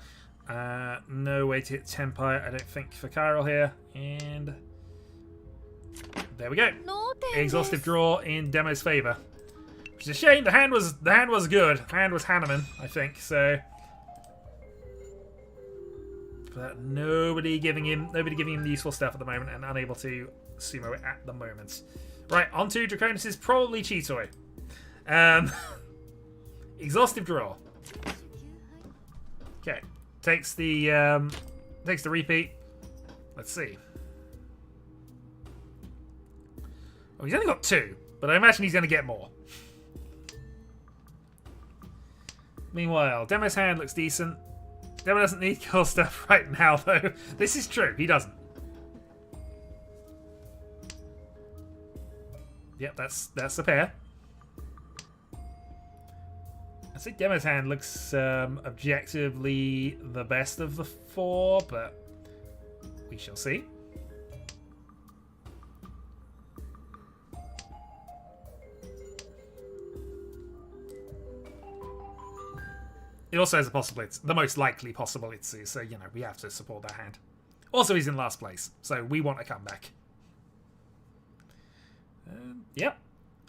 No way to hit Tenpai, I don't think, for Chiral here. And there we go. Exhaustive draw in Demo's favour. Which is a shame. The hand was good. The hand was Hanneman, I think. So, but nobody giving him the useful stuff at the moment, and unable to sumo it at the moment. Right, on to Draconis' probably Chitoi. Exhaustive draw. Okay, takes the repeat. Let's see. Oh, he's only got 2, but I imagine he's going to get more. Meanwhile, Demo's hand looks decent. Demo doesn't need cool stuff right now, though. This is true. He doesn't. Yep, that's the pair. I think Demo's hand looks objectively the best of the 4, but we shall see. It also has a possibility, the most likely possibility, so, we have to support that hand. Also, he's in last place, so we want a comeback. Yep.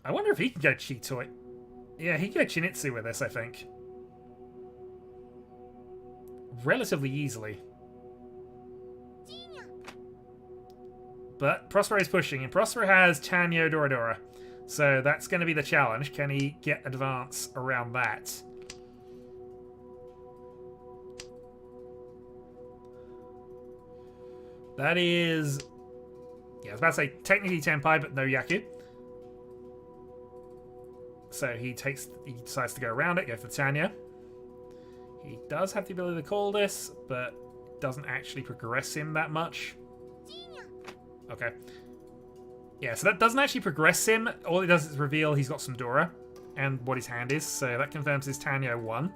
I wonder if he can go Chitoi. Yeah, he can go Chinitsu with this, I think. Relatively easily. But Prospero is pushing, and Prospero has Tanyo Doradora. So that's going to be the challenge. Can he get advance around that? That is... Yeah, I was about to say technically Tenpai, but no Yaku. So he decides to go around it, go for Tanya. He does have the ability to call this, but doesn't actually progress him that much. Okay. Yeah, so that doesn't actually progress him. All it does is reveal he's got some Dora and what his hand is. So that confirms his Tanya 1.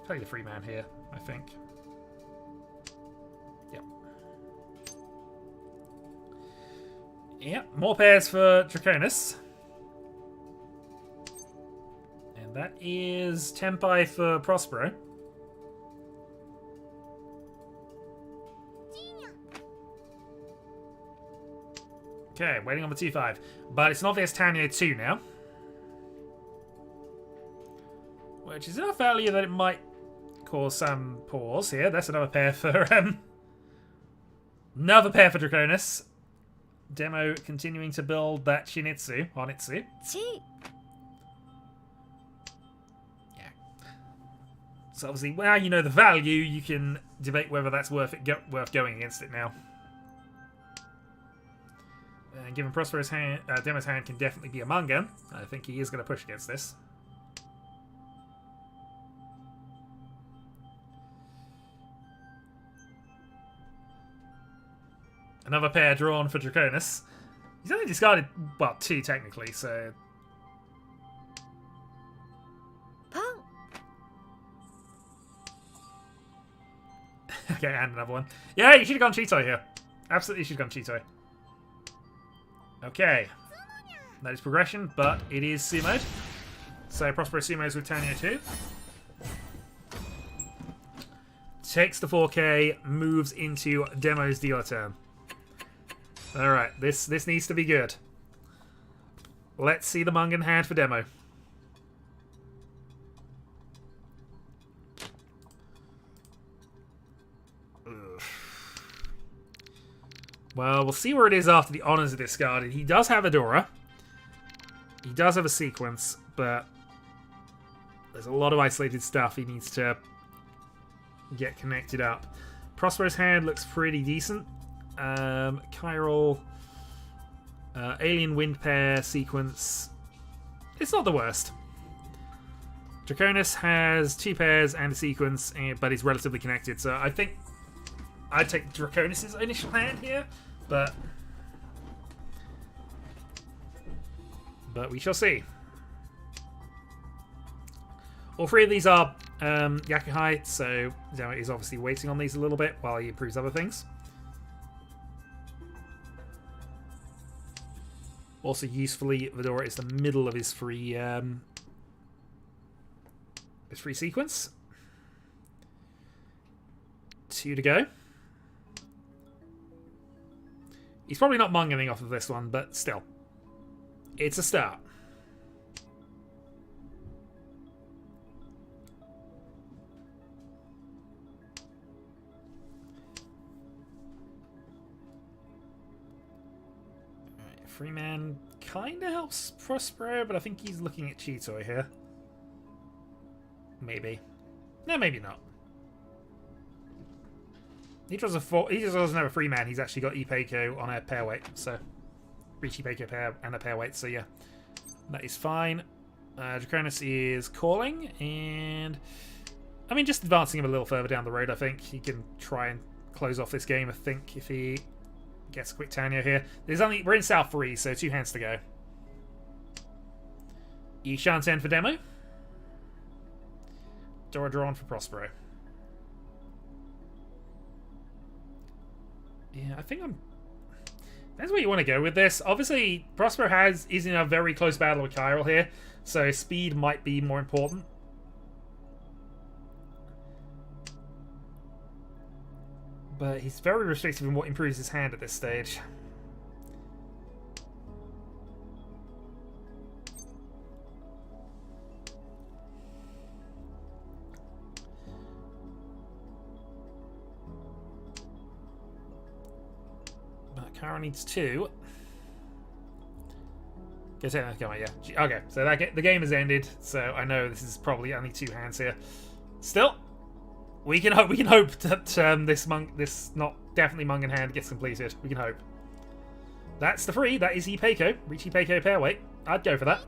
Play the free man here, I think. Yep. Yep, more pairs for Draconis. And that is Tenpai for Prospero. Okay, waiting on the 2-5. But it's an obvious Tanya 2 now. Which is enough value that it might cause some pause here. That's another pair for Draconis. Demo continuing to build that Shinitsu on Itsu. Yeah. So obviously, now you know the value, you can debate whether that's worth going against it now. And given Prospero's hand, Demo's hand can definitely be a Mangan. I think he is going to push against this. Another pair drawn for Draconis. He's only discarded, well, 2 technically, so... Okay, and another one. Yeah, you should have gone Cheeto here. Absolutely should have gone Cheeto. Okay. That is progression, but it is sumoed. So Prospero sumos with Tanio 2. Takes the 4K, moves into Demo's dealer turn. Alright, this needs to be good. Let's see the Mungan hand for Demo. Ugh. Well, we'll see where it is after the honors are discarded. He does have Adora. He does have a sequence, but there's a lot of isolated stuff he needs to get connected up. Prospero's hand looks pretty decent. Chiral, Alien Wind Pair sequence. It's not the worst. Draconis has 2 pairs and a sequence, but is relatively connected. So I think I'd take Draconis' initial hand here, but we shall see. All 3 of these are Yakuhai, so Demo is obviously waiting on these a little bit while he improves other things. Also, usefully, Vidora is the middle of his free sequence. 2 to go. He's probably not munganing off of this one, but still, it's a start. Freeman kind of helps Prospero, but I think he's looking at Cheetoy here. Maybe. No, maybe not. He just doesn't have a Freeman. He's actually got Ipeiko on a pair weight, so Riichi Peiko pair and a pair weight. So yeah, that is fine. Draconis is calling, and I mean just advancing him a little further down the road. I think he can try and close off this game. I think if he gets a quick Tanyo here. We're in South 3, so 2 hands to go. Ishan 10 for Demo. Dora drawn for Prospero. Yeah, I think that's where you want to go with this. Obviously, Prospero is in a very close battle with Chiral here, so speed might be more important. But he's very restrictive in what improves his hand at this stage. But Kara needs 2. Yeah. Okay, so the game has ended, so I know this is probably only 2 hands here. Still, we can hope that this not definitely Mungan hand gets completed. We can hope. That's the 3. That is Ipeiko. Riichi Peiko pairweight. I'd go for that.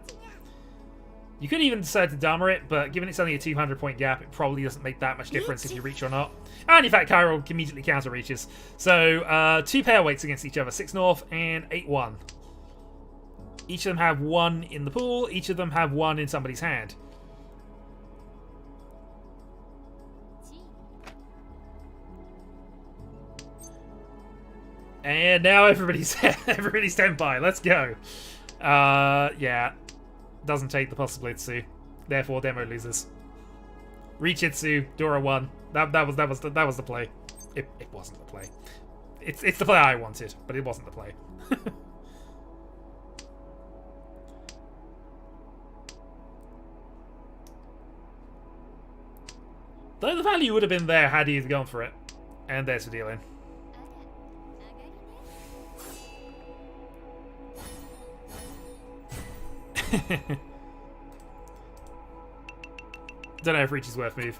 You could even decide to Dharma it, but given it's only a 200-point gap, it probably doesn't make that much difference if you reach or not. And in fact, Chiral immediately counter reaches. So 2 pairweights against each other, 6 North and 8-1. Each of them have 1 in the pool. Each of them have 1 in somebody's hand. And now everybody's Tenpai. Let's go. Yeah. Doesn't take the possibility. Therefore, Demo loses. Richitsu, Dora 1. That was the play. It wasn't the play. It's the play I wanted, but it wasn't the play. Though the value would have been there had he gone for it. And there's the dealing. Don't know if Reach is worth move.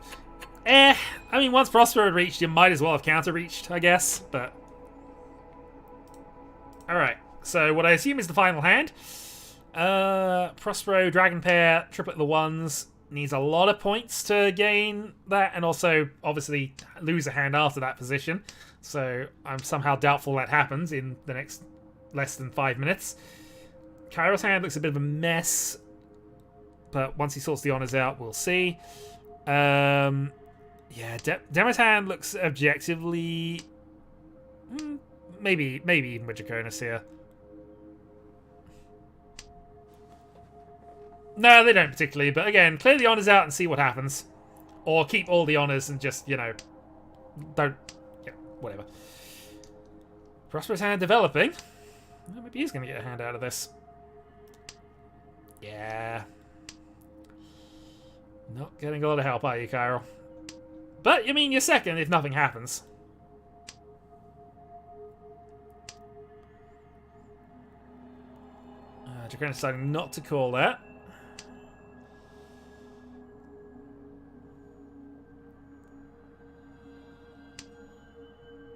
I mean, once Prospero had reached, you might as well have counter-reached, I guess, but... Alright, so what I assume is the final hand. Prospero, Dragon Pair, Triplet the 1s. Needs a lot of points to gain that, and also, obviously, lose a hand after that position. So, I'm somehow doubtful that happens in the next less than 5 minutes. Kairo's hand looks a bit of a mess, but once he sorts the honors out, we'll see. Yeah, Demo's hand looks objectively... maybe even with Draconis here. No, they don't particularly, but again, clear the honors out and see what happens. Or keep all the honors and just, you know, don't... yeah, whatever. Prosperous hand developing. Well, maybe he's going to get a hand out of this. Yeah. Not getting a lot of help, are you, Cairo? But, you mean, you're second if nothing happens. Draconis deciding not to call that.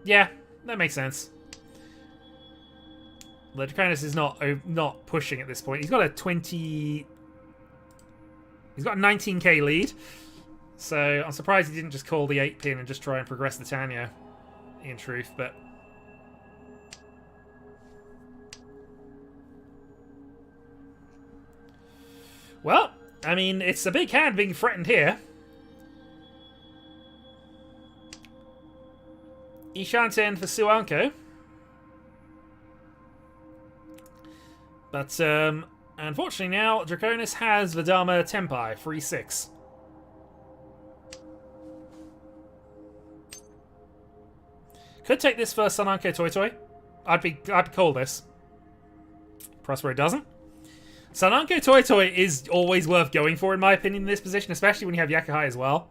Yeah, that makes sense. The Draconis is not pushing at this point. He's got a 20... He's got a 19k lead. So I'm surprised he didn't just call the 8-pin and just try and progress the Tanya, in truth, but... Well, I mean, it's a big hand being threatened here. Ishanten for Suanko. But, unfortunately now, Draconis has Vidama Tempai, 3-6. Could take this for Sananko Toy Toy. I'd call this. Prospero doesn't. Sananko Toy Toy is always worth going for, in my opinion, in this position, especially when you have Yakuhai as well.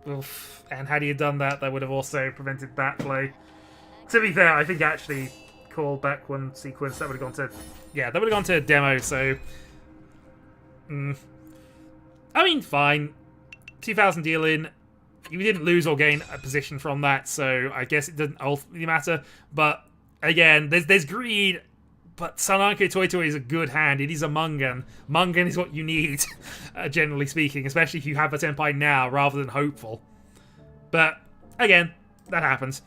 Oof. And had he had done that, that would have also prevented that play. To be fair, I think actually call back one sequence, that would have gone to... Yeah, that would have gone to demo, so... I mean, fine. 2,000 deal in. You didn't lose or gain a position from that, so I guess it doesn't ultimately matter. But, again, there's greed... But Sananko Toy Toy is a good hand. It is a Mungan. Mungan is what you need, generally speaking, especially if you have a Tenpai now rather than hopeful. But, again, that happens.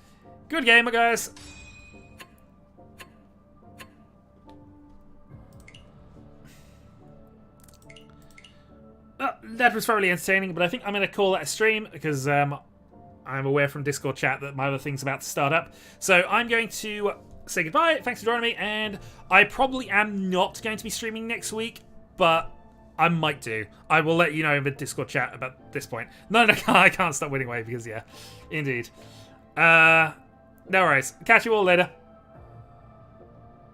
Good game, guys. That was thoroughly entertaining, but I think I'm going to call that a stream because I'm aware from Discord chat that my other thing's about to start up. So I'm going to... say goodbye, thanks for joining me, and I probably am not going to be streaming next week, but I might do. I will let you know in the Discord chat about this point. No, I can't stop winning away because, yeah, indeed. No worries. Catch you all later.